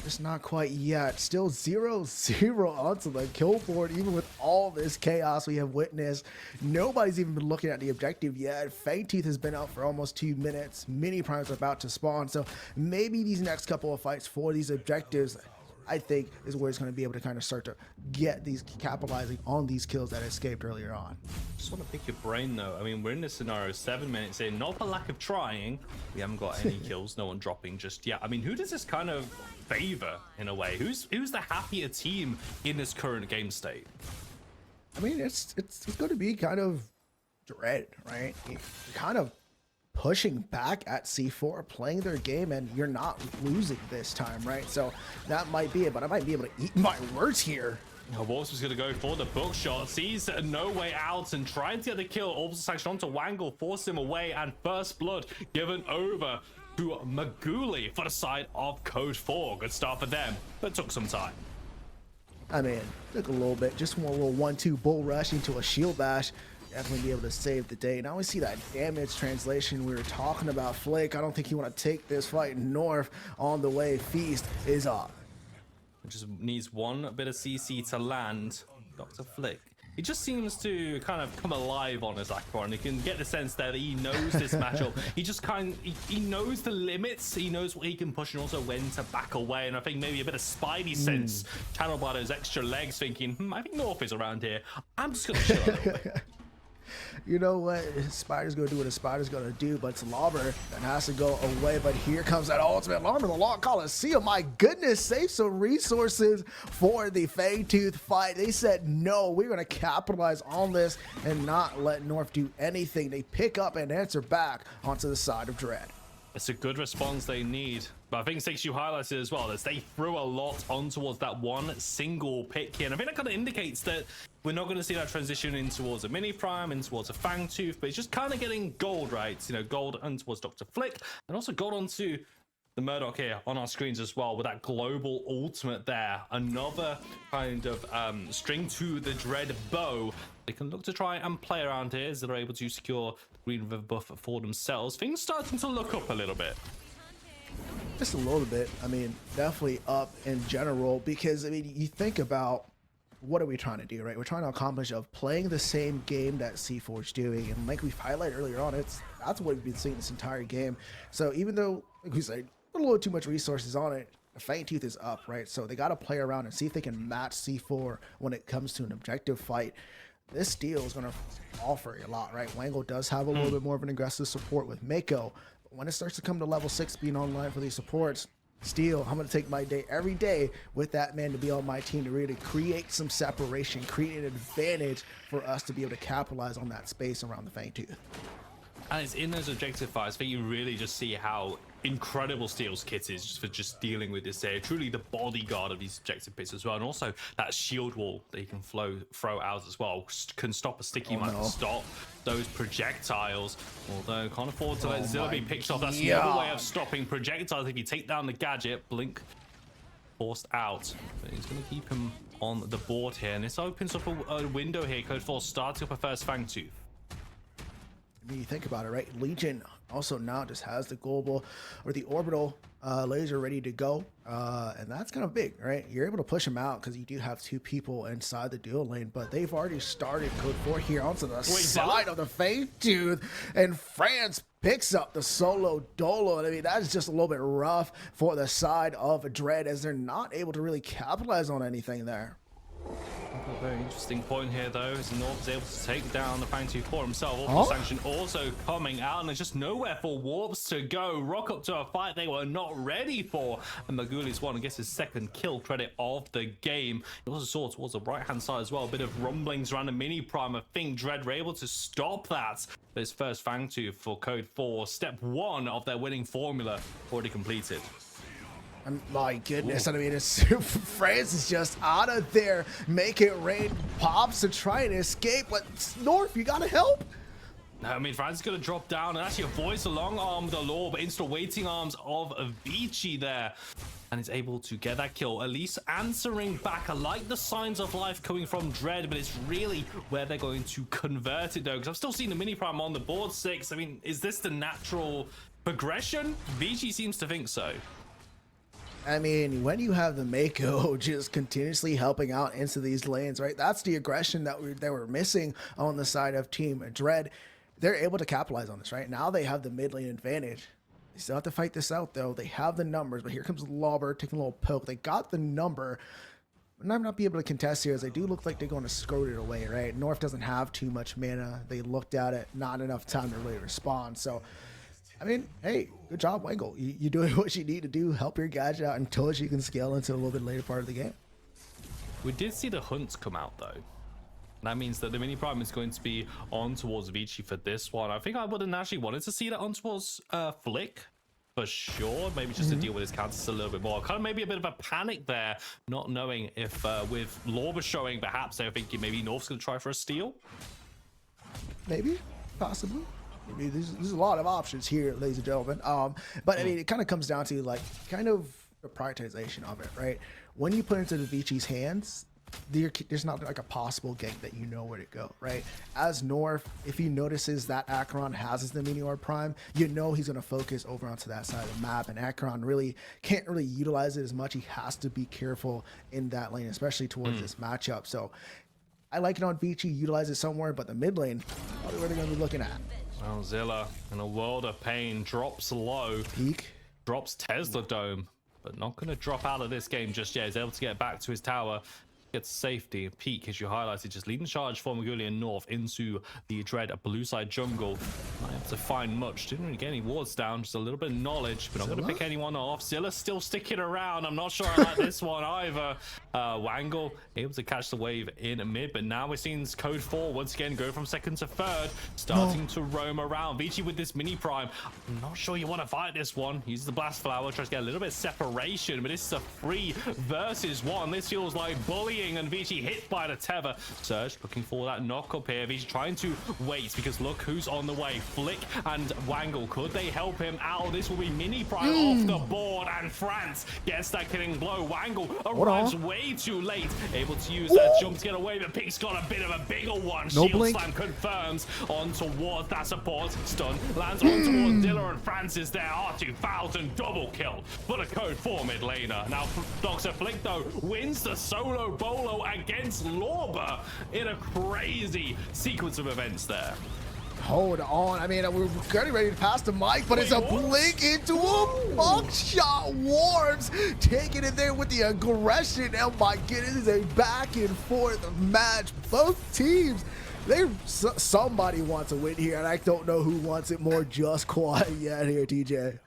just not quite yet. Still 0-0 onto the kill board, even with all this chaos we have witnessed. Nobody's even been looking at the objective yet. Fangtooth has been out for almost 2 minutes. Mini primes are about to spawn, so maybe these next couple of fights for these objectives, I think, is where it's going to be able to kind of start to get these, capitalizing on these kills that escaped earlier on. Just want to pick your brain though. I mean, we're in this scenario 7 minutes in, not for lack of trying. We haven't got any kills, no one dropping just yet. I mean, who does this kind of favor in a way? Who's the happier team in this current game state? I mean, it's going to be kind of Dread, right? You're kind of pushing back at C4, playing their game, and you're not losing this time, right? So that might be it, but I might be able to eat my words here. Wolves was going to go for the book shot, sees no way out and trying to get the kill. Also section onto Wangle, force him away, and first blood given over to Maguli for the side of Code 4. Good start for them, but took some time. I mean, took a little bit, just one little 1-2 bull rush into a shield bash. Definitely be able to save the day. Now we see that damage translation we were talking about. Flake, I don't think you want to take this fight north on the way. Feast is up. Just needs one bit of CC to land. Dr. Flick, he just seems to kind of come alive on his Akbar, and you can get the sense there that he knows this matchup. He just he knows the limits, he knows what he can push and also when to back away. And I think maybe a bit of spidey sense channeled by those extra legs, thinking, I think North is around here. I'm just gonna chill a little bit. You know what? Spider's gonna do what a Spider's gonna do, but it's Lobber that has to go away. But here comes that ultimate Lobber, the Long Coliseum. My goodness, save some resources for the Fangtooth fight. They said, no, we're gonna capitalize on this and not let North do anything. They pick up and answer back onto the side of Dread. It's a good response they need. But I think 6U highlights it as well, as they threw a lot on towards that one single pick here. And I think that kind of indicates that we're not going to see that transition in towards a mini prime, in towards a Fangtooth, but it's just kind of getting gold, right? You know, gold and towards Dr. Flick, and also gold onto the Murdoch here on our screens as well, with that global ultimate there. Another kind of string to the Dread bow. They can look to try and play around here as they're able to secure the Green River buff for themselves. Things starting to look up a little bit. Just a little bit. I mean, definitely up in general because I mean, you think about what are we trying to do, right? We're trying to accomplish of playing the same game that C4's doing, and like we've highlighted earlier on, that's what we've been seeing this entire game. So even though, like we said, put a little too much resources on it, the Fangtooth is up, right? So they got to play around and see if they can match C4 when it comes to an objective fight. This steal is going to offer a lot, right? Wangle does have a little bit more of an aggressive support with Mako. But when it starts to come to level 6 being online for these supports, Steel, I'm going to take my day every day with that man to be on my team to really create some separation, create an advantage for us to be able to capitalize on that space around the Fangtooth. And it's in those objective fights that you really just see how incredible Steel's kit is just for just dealing with this area. Truly the bodyguard of these objective pits as well. And also that shield wall that he can throw out as well can stop a sticky mine, can stop those projectiles. Although can't afford to let Zilla be picked off. That's another way of stopping projectiles. If you take down the gadget, Blink forced out. But he's going to keep him on the board here. And this opens up a window here. Code 4 starting up a first Fangtooth. I mean, you think about it, right? Legion also now just has the global or the orbital laser ready to go, and that's kind of big, right? You're able to push them out because you do have 2 people inside the dual lane, but they've already started Code 4 here onto the side of the Fangtooth, and France picks up the solo dolo. And I mean, that's just a little bit rough for the side of Dread as they're not able to really capitalize on anything there. A very interesting point here, though, as North is able to take down the Fangtooth for himself. Also, Sanction also coming out, and there's just nowhere for Warps to go. Rock up to a fight they were not ready for, and Maguli's one, I guess, his second kill credit of the game. He also saw towards the right-hand side as well, a bit of rumblings around the mini prime. I think Dread were able to stop that. This first Fangtooth for Code 4, step 1 of their winning formula already completed. My goodness, I mean, France is just out of there. Make it rain pops to try and escape, but North, you gotta help. I mean, France is going to drop down and actually avoids the long arm of the law, but insta waiting arms of Avicii there. And is able to get that kill. Elise answering back. I like the signs of life coming from Dread, but it's really where they're going to convert it, though. Because I've still seen the mini prime on the board 6. I mean, is this the natural progression? Avicii seems to think so. I mean, when you have the Mako just continuously helping out into these lanes, right? That's the aggression that they were missing on the side of Team Dread. They're able to capitalize on this, right? Now they have the mid lane advantage. They still have to fight this out, though. They have the numbers, but here comes Lauber taking a little poke. They got the number. And I'm not be able to contest here as they do look like they're going to scrote it away, right? North doesn't have too much mana. They looked at it, not enough time to really respond. So, I mean, hey, good job, Wangle. You're doing what you need to do. Help your gadget out until you can scale into a little bit later part of the game. We did see the hunts come out, though. That means that the mini prime is going to be on towards Avicii for this one. I think I would have naturally wanted to see that on towards Flick for sure. Maybe just to deal with his counters a little bit more. Kind of maybe a bit of a panic there, not knowing if with Lauber showing, perhaps they're thinking maybe North's going to try for a steal. Maybe, possibly. I mean, there's a lot of options here, ladies and gentlemen. But I mean, it kind of comes down to like kind of the prioritization of it, right? When you put it into the Avicii's hands, there's not like a possible gank that you know where to go, right? As North, if he notices that Acheron has the mini orb prime, you know he's going to focus over onto that side of the map, and Acheron really can't really utilize it as much. He has to be careful in that lane, especially towards this matchup. So I like it on Avicii, utilize it somewhere, but the mid lane, probably where they're going to be looking at. Well, Zilla, in a world of pain, drops low. Peak. Drops Tesla Dome, but not going to drop out of this game just yet. He's able to get back to his tower. Gets safety. Peak, as you highlighted, just leading charge for Maguli and North into the Dread blue side jungle. Not able to find much. Didn't really get any wards down. Just a little bit of knowledge, but I'm going to pick anyone off. Zilla's still sticking around. I'm not sure I like this one either. Wangle able to catch the wave in mid, but now we're seeing Code 4 once again go from second to third, starting to roam around. Avicii with this mini prime. I'm not sure you want to fight this one. Uses the blast flower, tries to get a little bit of separation, but this is a 3 versus 1. This feels like bullying fleeing, and Vici hit by the tether. Surge looking for that knock up here. Vici trying to wait because look who's on the way. Flick and Wangle, could they help him out? This will be Mini Prime off the board, and France gets that killing blow. Wangle arrives way too late, able to use that jump to get away, but Pig's got a bit of a bigger one. No Shield blink. Slam confirms on towards that support. Stun lands on towards Dilla, and France is there. R2000 double kill for the Code 4 mid laner. Now Dr. Flick though wins the solo bolo against Lorber in a crazy sequence of events there. Hold on. I mean, we're getting ready to pass the mic, but it's a blink into a buckshot. Warps taking it there with the aggression. Oh my goodness, it's a back and forth match. Both teams, somebody wants a win here, and I don't know who wants it more just quite yet here, TJ.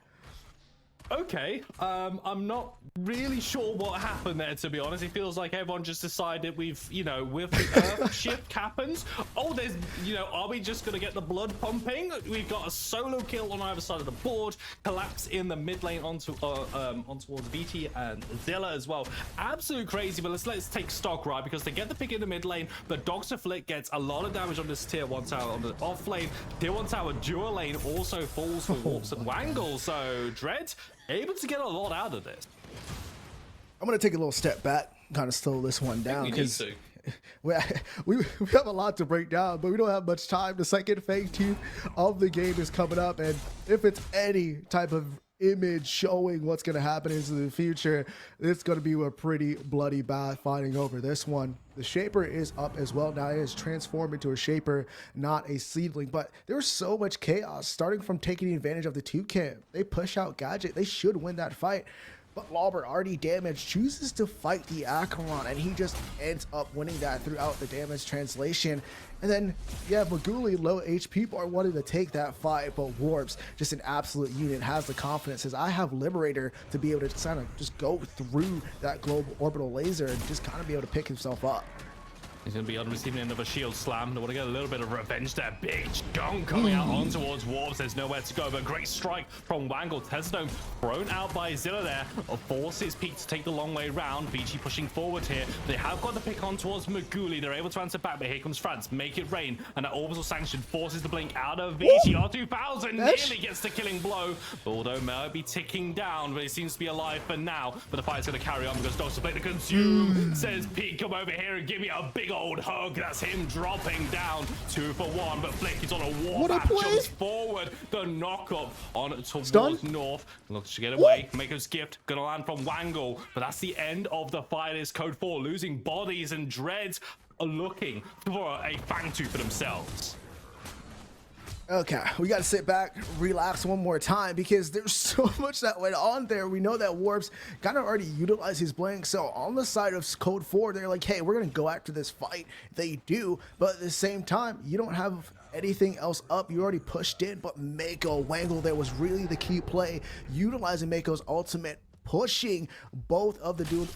Okay, I'm not really sure what happened there, to be honest. It feels like everyone just decided with the Earth shift happens. Oh, there's, are we just going to get the blood pumping? We've got a solo kill on either side of the board, collapse in the mid lane on towards VT and Zilla as well. Absolute crazy, but let's take stock, right? Because they get the pick in the mid lane, but Dr. Flick gets a lot of damage on this tier 1 tower on the off lane. Tier 1 tower dual lane also falls for Warps and Wangle, so Dread able to get a lot out of this. I'm going to take a little step back, kind of slow this one down, because we have a lot to break down, but we don't have much time. The second phase 2 of the game is coming up, and if it's any type of image showing what's going to happen into the future, it's going to be a pretty bloody bath fighting over this one. The Shaper is up as well. Now it is transformed into a Shaper, not a Seedling, but there's so much chaos starting from taking advantage of the Toucan. They push out Gadget. They should win that fight. But Lauber, already damaged, chooses to fight the Acheron, and he just ends up winning that throughout the damage translation. And then, yeah, Maguli, low HP bar, wanted to take that fight, but Warps, just an absolute unit, has the confidence, says, I have Liberator to be able to kind of just go through that global orbital laser and just kind of be able to pick himself up. He's going to be on receiving end of a shield slam. They want to get a little bit of revenge there. Big chunk coming out on towards Warps. There's nowhere to go, but great strike from Wangle. Tesdome thrown out by Zilla there. Forces Pete to take the long way round. Vici pushing forward here. They have got the pick on towards Maguli. They're able to answer back, but here comes France. Make it rain. And that orbital sanction forces the blink out of Vici. R2000 nearly gets the killing blow. Although might be ticking down, but it seems to be alive for now. But the fight's going to carry on because Dr. Blake to consume. Says Pete, come over here and give me a big old hug. That's him dropping down 2 for 1, but Flick is on a warpath, jumps forward. The knock up on towards North, looks to get away. Maker's gift gonna land from Wangle, but that's the end of the fight. Is Code 4 losing bodies, and Dreads are looking for a Fangtooth for themselves. Okay, we got to sit back, relax one more time, because there's so much that went on there. We know that Warps kind of already utilized his blink. So on the side of Code 4, they're like, hey, we're going to go after this fight. They do, but at the same time, you don't have anything else up. You already pushed in, but Mako Wangle there was really the key play, utilizing Mako's ultimate, pushing both of the dual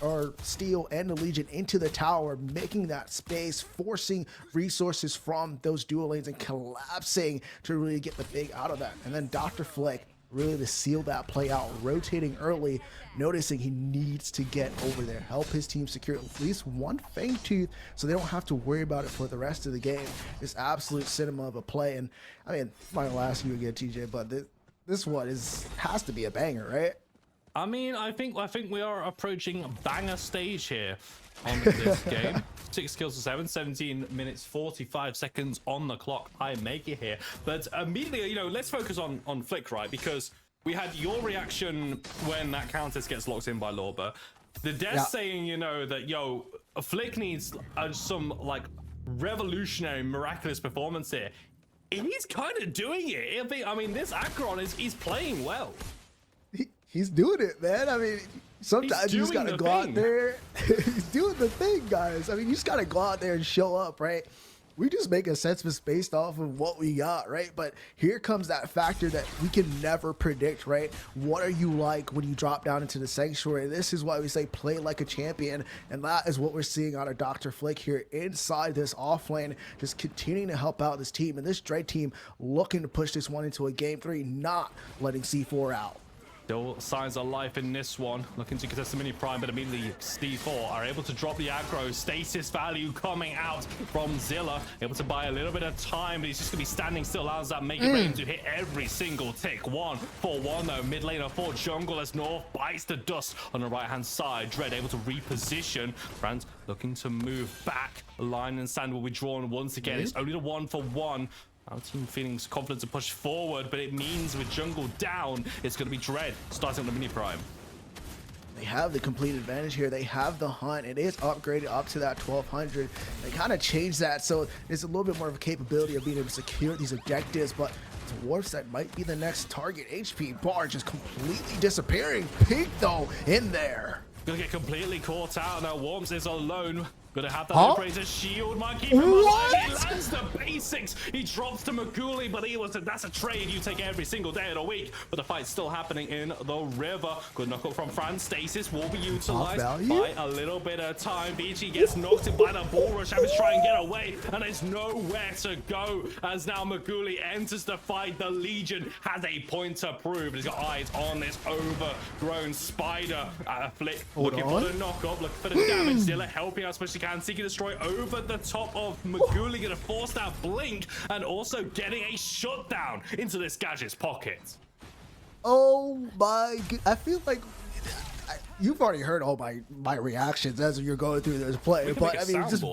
Steel and the Legion into the tower, making that space, forcing resources from those dual lanes and collapsing to really get the big out of that. And then Dr. Flick really to seal that play out, rotating early, noticing he needs to get over there, help his team secure at least one Fangtooth so they don't have to worry about it for the rest of the game. It's absolute cinema of a play. And I mean, I'm not gonna ask you again, TJ, but this one has to be a banger, right? I mean, I think we are approaching banger stage here on this game. 6 kills to 7, 17 minutes 45 seconds on the clock. I make it here, but immediately, let's focus on Flick, right? Because we had your reaction when that Countess gets locked in by Lorber. The death saying, that Flick needs some like revolutionary, miraculous performance here. And he's kind of doing it. I mean, this Acheron is playing well. He's doing it, man. I mean, sometimes you just gotta go out there. He's doing the thing, guys. I mean, you just gotta go out there and show up, right? We just make assessments based off of what we got, right? But here comes that factor that we can never predict, right? What are you like when you drop down into the Sanctuary? This is why we say play like a champion, and that is what we're seeing out of Dr. Flick here inside this off lane, just continuing to help out this team, and this Dread team looking to push this one into a game 3, not letting C4 out. Still signs of life in this one. Looking to contest the mini prime, but immediately D4 are able to drop the aggro. Stasis value coming out from Zilla. Able to buy a little bit of time, but he's just going to be standing still. Allows that Make It Rain to hit every single tick. 1 for 1 though. Mid laner for jungle as North bites the dust on the right-hand side. Dread able to reposition. Franz looking to move back. Line and sand will be drawn once again. It's only the 1 for 1. Our team feeling confident to push forward, but it means with jungle down, it's going to be Dread starting on the mini prime. They have the complete advantage here. They have the hunt. It is upgraded up to that 1200. They kind of changed that, so there's a little bit more of a capability of being able to secure these objectives, but Dwarfs, that might be the next target. HP bar just completely disappearing. Pink, though, in there. Gonna get completely caught out now. Worms is alone. Gonna have that Liberator shield. Might keep him alive. He lands the basics. He drops to Maguli, but that's a trade you take every single day of the week. But the fight's still happening in the river. Good knockup from Franz. Stasis will be utilized by a little bit of time. BG gets knocked in by the bull rush. Having to try and get away, and there's nowhere to go as now Maguli enters the fight. The Legion has a point to prove. He's got eyes on this overgrown spider. Flick looking for the knockup, looking for the damage. Zilla helping out as much as he can. Seeking Destroy over the top of Maguli, gonna force that blink, and also getting a shutdown into this Gadget's pocket. Oh my god, I feel like you've already heard all my reactions as you're going through this play, but I mean, just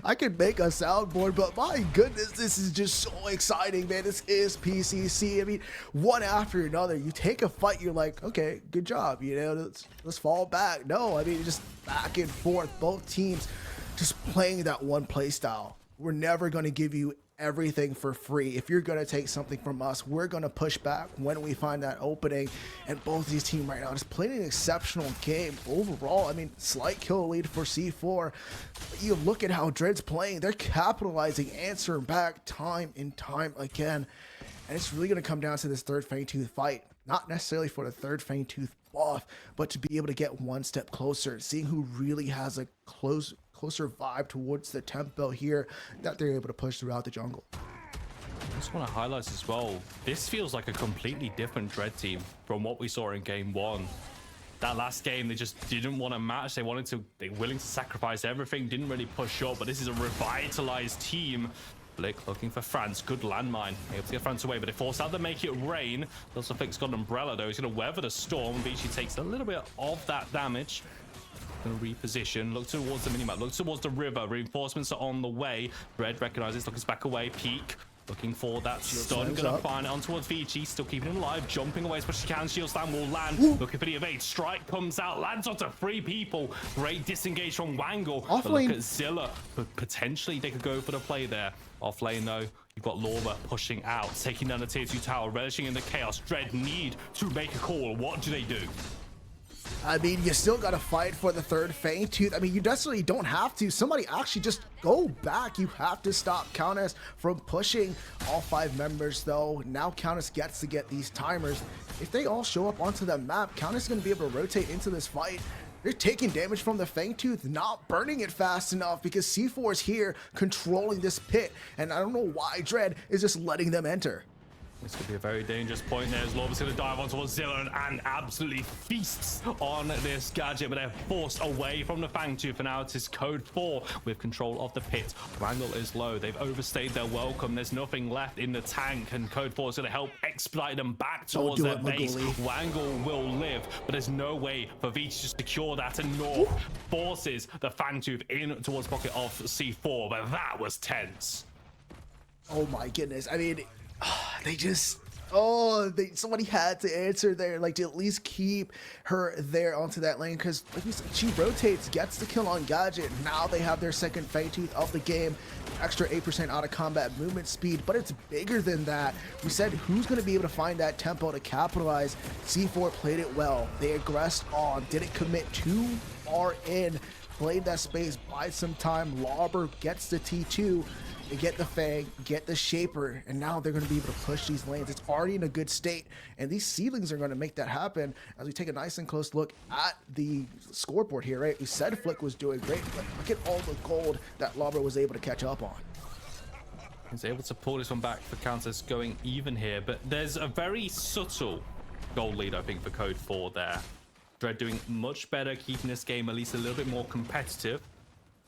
I could make a soundboard, but my goodness, this is just so exciting, man. This is PCC. I mean, one after another, you take a fight, you're like, okay, good job, you know, let's fall back. No, I mean, just back and forth, both teams just playing that one play style. We're never going to give you everything for free. If you're going to take something from us, we're going to push back when we find that opening. And both these teams right now just playing an exceptional game overall. I mean, slight kill lead for C4. But you look at how Dread's playing. They're capitalizing, answering back time and time again. And it's really going to come down to this third Fangtooth fight. Not necessarily for the third Fangtooth buff, but to be able to get one step closer, seeing who really has a closer vibe towards the tempo here that they're able to push throughout the jungle. I just want to highlight as well, this feels like a completely different Dread team from what we saw in game 1. That last game, they just didn't want to match. They were willing to sacrifice everything, didn't really push up, but this is a revitalized team. Blick looking for Franz. Good landmine. Able to get Franz away, but they force out to Make It Rain. Also Flick's got an umbrella though. He's going to weather the storm. Beachy takes a little bit of that damage. Going to reposition. Look towards the minimap. Look towards the river. Reinforcements are on the way. Red recognizes. Looks back away. Peek. Looking for that stun. Gonna find it on towards Vici. Still keeping him alive. Jumping away as much as he can. Shield slam will land. Looking for the evade. Strike comes out. Lands onto 3 people. Great disengage from Wangle. But look at Zilla. But potentially they could go for the play there. Off lane though. You've got Lorba pushing out. Taking down the tier 2 tower. Relishing in the chaos. Dread need to make a call. What do they do? I mean, you still got to fight for the third Fangtooth. I mean, you necessarily don't have to. Somebody actually just go back. You have to stop Countess from pushing all 5 members, though. Now Countess gets to get these timers. If they all show up onto the map, Countess is going to be able to rotate into this fight. They're taking damage from the Fangtooth, not burning it fast enough because C4 is here controlling this pit. And I don't know why Dread is just letting them enter. This could be a very dangerous point there as Lorba's going to dive onto Zilla and absolutely feasts on this Gadget, but they're forced away from the Fangtooth, and now it is Code 4 with control of the pit. Wangle is low. They've overstayed their welcome. There's nothing left in the tank, and Code 4 is going to help expedite them back towards their base. Wangle will live, but there's no way for Veach to secure that, and North forces the Fangtooth in towards pocket of C4, but that was tense. Oh my goodness. I mean, they just, somebody had to answer there, like to at least keep her there onto that lane, because like we said, she rotates, gets the kill on Gadget. Now they have their second Fangtooth of the game, extra 8% out of combat movement speed, but it's bigger than that. We said who's going to be able to find that tempo to capitalize. C4 played it well. They aggressed on, didn't commit too far in, played that space, buy some time. Lauber gets the T2. They get the Fang, get the Shaper, and now they're going to be able to push these lanes. It's already in a good state, and these ceilings are going to make that happen. As we take a nice and close look at the scoreboard here, right? We said Flick was doing great, but look at all the gold that Lauber was able to catch up on. He's able to pull this one back for Countess going even here, but there's a very subtle goal lead, I think, for Code 4 there. Dread doing much better, keeping this game at least a little bit more competitive.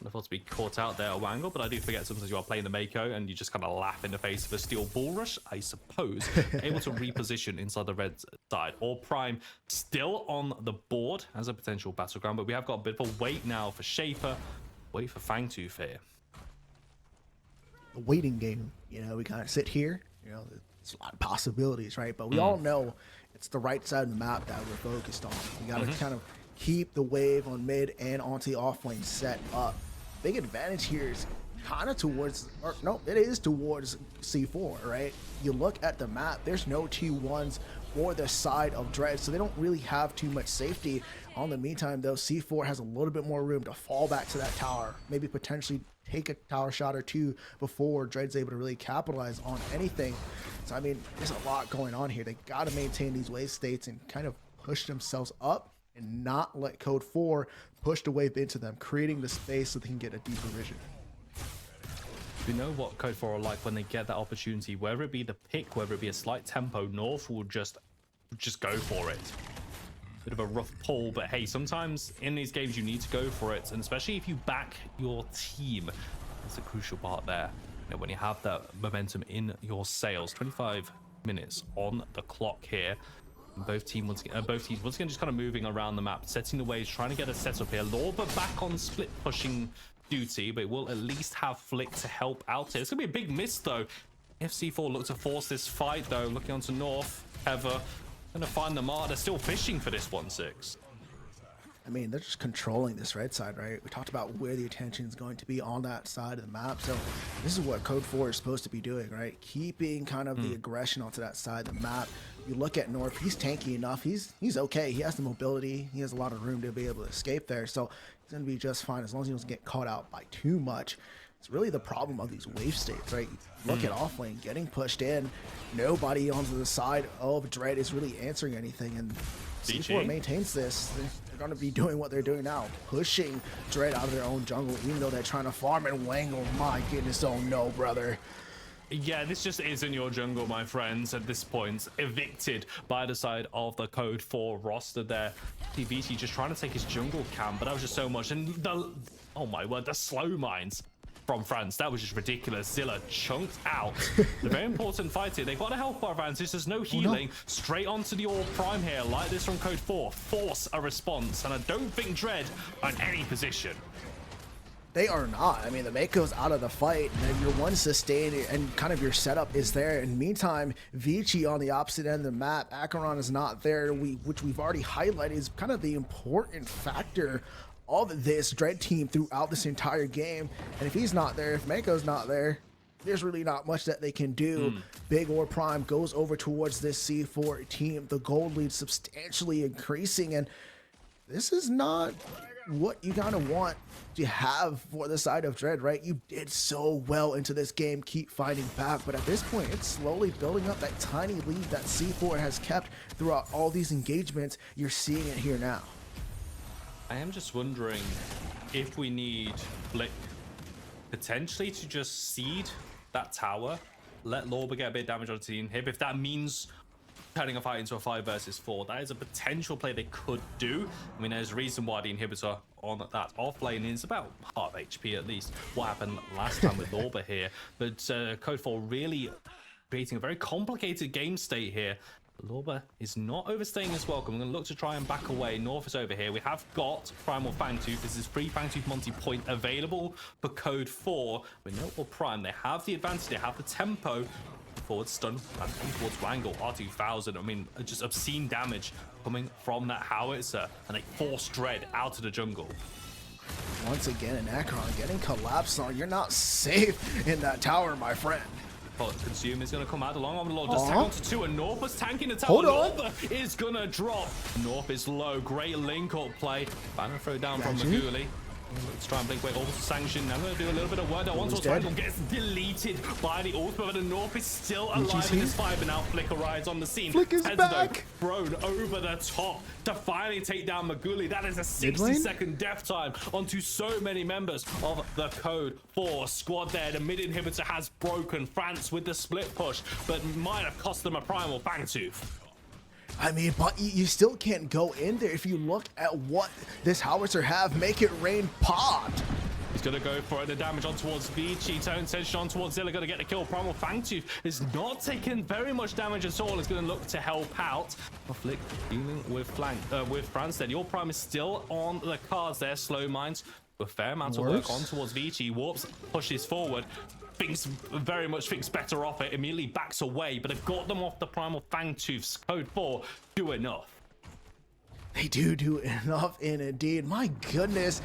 I thought to be caught out there at Wangle, but I do forget sometimes you are playing the Mako and you just kind of laugh in the face of a steel bull rush, I suppose. Able to reposition inside the red side. Or Prime still on the board as a potential battleground, but we have got a bit of a wait now for Shaper, wait for Fangtooth here. The waiting game, you know, we kind of sit here, you know, there's a lot of possibilities, right? But we all know it's the right side of the map that we're focused on. We got to kind of keep the wave on mid and onto the off lane set up. Big advantage here is kind of towards, or no, it is towards C4, right? You look at the map, there's no T1s for the side of Dread, so they don't really have too much safety. On the meantime, though, C4 has a little bit more room to fall back to that tower, maybe potentially take a tower shot or two before Dread's able to really capitalize on anything. So, I mean, there's a lot going on here. They got to maintain these wave states and kind of push themselves up and not let Code 4 push the wave into them, creating the space so they can get a deeper vision. We know what Code 4 are like when they get that opportunity, whether it be the pick, whether it be a slight tempo, North will just go for it. Bit of a rough pull, but hey, sometimes in these games you need to go for it, and especially if you back your team. That's a crucial part there. You know, when you have that momentum in your sails. 25 minutes on the clock here. Both teams once again just kind of moving around the map, setting the waves, trying to get a setup here. Lorba back on split pushing duty, but it will at least have Flick to help out here. It's gonna be a big miss though. If C4 look to force this fight though, looking onto North, Heather gonna find the mark. They're still fishing for this 1-6. I mean, they're just controlling this red side, right? We talked about where the attention is going to be on that side of the map. So this is what Code 4 is supposed to be doing, right? Keeping kind of the aggression onto that side of the map. You look at North, he's tanky enough. He's okay. He has the mobility. He has a lot of room to be able to escape there. So he's going to be just fine as long as he doesn't get caught out by too much. It's really the problem of these wave states, right? Look at offlane getting pushed in. Nobody onto the side of Dread is really answering anything. And C4 maintains this. They're going to be doing what they're doing now, pushing Dread out of their own jungle, even though they're trying to farm and Wangle. My goodness, oh no, brother. Yeah, this just isn't your jungle, my friends, at this point. Evicted by the side of the Code 4 roster there. TVT just trying to take his jungle camp, but that was just so much. And oh my word, the slow mines from France, that was just ridiculous. Zilla chunked out. The very important fight here. They've got a health bar advantage. There's no healing. Straight onto the All Prime here, like this from Code 4. Force a response, and I don't think Dread are in any position. They are not. I mean, the Mako's out of the fight, and your one sustain and kind of your setup is there. In the meantime, Vici on the opposite end of the map, Acheron is not there, which we've already highlighted is kind of the important factor of this Dread team throughout this entire game. And if he's not there, if Mako's not there, there's really not much that they can do. Big Or Prime goes over towards this C4 team. The gold lead substantially increasing, and this is not what you kind of want to have for the side of Dread, right? You did so well into this game, keep fighting back, but at this point, it's slowly building up that tiny lead that C4 has kept throughout all these engagements. You're seeing it here now. I am just wondering if we need Flick potentially to just seed that tower, let Lorba get a bit of damage on the team hip. If that means turning a fight into a 5 versus 4, that is a potential play they could do. I mean, there's a reason why the inhibitor on that off lane is about half HP at least. What happened last time with Lorba here, but Code 4 really creating a very complicated game state here. Lorba is not overstaying his welcome. I'm going to look to try and back away. North is over here. We have got Primal Fangtooth. This is free Fangtooth Monty point available for Code 4. We know for Prime, they have the advantage. They have the tempo. Forward stun towards Wangle. R2000. I mean, just obscene damage coming from that howitzer. And they force Dread out of the jungle. Once again, an Acheron getting collapsed on. You're not safe in that tower, my friend. But Consume is going to come out along on the Lord. Just tag onto 2, and North was tanking the tower. Hold on. North is going to drop. North is low. Great link-up play. Banner throw down from Maguli. Let's try and blink away all sanction. I'm going to do a little bit of work. That one towards Wangle gets deleted by the ultimate, but the North is still alive in this fight, but now Flick arrives on the scene. Flick is back. Thrown over the top to finally take down Maguli. That is a 60-second death time onto so many members of the Code 4 squad there. The mid inhibitor has broken France with the split push, but might have cost them a Primal Fangtooth. I mean, but you still can't go in there. If you look at what this howitzer have, make it rain popped. He's going to go for the damage on towards Vici. Turn attention on towards Zilla. Going to get the kill. Primal Fangtooth is not taking very much damage at all. He's going to look to help out. Flick dealing with Franstead. Your Prime is still on the cards there. Slow Minds. A fair amount of work on towards Vici. Warps, pushes forward. Very much thinks better off it. Immediately backs away. But they've got them off the Primal Fangtooths. Code 4 do enough. They do enough, and indeed, my goodness.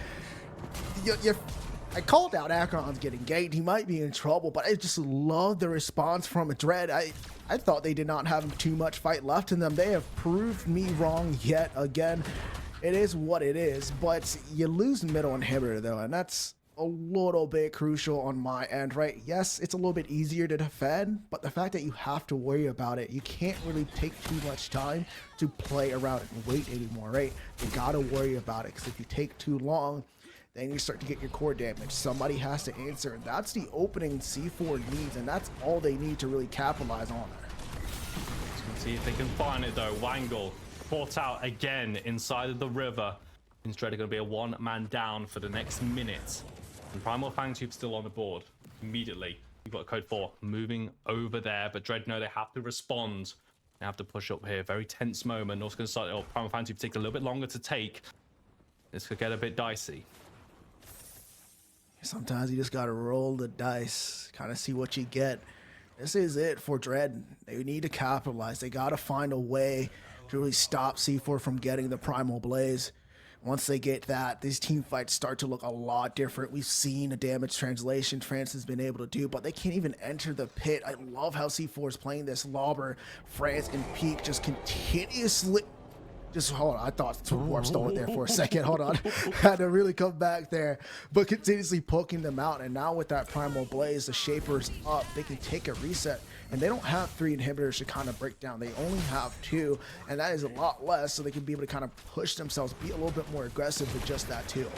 I called out Akron's getting ganked. He might be in trouble, but I just love the response from Dread. I thought they did not have too much fight left in them. They have proved me wrong yet again. It is what it is, but you lose middle inhibitor though, and that's a little bit crucial on my end, right? Yes, it's a little bit easier to defend, but the fact that you have to worry about it, you can't really take too much time to play around and wait anymore, right? You gotta worry about it, because if you take too long, then you start to get your core damage. Somebody has to answer, and that's the opening C4 needs, and that's all they need to really capitalize on it. Let's see if they can find it though. Wangle caught out again inside of the river. Dread are going to be a one-man down for the next minute. And Primal Fangtooth still on the board. Immediately, you've got Code 4 moving over there, but Dread know they have to respond. They have to push up here. Very tense moment. North's going to start. Primal Fangtooth takes a little bit longer to take. This could get a bit dicey. Sometimes you just gotta roll the dice, kind of see what you get. This is it for Dread. They need to capitalize. They gotta find a way to really stop C4 from getting the Primal Blaze. Once they get that, these team fights start to look a lot different. We've seen a damage translation France has been able to do, but they can't even enter the pit. I love how C4 is playing this. Lauber, France, and Peak just continuously... Just hold on, I thought Warp stole it there for a second. Hold on. Had to really come back there. But continuously poking them out. And now with that Primal Blaze, the Shaper's up. They can take a reset. And they don't have 3 inhibitors to kind of break down. They only have 2. And that is a lot less. So they can be able to kind of push themselves, be a little bit more aggressive with just that 2.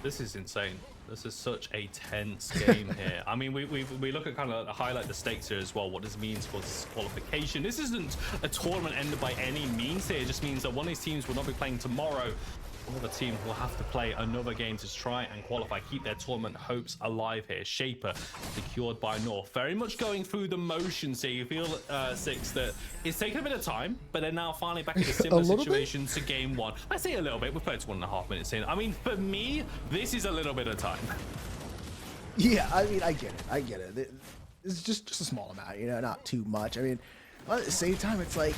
This is insane. This is such a tense game here. I mean, we look at kind of highlight the stakes here as well. What this means for this qualification. This isn't a tournament ended by any means here. It just means that one of these teams will not be playing tomorrow. Another team will have to play another game to try and qualify, keep their tournament hopes alive here. Shaper secured by North. Very much going through the motions here. You feel, Six, that it's taken a bit of time, but they're now finally back in a similar situation to game 1. I say a little bit. We've played 1.5 minutes in. I mean, for me, this is a little bit of time. Yeah, I mean, I get it. It's just a small amount, you know, not too much. I mean, but at the same time, it's like,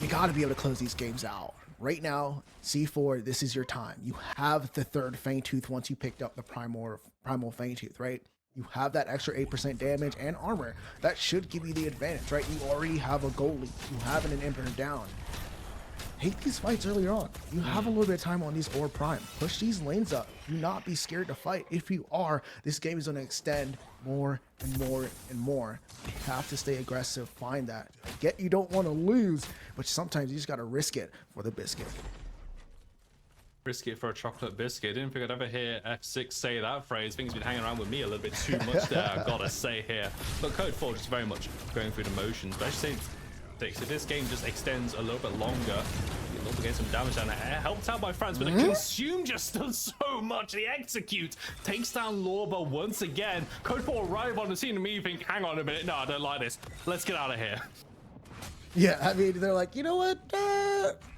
you got to be able to close these games out. Right now, C4, this is your time. You have the 3rd Fangtooth once you picked up the Primal Fangtooth, right? You have that extra 8% damage and armor. That should give you the advantage, right? You already have a goalie. You have an inhibitor down. Take these fights earlier on. You have a little bit of time on these Ore Prime. Push these lanes up. Do not be scared to fight. If you are, this game is going to extend more and more and more. You have to stay aggressive. Find that. I get you don't want to lose, but sometimes you just got to risk it for the biscuit. Risk it for a chocolate biscuit. Didn't think I'd ever hear F6 say that phrase. Things been hanging around with me a little bit too much there, I've got to say here. But Code 4 just very much going through the motions. But I should say, if this game just extends a little bit longer, you'll also get some damage down there. Helped out by France, but the Consume just does so much. The Execute takes down Lorber once again. Code 4 arrive on the scene and me think, hang on a minute, no, I don't like this. Let's get out of here. Yeah, I mean, they're like, you know what?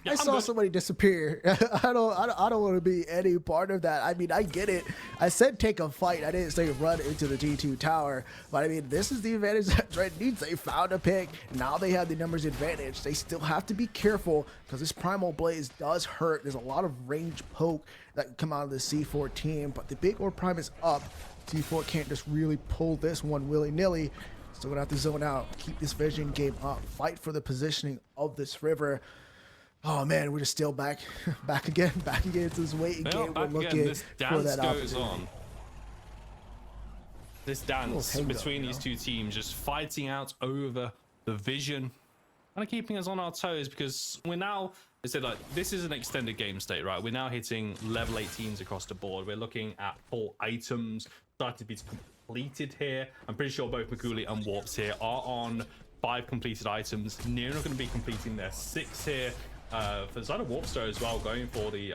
I saw somebody disappear. I don't want to be any part of that. I mean, I get it. I said take a fight. I didn't say run into the G2 tower. But I mean, this is the advantage that Dread needs. They found a pick. Now they have the numbers advantage. They still have to be careful because this Primal Blaze does hurt. There's a lot of range poke that can come out of the C4 team. But the big Ore Prime is up. C4 can't just really pull this one willy-nilly. Still gonna have to zone out, keep this vision game up, fight for the positioning of this river. Oh man, we're just still back again into this waiting game. We're looking for that opportunity. This dance between these two teams, just fighting out over the vision, kind of keeping us on our toes because we're now. I said like this is an extended game state, right? We're now hitting level 18s across the board. We're looking at full items, starting to be completed here. I'm pretty sure both Maguli and Warps here are on 5 completed items. Near not going to be completing their 6 here. For the side of Warpster as well, going for the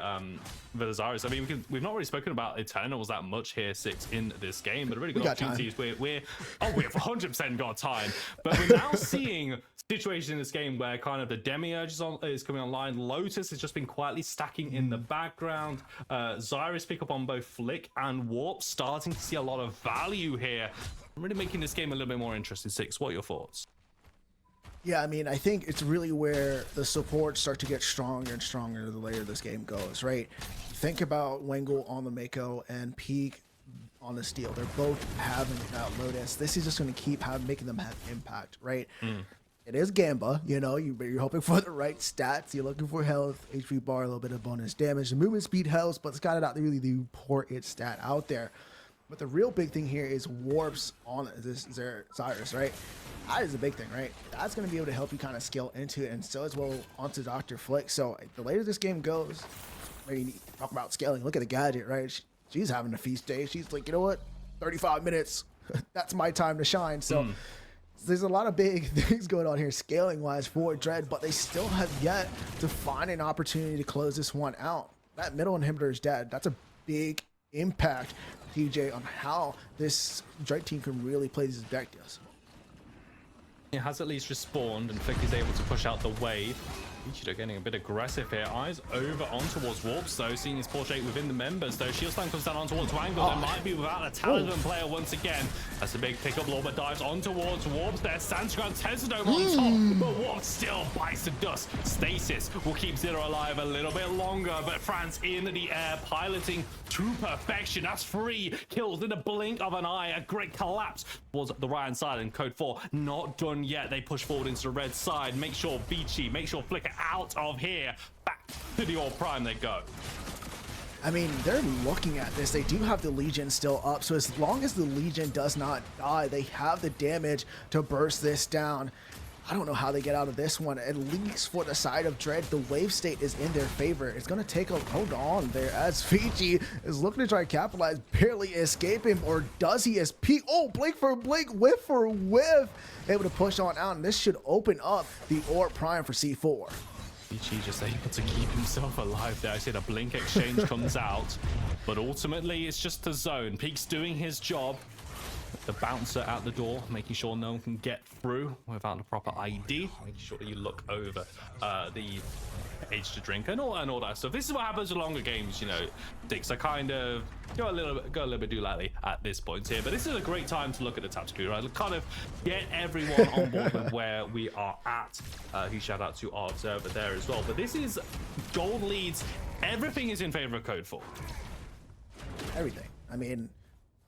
Zarus. I mean, we've not really spoken about Eternals that much here, 6 in this game, but a really good opportunities. We've 100% got time. But we're now seeing situations in this game where kind of the Demiurge is coming online. Lotus has just been quietly stacking in the background. Zarus pick up on both Flick and Warp, starting to see a lot of value here. Really making this game a little bit more interesting. 6, what are your thoughts? Yeah, I mean, I think it's really where the supports start to get stronger and stronger the later this game goes, right? Think about Wengle on the Mako and Peak on the Steel. They're both having that Lotus. This is just going to keep making them have impact, right? It is Gamba, you know, you're hoping for the right stats. You're looking for health, HP bar, a little bit of bonus damage. The movement speed helps, but it's got to not really the important stat out there. But the real big thing here is Warps on this Zarus, right? That is a big thing, right? That's going to be able to help you kind of scale into it, and so as well onto Dr. Flick. So the later this game goes, I mean, talk about scaling. Look at the gadget, right? She's having a feast day. She's like, you know what? 35 minutes. That's my time to shine. So there's a lot of big things going on here scaling-wise for Dread, but they still have yet to find an opportunity to close this one out. That middle inhibitor is dead. That's a big impact, TJ, on how this Dread team can really play these objectives. It has at least respawned, and Flick is able to push out the wave. Ichido getting a bit aggressive here. Eyes over on towards Warps, though, seeing his portrait within the members, though. Shield Slam comes down on towards Wangle. They might be without a Talisman player once again. That's a big pickup. Lorba dives on towards Warps there. Sandstrand Tessadome on top, but Warps still bites the dust. Stasis will keep Zilla alive a little bit longer, but Franz in the air, piloting to perfection. That's 3 kills in the blink of an eye. A great collapse towards the right-hand side, and Code 4 not done yet. They push forward into the red side. Make sure Vici, make sure Flicker out of here. Back to the All Prime they go. I mean, they're looking at this. They do have the Legion still up, so as long as the Legion does not die, they have the damage to burst this down. I don't know how they get out of this one. At least for the side of Dread, the wave state is in their favor. It's going to take a hold on there as Fiji is looking to try and capitalize, barely escape him, or does he as P? Oh, blink for blink, whiff for whiff. Able to push on out, and this should open up the Orb Prime for C4. Fiji just able to keep himself alive there. I see the blink exchange comes out, but ultimately it's just the zone. Peak's doing his job. The bouncer at the door, making sure no one can get through without the proper ID, making sure that you look over the age to drink and all that stuff. This is what happens with longer games, you know. Dicks, I kind of go a little bit too lightly at this point here, but this is a great time to look at the tactical, right? Kind of get everyone on board with where we are at. Huge shout out to our observer there as well. But this is gold leads. Everything is in favor of Code 4. Everything. I mean,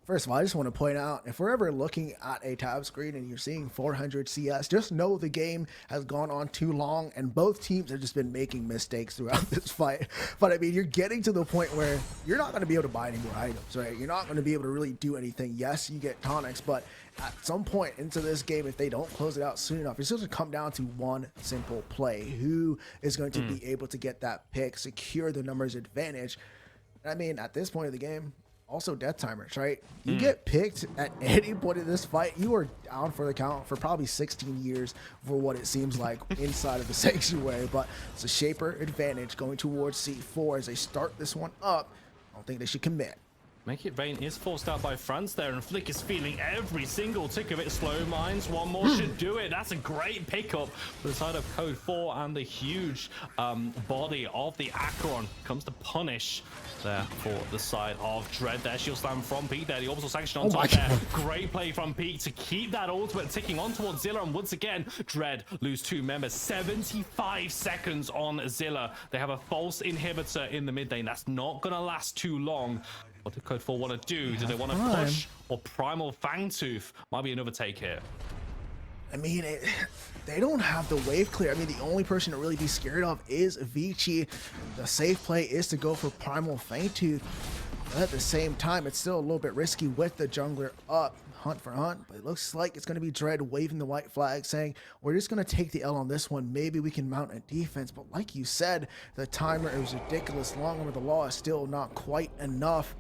first of all, I just want to point out, if we're ever looking at a tab screen and you're seeing 400 CS, just know the game has gone on too long, and both teams have just been making mistakes throughout this fight. But I mean, you're getting to the point where you're not going to be able to buy any more items, right? You're not going to be able to really do anything. Yes, you get tonics, but at some point into this game, if they don't close it out soon enough, it's going to come down to one simple play. Who is going to be able to get that pick, secure the numbers advantage? And I mean, at this point of the game, also death timers, right? You get picked at any point in this fight, you are down for the count for probably 16 years for what it seems like inside of the sanctuary. But it's a Shaper advantage going towards C4 as they start this one up. I don't think they should commit. Make It Vain is forced out by Franz there, and Flick is feeling every single tick of it. Slow minds, one more should do it. That's a great pickup for the side of Code 4, and the huge body of the Acheron comes to punish there for the side of Dread there. Shield Slam from Peak there, the Orbital Sanction on top there. Great play from Peak to keep that ultimate ticking on towards Zilla, and once again, Dread lose 2 members. 75 seconds on Zilla. They have a false inhibitor in the mid lane. That's not going to last too long. What do Code 4 want to do? Do they want to push, or Primal Fangtooth might be another take here? I mean, they don't have the wave clear. I mean, the only person to really be scared of is Vici. The safe play is to go for Primal Fangtooth. But at the same time, it's still a little bit risky with the jungler up, hunt for hunt. But it looks like it's going to be Dread waving the white flag, saying, we're just going to take the L on this one. Maybe we can mount a defense. But like you said, the timer is ridiculous long, but the law is still not quite enough.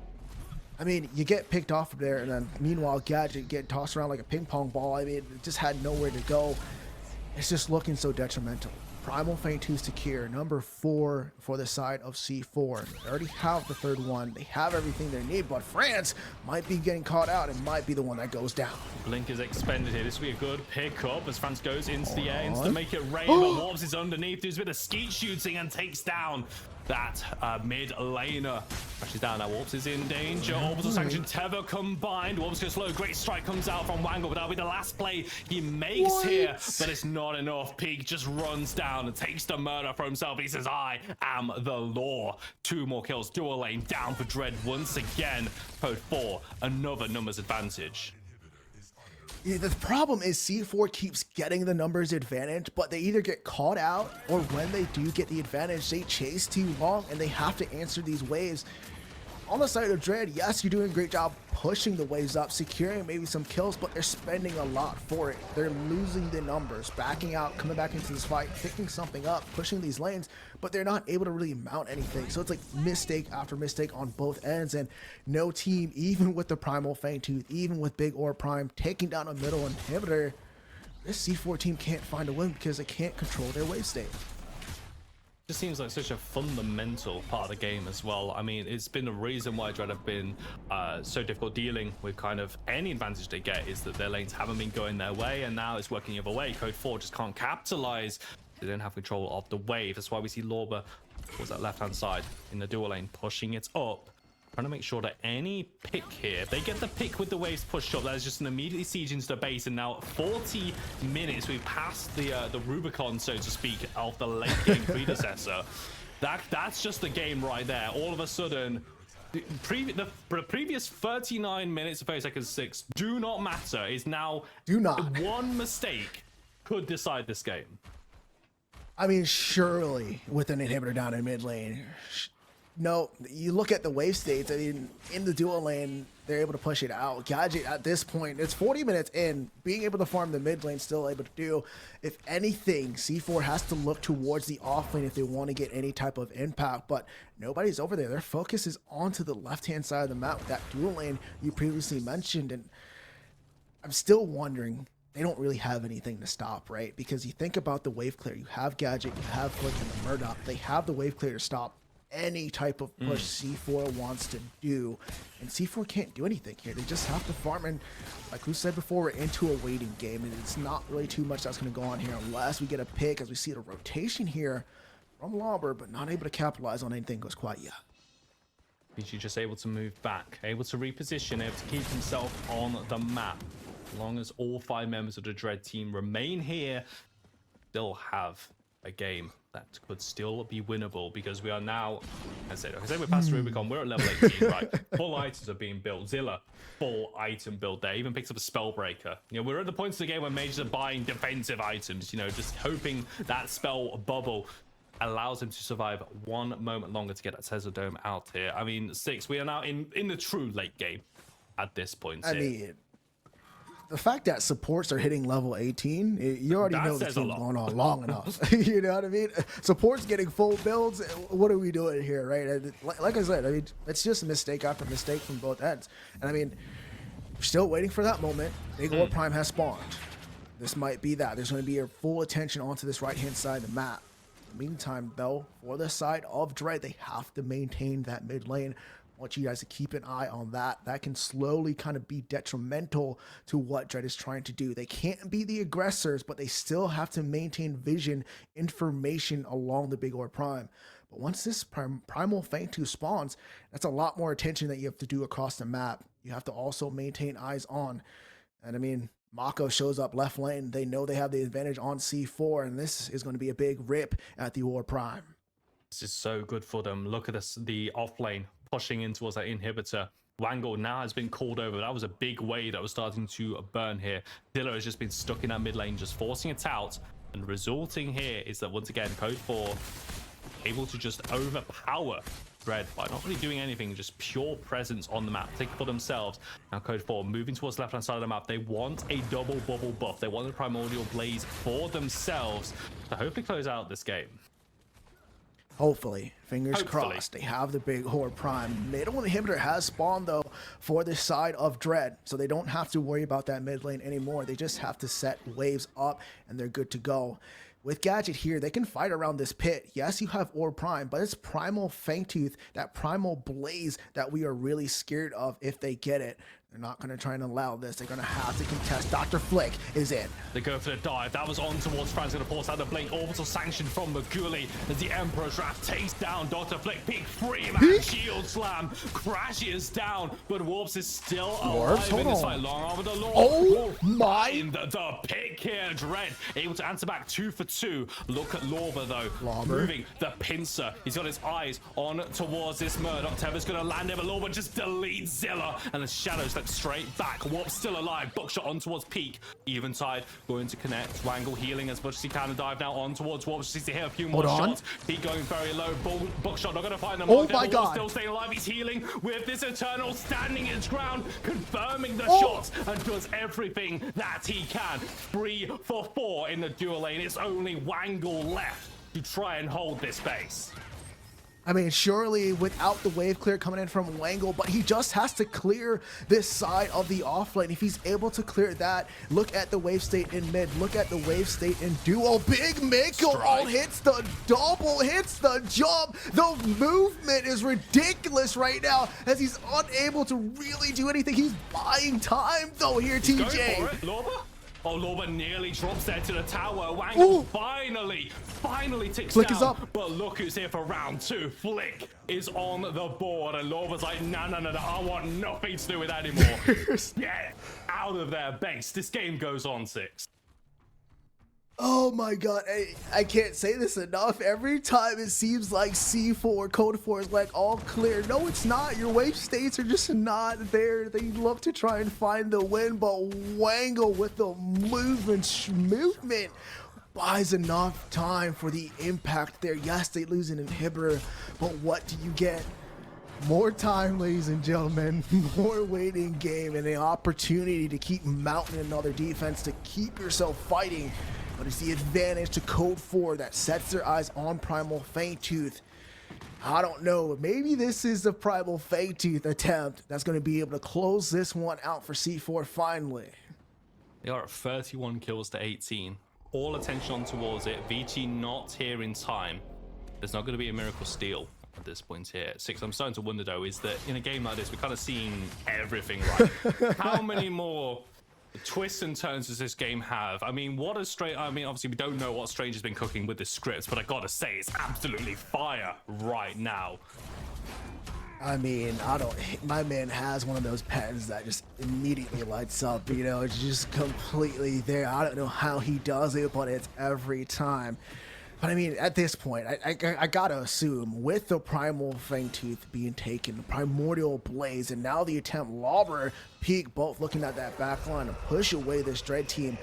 I mean, you get picked off there, and then meanwhile, Gadget get tossed around like a ping pong ball. I mean, it just had nowhere to go. It's just looking so detrimental. Primal Feint 2 secure, number 4 for the side of C4. They already have the third one. They have everything they need, but France might be getting caught out and might be the one that goes down. Blink is expended here. This will be a good pickup as France goes into the air, to make it rain, but Warps is underneath. There's a bit of skeet shooting and takes down that mid laner. Crashes down now. Warps is in danger. Orbital Sanction Tether combined. Warps goes slow. Great strike comes out from Wangle, but that'll be the last play he makes here. But it's not enough. Peak just runs down and takes the murder for himself. He says, I am the law. 2 more kills. Dual lane down for Dread once again. Code 4, another numbers advantage. Yeah, the problem is C4 keeps getting the numbers advantage, but they either get caught out, or when they do get the advantage, they chase too long and they have to answer these waves. On the side of Dread, yes, you're doing a great job pushing the waves up, securing maybe some kills, but they're spending a lot for it. They're losing the numbers, backing out, coming back into this fight, picking something up, pushing these lanes, but they're not able to really mount anything. So it's like mistake after mistake on both ends, and no team, even with the Primal Feint Tooth, even with Big Orb Prime taking down a middle inhibitor, this C4 team can't find a win because they can't control their wave state. Just seems like such a fundamental part of the game as well. I mean, it's been the reason why Dread have been so difficult dealing with kind of any advantage they get, is that their lanes haven't been going their way, and now it's working the other way. Code 4 just can't capitalize. They don't have control of the wave. That's why we see Lorber towards that left-hand side in the dual lane, pushing it up, trying to make sure that any pick here, if they get the pick with the waves pushed up, that is just an immediately siege into the base. And now 40 minutes, we've passed the Rubicon, so to speak, of the late game Predecessor. That's just the game right there. All of a sudden, the previous 39 minutes of 30 seconds 6 do not matter. Is now one mistake could decide this game. I mean, surely with an inhibitor down in mid lane. No, you look at the wave states. I mean, in the dual lane, they're able to push it out. Gadget, at this point, it's 40 minutes in, being able to farm the mid lane, still able to do. If anything, C4 has to look towards the off lane if they want to get any type of impact, but nobody's over there. Their focus is onto the left-hand side of the map with that dual lane you previously mentioned, and I'm still wondering, they don't really have anything to stop, right? Because you think about the wave clear. You have Gadget, you have Flick and the Murdoch. They have the wave clear to stop any type of push C4 wants to do, and C4 can't do anything here. They just have to farm, and like we said before, we're into a waiting game, and it's not really too much that's going to go on here unless we get a pick, as we see the rotation here from Lobber, but not able to capitalize on anything goes quite yet. He's just able to move back, able to reposition, able to keep himself on the map. As long as all 5 members of the Dread team remain here, they'll have a game that could still be winnable, because we are now, I said we're past Rubicon, we're at level 18, right? Full items are being built. Zilla, full item build there, even picks up a Spellbreaker. You know, we're at the points of the game where mages are buying defensive items, you know, just hoping that spell bubble allows him to survive 1 moment longer to get that Tesla Dome out here. I mean, 6, we are now in the true late game at this point. I mean, the fact that supports are hitting level 18, you already know the team's going on long enough. You know what I mean? Supports getting full builds. What are we doing here, right? Like I said, I mean, it's just mistake after mistake from both ends. And I mean, we're still waiting for that moment. Big Orb Prime has spawned. This might be that. There's going to be a full attention onto this right-hand side of the map. In the meantime, though, for the side of Dread, they have to maintain that mid lane. I want you guys to keep an eye on that. That can slowly kind of be detrimental to what Dread is trying to do. They can't be the aggressors, but they still have to maintain vision, information along the Big Orb Prime. But once this Primal Feint 2 spawns, that's a lot more attention that you have to do across the map. You have to also maintain eyes on. And I mean, Mako shows up left lane. They know they have the advantage on C4, and this is going to be a big rip at the Orb Prime. This is so good for them. Look at this, the off lane pushing in towards that inhibitor. Wangle now has been called over. That was a big wave that was starting to burn here. Dilla has just been stuck in that mid lane, just forcing it out. And resulting here is that once again, Code 4 able to just overpower Dread by not really doing anything, just pure presence on the map, taking for themselves. Now Code 4 moving towards the left-hand side of the map. They want a double bubble buff. They want the Primordial Blaze for themselves to hopefully close out this game. Hopefully, fingers Hopefully. crossed, they have the big Horde Prime. Middle inhibitor has spawned, though, for the side of Dread, so they don't have to worry about that mid lane anymore. They just have to set waves up, and they're good to go. With Gadget here, they can fight around this pit. Yes, you have Orb Prime, but it's Primal Fangtooth, that Primal Blaze that we are really scared of if they get it. They're not going to try and allow this. They're going to have to contest. Dr. Flick is in. They go for the dive. That was on towards France. Going to force out the blink. Orbital sanction from Maguli as the Emperor's Wrath takes down Dr. Flick. Peak free man. Shield slam. Crashes down. But Warps is still alive in this fight. Long arm with the Lord. Oh my. The pick here. Dread able to answer back 2 for 2. Look at Lorber though. Lorber. Moving the pincer. He's got his eyes on towards this Murdoch. Teva's going to land it, but Lorber just deletes Zilla. And the shadows straight back. Warp still alive. Buckshot on towards Peak. Eventide going to connect. Wangle healing as much as he can and dive now on towards Warp. Just needs to hit a few more shots. Peak going very low. Buckshot not going to find them. Oh my god. Still staying alive. He's healing with this Eternal standing his ground, confirming the shots and does everything that he can. 3 for 4 in the dual lane. It's only Wangle left to try and hold this base. I mean, surely without the wave clear coming in from Wangle, but he just has to clear this side of the offlane. If he's able to clear that, look at the wave state in mid, look at the wave state in duo. Big Mako all hits the double, hits the jump. The movement is ridiculous right now as he's unable to really do anything. He's buying time though here, TJ. Go for it, Lorber. Oh, Lorber nearly drops there to the tower. Wangle finally ticks Flick down. is up. But look who's here for round 2. Flick is on the board. And Lorber's like, no, I want nothing to do with that anymore. Get out of their base. This game goes on 6. Oh my god, I can't say this enough. Every time it seems like C4, Code 4 is like all clear. No, it's not. Your wave states are just not there. They love to try and find the win, but Wangle with the movement buys enough time for the impact there. Yes, they lose an inhibitor, but what do you get? More time, ladies and gentlemen, more waiting game, and the opportunity to keep mounting another defense, to keep yourself fighting. But it's the advantage to Code 4 that sets their eyes on Primal Fangtooth. I don't know, maybe this is the Primal Fangtooth attempt that's going to be able to close this one out for C4 finally. They are at 31 kills to 18. All attention on towards it. Vici not here in time. There's not going to be a miracle steal at this point here. 6, I'm starting to wonder though, is that in a game like this, we're kind of seeing everything right. How many more twists and turns does this game have? I mean, obviously we don't know what Strange has been cooking with the scripts, but I gotta say, it's absolutely fire right now. I mean, my man has one of those pens that just immediately lights up, you know, it's just completely there. I don't know how he does it, but it's every time. But I mean, at this point, I gotta assume with the Primal Fangtooth being taken, the Primordial Blaze, and now the attempt, Lobber, Peak, both looking at that back line to push away this Dread team.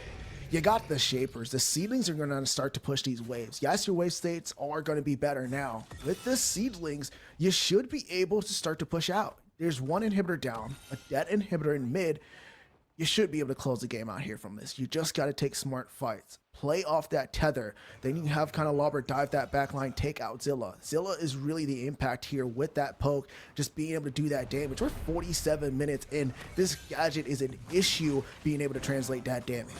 You got the Shapers. The Seedlings are going to start to push these waves. Yes, your wave states are going to be better now. With the Seedlings, you should be able to start to push out. There's one inhibitor down, a dead inhibitor in mid. You should be able to close the game out here from this. You just got to take smart fights. Play off that tether. Then you have kind of Lobber dive that back line, take out Zilla. Zilla is really the impact here with that poke, just being able to do that damage. We're 47 minutes in. This Gadget is an issue being able to translate that damage.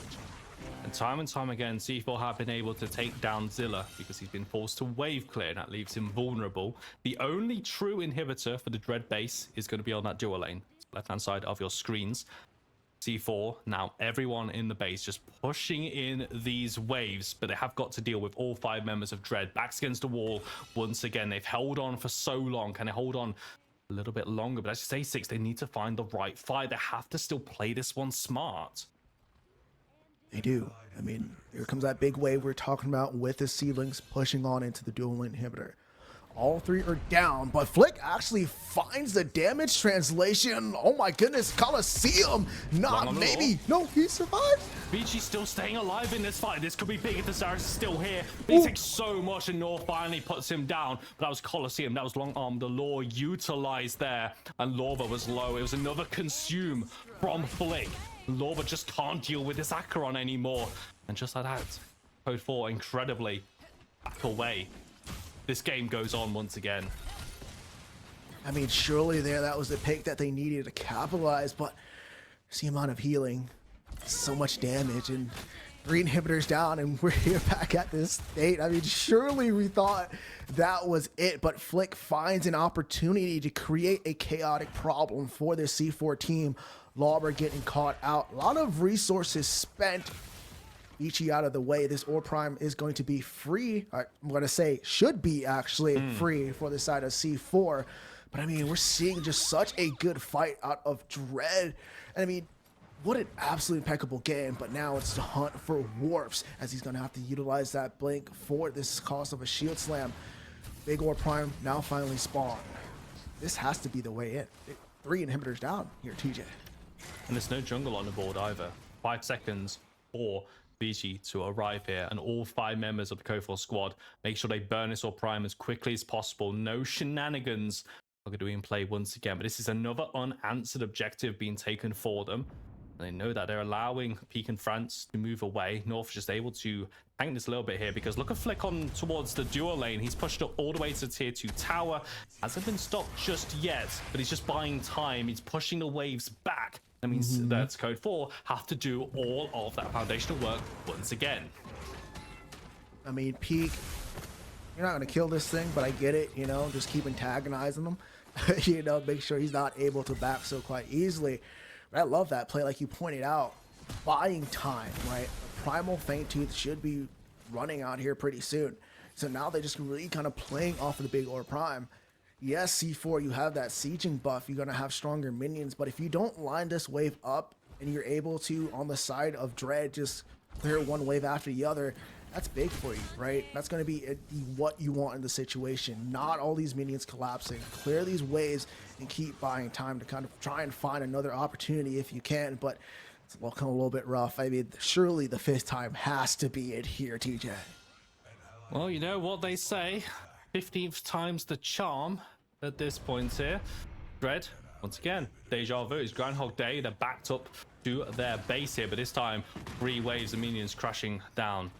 And time again, C4 have been able to take down Zilla because he's been forced to wave clear, and that leaves him vulnerable. The only true inhibitor for the Dread base is going to be on that dual lane, left-hand side of your screens. C4, now everyone in the base just pushing in these waves, but they have got to deal with all 5 members of Dread. Backs against the wall once again. They've held on for so long. Can they hold on a little bit longer? But as you say, 6, they need to find the right fight. They have to still play this one smart. They do. I mean, here comes that big wave we're talking about with the Seedlings pushing on into the dual inhibitor. All 3 are down, but Flick actually finds the damage translation. Oh my goodness, Coliseum, not maybe. No, he survives. Vici's still staying alive in this fight. This could be big if the Cyrus is still here. But he takes so much, and North finally puts him down. But that was Coliseum. That was Long Arm. The Law utilized there, and Lorva was low. It was another consume from Flick. Lorva just can't deal with this Acheron anymore. And just like that, Code 4 incredibly back away. this game goes on once again. I mean, surely that was the pick that they needed to capitalize, but see the amount of healing, so much damage, and 3 inhibitors down, and we're here back at this state. I mean, surely we thought that was it, but Flick finds an opportunity to create a chaotic problem for this C4 team. Lauber getting caught out. A lot of resources spent. Ichi out of the way. This Ore Prime is going to be free. I'm going to say should be actually free for the side of C4. But I mean, we're seeing just such a good fight out of Dread. And I mean, what an absolute impeccable game. But now it's the hunt for warps, as he's going to have to utilize that blink for this cost of a shield slam. Big Ore Prime now finally spawned. This has to be the way in. 3 inhibitors down here, TJ. And there's no jungle on the board either. 5 seconds for VG to arrive here, and all 5 members of the Code 4 squad make sure they burn this Ore Prime as quickly as possible. No shenanigans are going to be in play once again, but this is another unanswered objective being taken for them. And they know that they're allowing Peak and France to move away. North is just able to tank this a little bit here, because look at Flick on towards the dual lane. He's pushed up all the way to tier 2 tower. Hasn't been stopped just yet, but he's just buying time. He's pushing the waves back. That means that Code 4 have to do all of that foundational work once again. I mean, Peak, you're not going to kill this thing, but I get it, you know, just keep antagonizing him. You know, make sure he's not able to back so quite easily. But I love that play, like you pointed out, buying time, right? Primal Faint Tooth should be running out here pretty soon. So now they're just really kind of playing off of the big Ore Prime. Yes, C4, you have that sieging buff, you're going to have stronger minions, but if you don't line this wave up and you're able to, on the side of Dread, just clear one wave after the other, that's big for you, right? That's going to be what you want in the situation. Not all these minions collapsing. Clear these waves and keep buying time to kind of try and find another opportunity if you can, but it's looking a little bit rough. I mean, surely the 5th time has to be it here, TJ. Well, you know what they say, 15th time's the charm at this point here. Dread, once again, deja vu. It's Groundhog Day. They're backed up to their base here, but this time 3 waves of minions crashing down.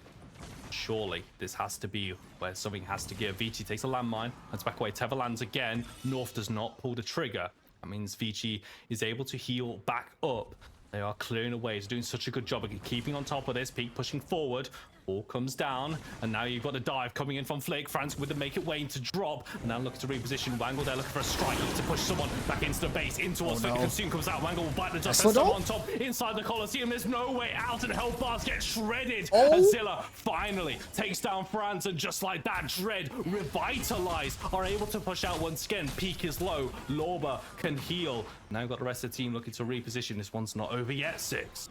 Surely this has to be where something has to give. Vici takes a landmine, runs back away. Tether lands again. North does not pull the trigger. That means Vici is able to heal back up. They are clearing away. He's doing such a good job of keeping on top of this. Peak pushing forward. All comes down, and now you've got the dive coming in from Flick. France with the make it Wayne to drop, and now looking to reposition. Wangle there looking for a strike to push someone back into the base. Into us. Flick Consume comes out. Wangle will bite the dust. And someone on top inside the Colosseum. There's no way out, and health bars get shredded. And Zilla finally takes down France, and just like that, Dread revitalized, are able to push out once again. Peak is low. Lauber can heal. Now got the rest of the team looking to reposition. This one's not over yet. 6.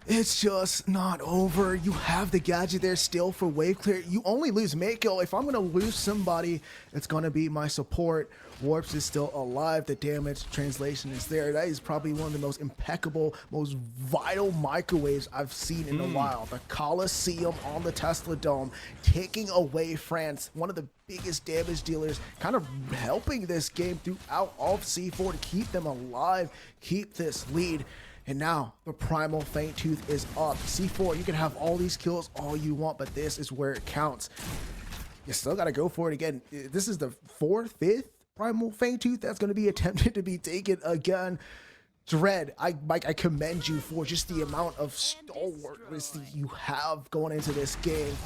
It's just not over. You have the gadget there still for wave clear. You only lose Mako. If I'm going to lose somebody, it's going to be my support. Warps is still alive. The damage translation is there. That is probably one of the most impeccable, most vital microwaves I've seen in a while. The Colosseum on the Tesla Dome, taking away France, one of the biggest damage dealers, kind of helping this game throughout all of C4 to keep them alive, keep this lead. And now the Primal Faint Tooth is up. C4, you can have all these kills all you want, but this is where it counts. You still got to go for it again. This is the 4th, 5th Primal Faint Tooth that's going to be attempted to be taken again. Dread, Mike, I commend you for just the amount of stalwartness that you have going into this game.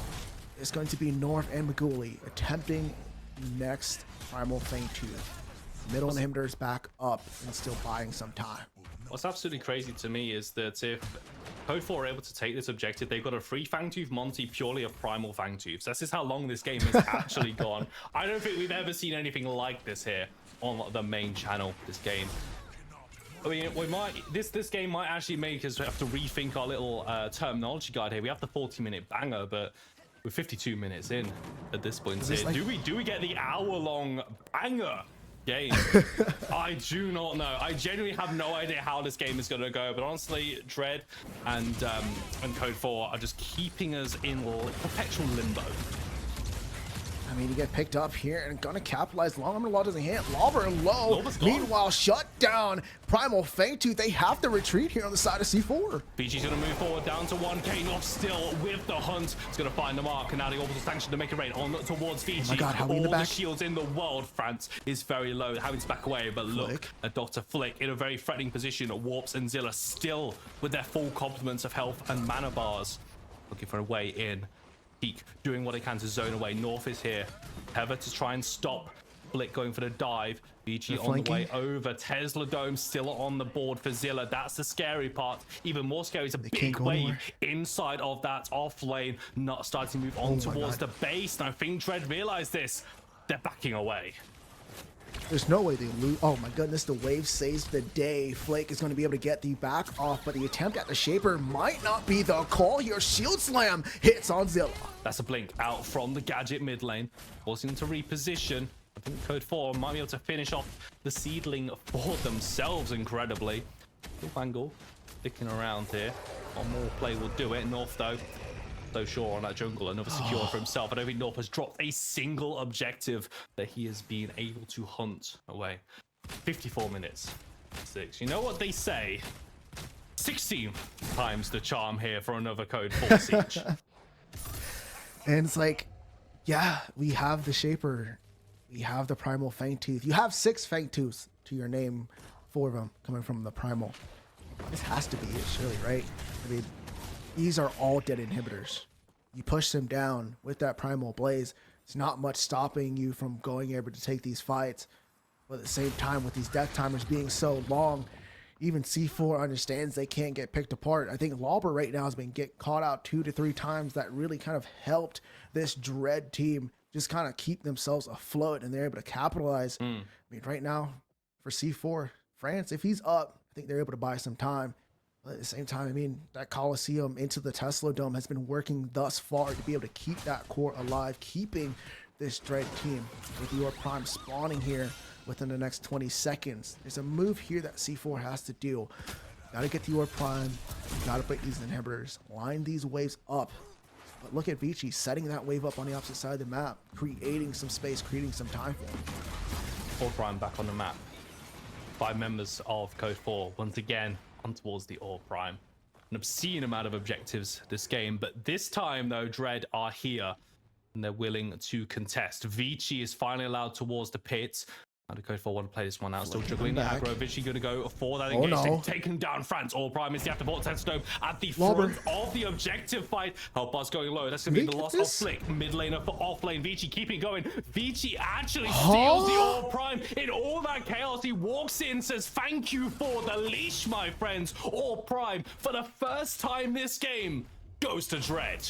It's going to be North and Maguli attempting next Primal Faint Tooth. Middle inhibitors back up and still buying some time. What's absolutely crazy to me is that if Code 4 are able to take this objective, they've got a free Fangtooth Monty purely of Primal Fangtooths. This is how long this game has actually gone. I don't think we've ever seen anything like this here on the main channel, this game. I mean, we might this game might actually make us have to rethink our little terminology guide here. We have the 40-minute banger, but we're 52 minutes in at this point here. Like... Do we get the hour-long banger game? I do not know. I genuinely have no idea how this game is going to go, but honestly, Dread and Code 4 are just keeping us in perpetual limbo. I mean, you get picked up here and gonna capitalize. Long Armor Law doesn't hit. Lobber low. Lobber's gone. Meanwhile, shut down. Primal Fangtooth. They have to retreat here on the side of C4. BG's going to move forward down to 1k. North still with the hunt. He's going to find the mark. And now the orbital sanction to make it rain on towards Fiji. Oh my God, Howie in the All back. the shields in the world. France is very low. Having to back away. But look, Flick. a Dr. Flick in a very threatening position. Warps and Zilla still with their full complements of health and mana bars. Looking for a way in. Peak doing what they can to zone away. North is here. Heather to try and stop Flick going for the dive. BG They're on the way flanking. over. Tesla Dome still on the board for Zilla. That's the scary part. Even more scary is a can't big go wave anywhere. inside of that off lane. Not starting to move on Oh my towards God. the base. Now, I think Dread realized this. They're backing away. There's no way they lose. Oh my goodness, the wave saves the day. Flake is going to be able to get the back off, but the attempt at the Shaper might not be the call here. Shield Slam hits on Zilla. That's a blink out from the Gadget mid lane, forcing them to reposition. I think Code 4 might be able to finish off the seedling for themselves, incredibly. Still Bangle sticking around here. One more play will do it. North, though, so sure on that jungle. Another secure for himself. I don't think North has dropped a single objective that he has been able to hunt away. 54 minutes. 6. You know what they say? 16 times the charm here for another Code 4 siege. And it's like, yeah, we have the Shaper. We have the Primal Fangtooth. You have 6 Fangtooths to your name, 4 of them coming from the Primal. This has to be it, surely, right? I mean, these are all dead inhibitors. You push them down with that Primal Blaze. It's not much stopping you from going able to take these fights. But at the same time, with these death timers being so long, even C4 understands they can't get picked apart. I think Lauber right now has been caught out 2 to 3 times. That really kind of helped this Dread team just kind of keep themselves afloat, and they're able to capitalize. I mean, right now, for C4, France, if he's up, I think they're able to buy some time. But at the same time, I mean, that Coliseum into the Tesla Dome has been working thus far to be able to keep that core alive, keeping this Dread team with your Prime spawning here within the next 20 seconds. There's a move here that C4 has to do. Gotta get the Your Prime, gotta break these inhibitors, line these waves up. But look at Vici setting that wave up on the opposite side of the map, creating some space, creating some time for him. All Prime back on the map. 5 members of Code 4 once again on towards the All Prime. An obscene amount of objectives this game, but this time though, Dread are here and they're willing to contest. Vici is finally allowed towards the pit. How do Code 4 want to play this one out? Still juggling the aggro. Vici going to go for that engage. no. Taking down France. All Prime is the afterport Testome at the Lauber. front of the objective fight. Health bar's going low. That's going to be the Look loss at of this. Flick. Mid laner for off lane. Vici keeping going. Vici actually steals the All Prime in all that chaos. He walks in, says thank you for the leash, my friends. All Prime for the first time this game goes to Dread.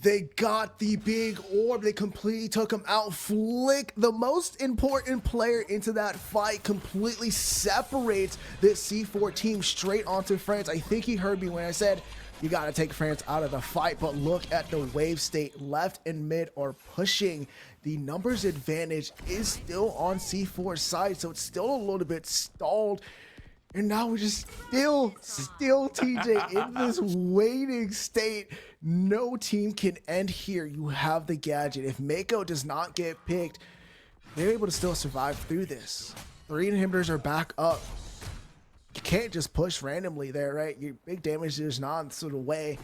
They got the big orb. They completely took him out. Flick, the most important player into that fight, completely separates this C4 team straight onto France. I think he heard me when I said, you got to take France out of the fight. But look at the wave state. Left and mid are pushing. The numbers advantage is still on C4's side, so it's still a little bit stalled. And now we're just still TJ in this waiting state. No team can end here. You have the gadget. If Mako does not get picked, they're able to still survive through this. 3 inhibitors are back up. You can't just push randomly there, right? Your big damage is not sort of way.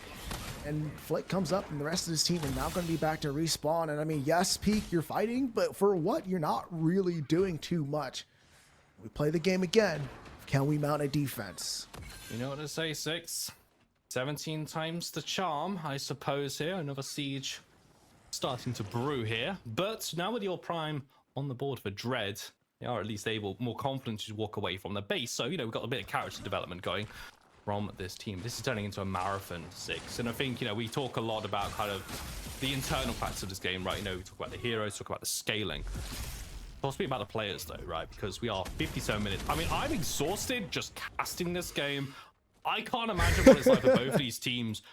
And Flick comes up and the rest of his team are now going to be back to respawn. And I mean, yes, Peak, you're fighting, but for what? You're not really doing too much. We play the game again. Can we mount a defense? You know what to say, 6. 17 times the charm, I suppose, here. Another siege starting to brew here. But now with your Prime on the board for Dread, they are at least able, more confident to walk away from the base. So, you know, we've got a bit of character development going from this team. This is turning into a marathon 6. And I think, you know, we talk a lot about kind of the internal facts of this game, right? You know, we talk about the heroes, talk about the scaling. Possibly about the players though, right? Because we are 57 minutes. I mean, I'm exhausted just casting this game. I can't imagine what it's like for both these teams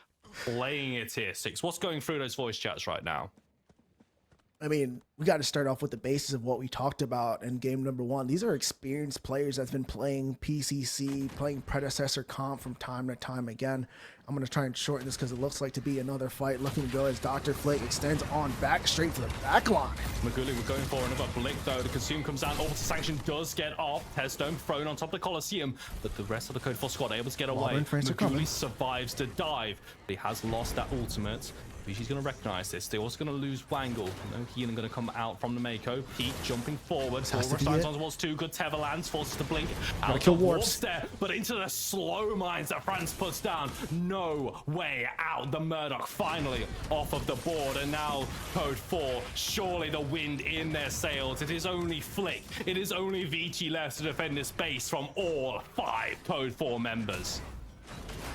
playing it here. 6. What's going through those voice chats right now? I mean, we got to start off with the basis of what we talked about in game number 1. These are experienced players that's been playing PCC, playing Predecessor comp from time to time again. I'm going to try and shorten this because it looks like to be another fight looking to go as Dr. Flake extends on back straight to the back line. Maguli, we're going for another blink though. The consume comes down. Ultra sanction does get off. Test Dome thrown on top of the Colosseum, but the rest of the Code 4 squad are able to get away. Maguli survives to dive, but he has lost that ultimate. She's going to recognize this. They're also going to lose Wangle. No healing going to come out from the Mako. Pete jumping forward. Steins on towards 2. Good Tether lands. Forces to blink. Out kill of warps there, but into the slow mines that France puts down. No way out. The Murdoch finally off of the board. And now Code 4. Surely the wind in their sails. It is only Flick. It is only Vici left to defend this base from all 5 Code 4 members.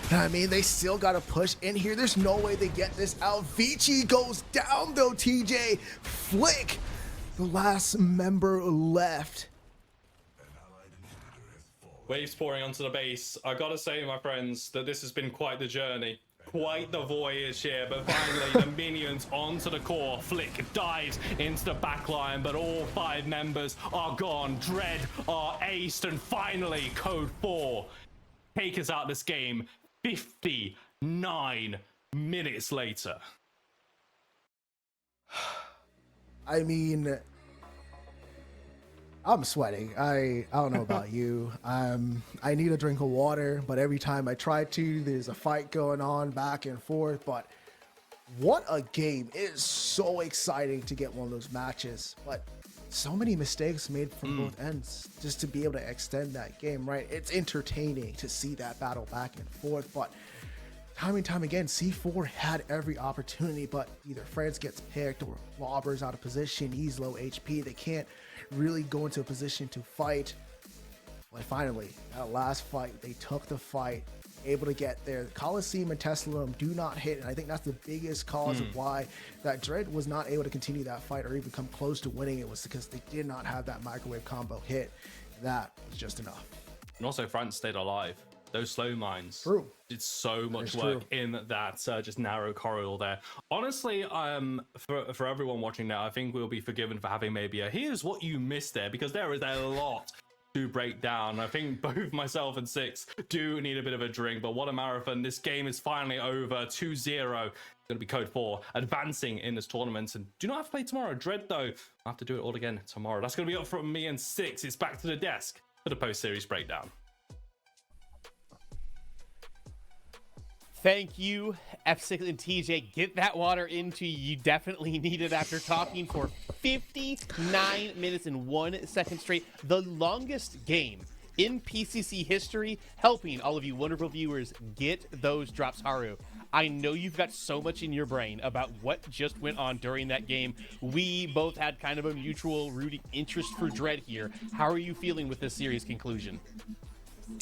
I mean, they still got to push in here. There's no way they get this out. Vici goes down, though, TJ. Flick, the last member left. Waves pouring onto the base. I gotta say, my friends, that this has been quite the journey. Quite the voyage here, but finally the minions onto the core. Flick dives into the backline, but all 5 members are gone. Dread are aced, and finally Code 4 take us out this game 59 minutes later. I mean, I'm sweating. I don't know about you. I need a drink of water, but every time I try to, there's a fight going on back and forth. But what a game. It is so exciting to get one of those matches, but so many mistakes made from both ends just to be able to extend that game, right? It's entertaining to see that battle back and forth, but time and time again, C4 had every opportunity, but either France gets picked or Lobber's out of position. He's low HP. They can't really go into a position to fight. But finally, that last fight, they took the fight, able to get there. The Coliseum and Tesla do not hit, and I think that's the biggest cause of why that Dread was not able to continue that fight or even come close to winning it, was because they did not have that microwave combo hit. That was just enough. And also France stayed alive. Those slow mines did so much work in that just narrow corridor there. Honestly, for everyone watching now, I think we'll be forgiven for having maybe a here's what you missed there, because there is a lot to break down. I think both myself and Six do need a bit of a drink, but what a marathon. This game is finally over. 2-0. It's going to be Code 4 advancing in this tournament, and do not have to play tomorrow. Dread, though, I have to do it all again tomorrow. That's going to be up from me and Six. It's back to the desk for the post-series breakdown. Thank you, F6 and TJ. Get that water into you. You definitely need it after talking for 59 minutes and 1 second straight. The longest game in PCC history, helping all of you wonderful viewers get those drops. Haru, I know you've got so much in your brain about what just went on during that game. We both had kind of a mutual rooting interest for Dread here. How are you feeling with this series conclusion?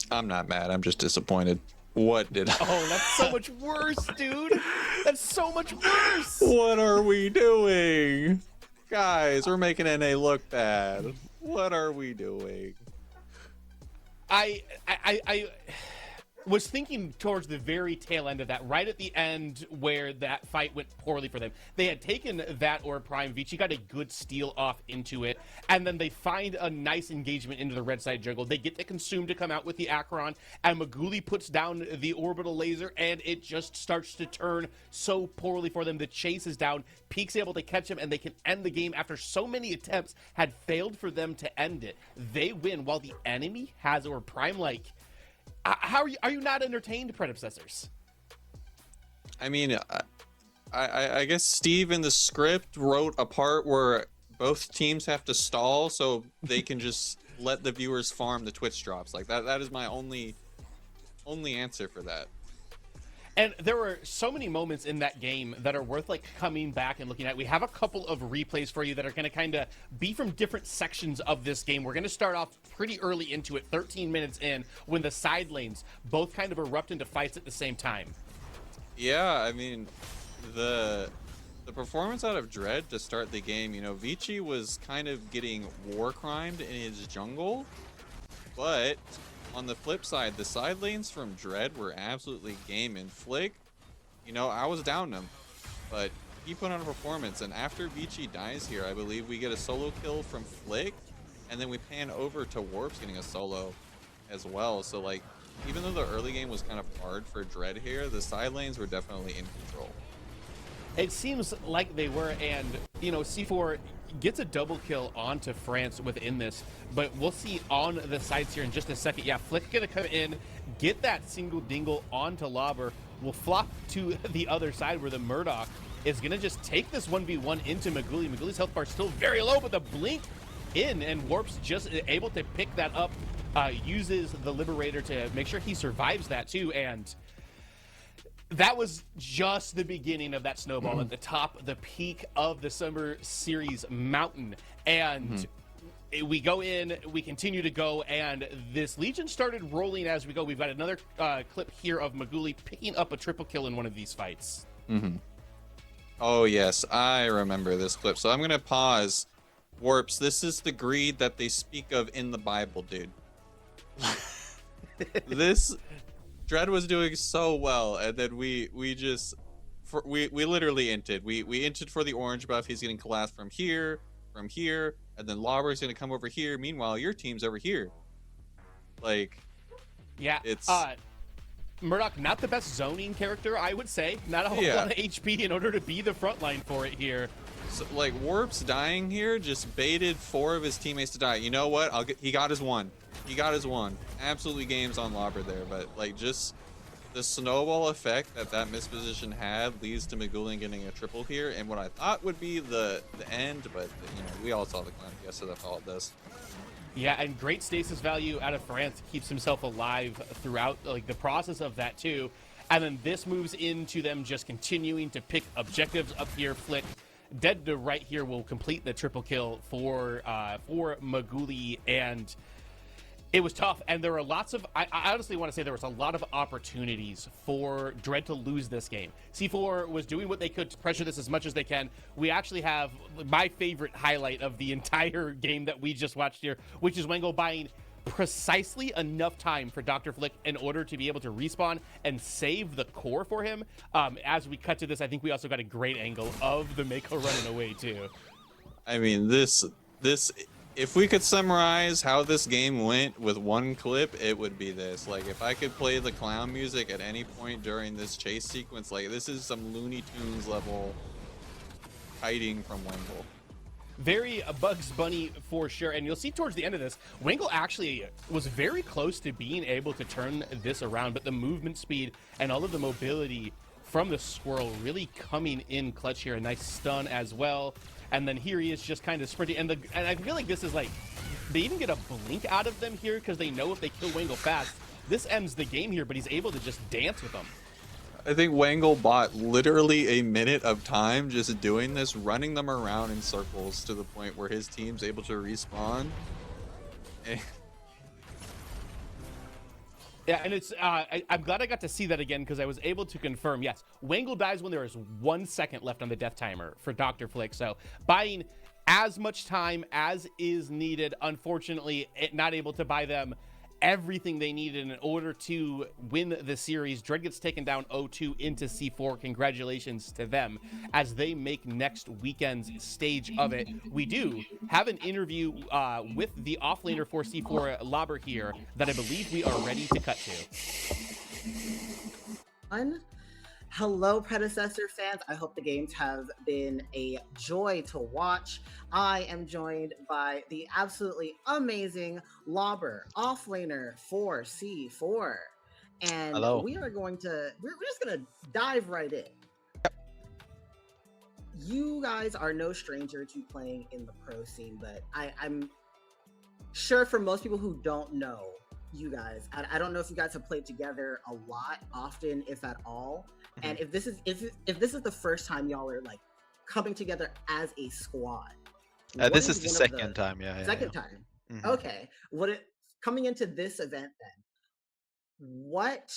I'm not mad. I'm just disappointed. What did I... Oh, that's so much worse, dude. That's so much worse. What are we doing? Guys, we're making NA look bad. What are we doing? I was thinking towards the very tail end of that, right at the end where that fight went poorly for them. They had taken that or Prime. Vici got a good steal off into it, and then they find a nice engagement into the red side jungle. They get the Consume to come out with the Acheron, and Maguli puts down the orbital laser, and it just starts to turn so poorly for them. The chase is down. Peak's able to catch him, and they can end the game after so many attempts had failed for them to end it. They win while the enemy has or Prime like. How are you not entertained, Predecessors? I mean, I guess Steve in the script wrote a part where both teams have to stall so they can just let the viewers farm the Twitch drops. Like that is my only answer for that. And there were so many moments in that game that are worth like coming back and looking at. We have a couple of replays for you that are going to kind of be from different sections of this game. We're going to start off pretty early into it, 13 minutes in, when the side lanes both kind of erupt into fights at the same time. Yeah, I mean, the performance out of Dread to start the game, you know, Vici was kind of getting war crimed in his jungle, but on the flip side, the side lanes from Dread were absolutely game. And Flick, you know, I was down him, but he put on a performance, and after Vici dies here, I believe we get a solo kill from Flick, and then we pan over to Warps getting a solo as well. So like, even though the early game was kind of hard for Dread here, the side lanes were definitely in control. It seems like they were, and you know, C4 gets a double kill onto France within this, but we'll see on the sides here in just a second. Yeah, Flick gonna come in, get that single dingle onto Lobber, will flop to the other side where the Murdoch is gonna just take this 1v1 into Maguli. Maguli's health bar still very low, but the blink in, and Warp's just able to pick that up, uses the Liberator to make sure he survives that too, and that was just the beginning of that snowball at the top, the peak of the Summer Series mountain. And we go in, we continue to go, and this Legion started rolling as we go. We've got another clip here of Maguli picking up a triple kill in one of these fights. Oh yes, I remember this clip. So I'm gonna pause. Warps, this is the greed that they speak of in the Bible, dude. This Dread was doing so well, and then we literally inted. We inted for the orange buff. He's getting collapsed from here, and then Lobber's gonna come over here. Meanwhile, your team's over here. Like, yeah, it's Murdoch, not the best zoning character, I would say. Not a whole lot of HP in order to be the front line for it here. So, like, Warp's dying here just baited 4 of his teammates to die. You know what? He got his one. He got his one. Absolutely games on Lobber there, but like just the snowball effect that misposition had leads to Magulin getting a triple here, and what I thought would be the end, but you know, we all saw the clown guess so that's all it does. Yeah, and great stasis value out of France, keeps himself alive throughout like the process of that too. And then this moves into them just continuing to pick objectives up here. Flick dead to right here will complete the triple kill for Maguli, and it was tough, and there were lots of, I honestly want to say there was a lot of opportunities for Dread to lose this game. C4 was doing what they could to pressure this as much as they can. We actually have my favorite highlight of the entire game that we just watched here, which is Wango buying precisely enough time for Dr. Flick in order to be able to respawn and save the core for him. As we cut to this, I think we also got a great angle of the Mako running away too. I mean, this if we could summarize how this game went with one clip, it would be this. Like, if I could play the clown music at any point during this chase sequence, like, this is some Looney Tunes level hiding from Wangle. Very Bugs Bunny for sure, and you'll see towards the end of this, Wangle actually was very close to being able to turn this around, but the movement speed and all of the mobility from the Squirrel really coming in clutch here. A nice stun as well. And then here he is just kind of sprinting. And I feel like this is like, they even get a blink out of them here because they know if they kill Wangle fast, this ends the game here, but he's able to just dance with them. I think Wangle bought literally a minute of time just doing this, running them around in circles to the point where his team's able to respawn. Yeah, and it's I'm glad I got to see that again because I was able to confirm, yes, Wangle dies when there is 1 second left on the death timer for Dr. Flick. So buying as much time as is needed. Unfortunately, not able to buy them everything they needed in order to win the series. Dread gets taken down 0-2 into C4. Congratulations to them as they make next weekend's stage of it. We do have an interview with the offlaner for C4, Lobber, here that I believe we are ready to cut to. Hello, Predecessor fans. I hope the games have been a joy to watch. I am joined by the absolutely amazing Lobber, offlaner for C4. And Hello. we're just gonna dive right in. You guys are no stranger to playing in the pro scene, but I'm sure for most people who don't know you guys, I don't know if you guys have played together a lot, often, if at all. And if this is the first time y'all are like coming together as a squad, this is the second time. Second time. Okay. Coming into this event then, what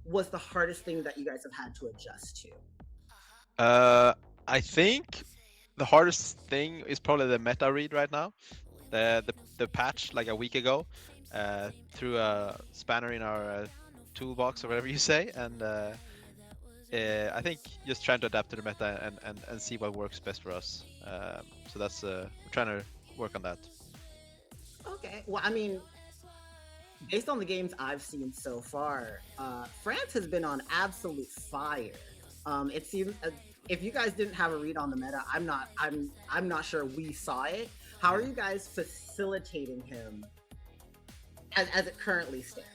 was the hardest thing that you guys have had to adjust to? I think the hardest thing is probably the meta read right now. The patch like a week ago, through a spanner in our toolbox or whatever you say, and I think just trying to adapt to the meta and see what works best for us. So that's we're trying to work on that. Okay. Well, I mean, based on the games I've seen so far, France has been on absolute fire. It seems if you guys didn't have a read on the meta, I'm not sure we saw it. How are you guys facilitating him as it currently stands?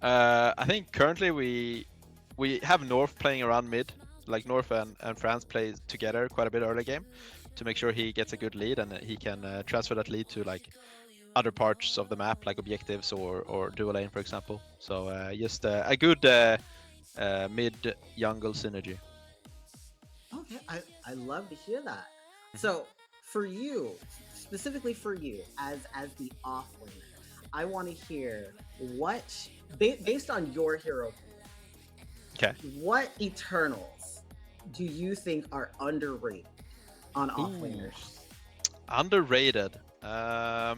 I think currently we have North playing around mid, like North and France play together quite a bit early game to make sure he gets a good lead and he can transfer that lead to like other parts of the map, like objectives or dual lane, for example. So just a good mid jungle synergy. Okay, I love to hear that. So for you, specifically for you as the offlaner, I want to hear what based on your hero pool, Okay. what Eternals do you think are underrated on offlaners? Underrated. I'd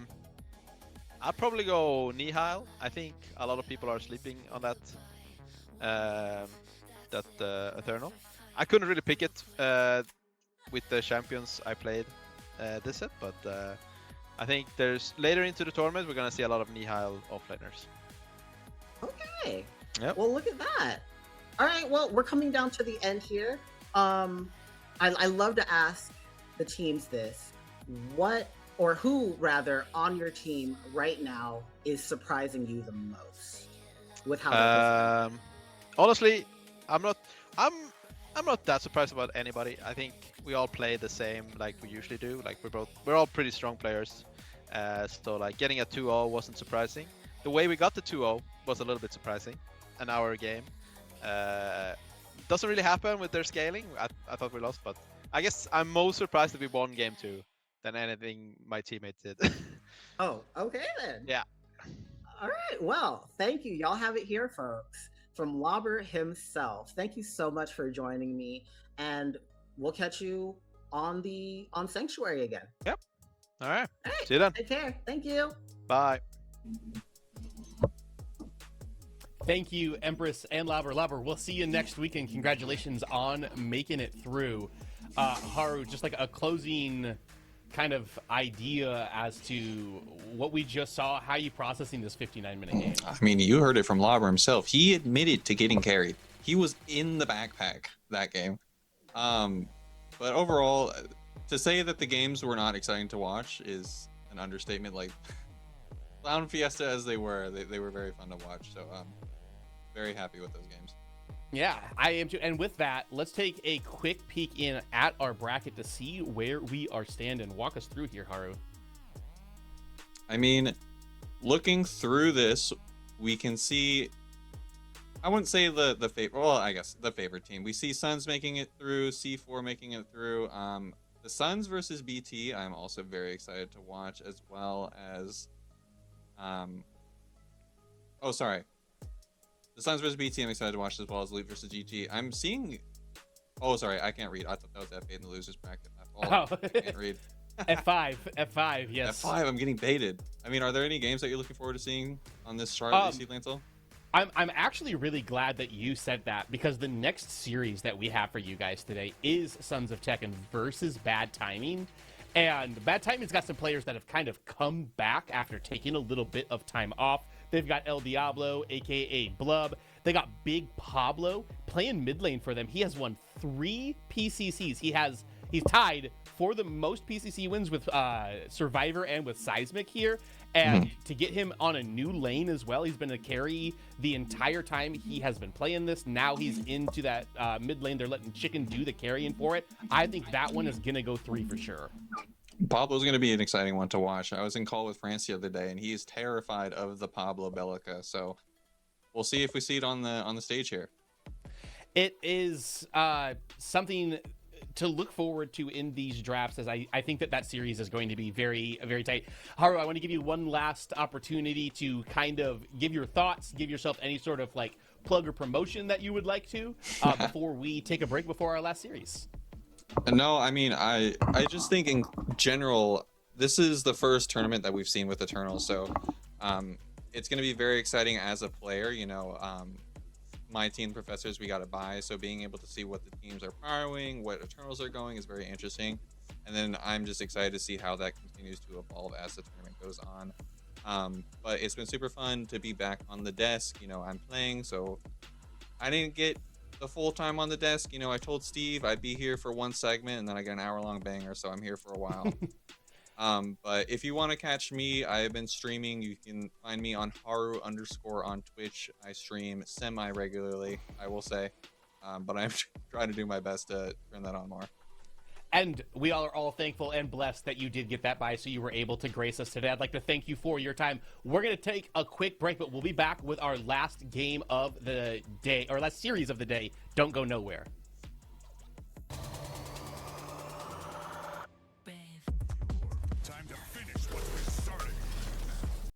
probably go Nihil. I think a lot of people are sleeping on that Eternal. I couldn't really pick it with the champions I played this set, but I think there's later into the tournament we're gonna see a lot of Nihil offlaners. Okay. Yep. Well, look at that. All right. Well, we're coming down to the end here. I love to ask the teams this: what or who rather on your team right now is surprising you the most with how they're honestly, I'm not that surprised about anybody. I think we all play the same like we usually do. Like we're all pretty strong players. So like getting a 2-0 wasn't surprising. The way we got the 2-0 was a little bit surprising. An hour game. Doesn't really happen with their scaling. I thought we lost, but I guess I'm most surprised that we won game 2 than anything my teammates did. Oh, okay then. Yeah. All right. Well, thank you. Y'all have it here, folks. From Lobber himself. Thank you so much for joining me, and we'll catch you on Sanctuary again. Yep. All right. All right. See you then. Take care. Thank you. Bye. Thank you, Empress and Lobber. Lobber, we'll see you next week, and congratulations on making it through. Haru, just like a closing kind of idea as to what we just saw, how you processing this 59-minute game? I mean, you heard it from Lobber himself. He admitted to getting carried. He was in the backpack that game. But overall, to say that the games were not exciting to watch is an understatement. Like, Clown Fiesta as they were very fun to watch. So very happy with those games. Yeah, I am too. And with that, let's take a quick peek in at our bracket to see where we are standing. Walk us through here, Haru. I mean, looking through this, we can see, I wouldn't say the favorite, well, I guess the favorite team. We see Suns making it through, C4 making it through. The Suns versus BT, I'm also very excited to watch, as well as, the Suns versus BT, I'm excited to watch, as well as Elite versus GG. I'm seeing, oh, sorry, I can't read. I thought that was F8 in the losers bracket. I can't read. F5, yes. F5, I'm getting baited. I mean, are there any games that you're looking forward to seeing on this chart that you see, Lancel? I'm actually really glad that you said that, because the next series that we have for you guys today is Sons of Tekken versus Bad Timing. And Bad Timing's got some players that have kind of come back after taking a little bit of time off. They've got El Diablo, aka Blub. They got Big Pablo playing mid lane for them. He has won 3 PCCs. He's tied for the most PCC wins with Survivor and with Seismic here. And to get him on a new lane as well, he's been a carry the entire time he has been playing this. Now he's into that mid lane. They're letting Chicken do the carrying for it. I think that one is going to go 3 for sure. Pablo's going to be an exciting one to watch. I was in call with France the other day, and he's terrified of the Pablo Bellica. So we'll see if we see it on the stage here. It is something to look forward to in these drafts, as I think that series is going to be very, very tight. Haru, I want to give you one last opportunity to kind of give your thoughts, give yourself any sort of like plug or promotion that you would like to before we take a break before our last series. No, I mean, I just think in general, this is the first tournament that we've seen with Eternal, so it's going to be very exciting as a player. You know, my team, Professors, we got a bye, so being able to see what the teams are powering, what Eternals are going is very interesting. And then I'm just excited to see how that continues to evolve as the tournament goes on. But it's been super fun to be back on the desk. You know, I'm playing, so I didn't get the full time on the desk. You know, I told Steve I'd be here for one segment, and then I get an hour-long banger, so I'm here for a while. But if you want to catch me, I have been streaming. You can find me on Haru_ on Twitch. I stream semi-regularly, I will say. But I'm trying to do my best to turn that on more. And we are all thankful and blessed that you did get that by, so you were able to grace us today. I'd like to thank you for your time. We're going to take a quick break, but we'll be back with our last game of the day, or last series of the day. Don't go nowhere.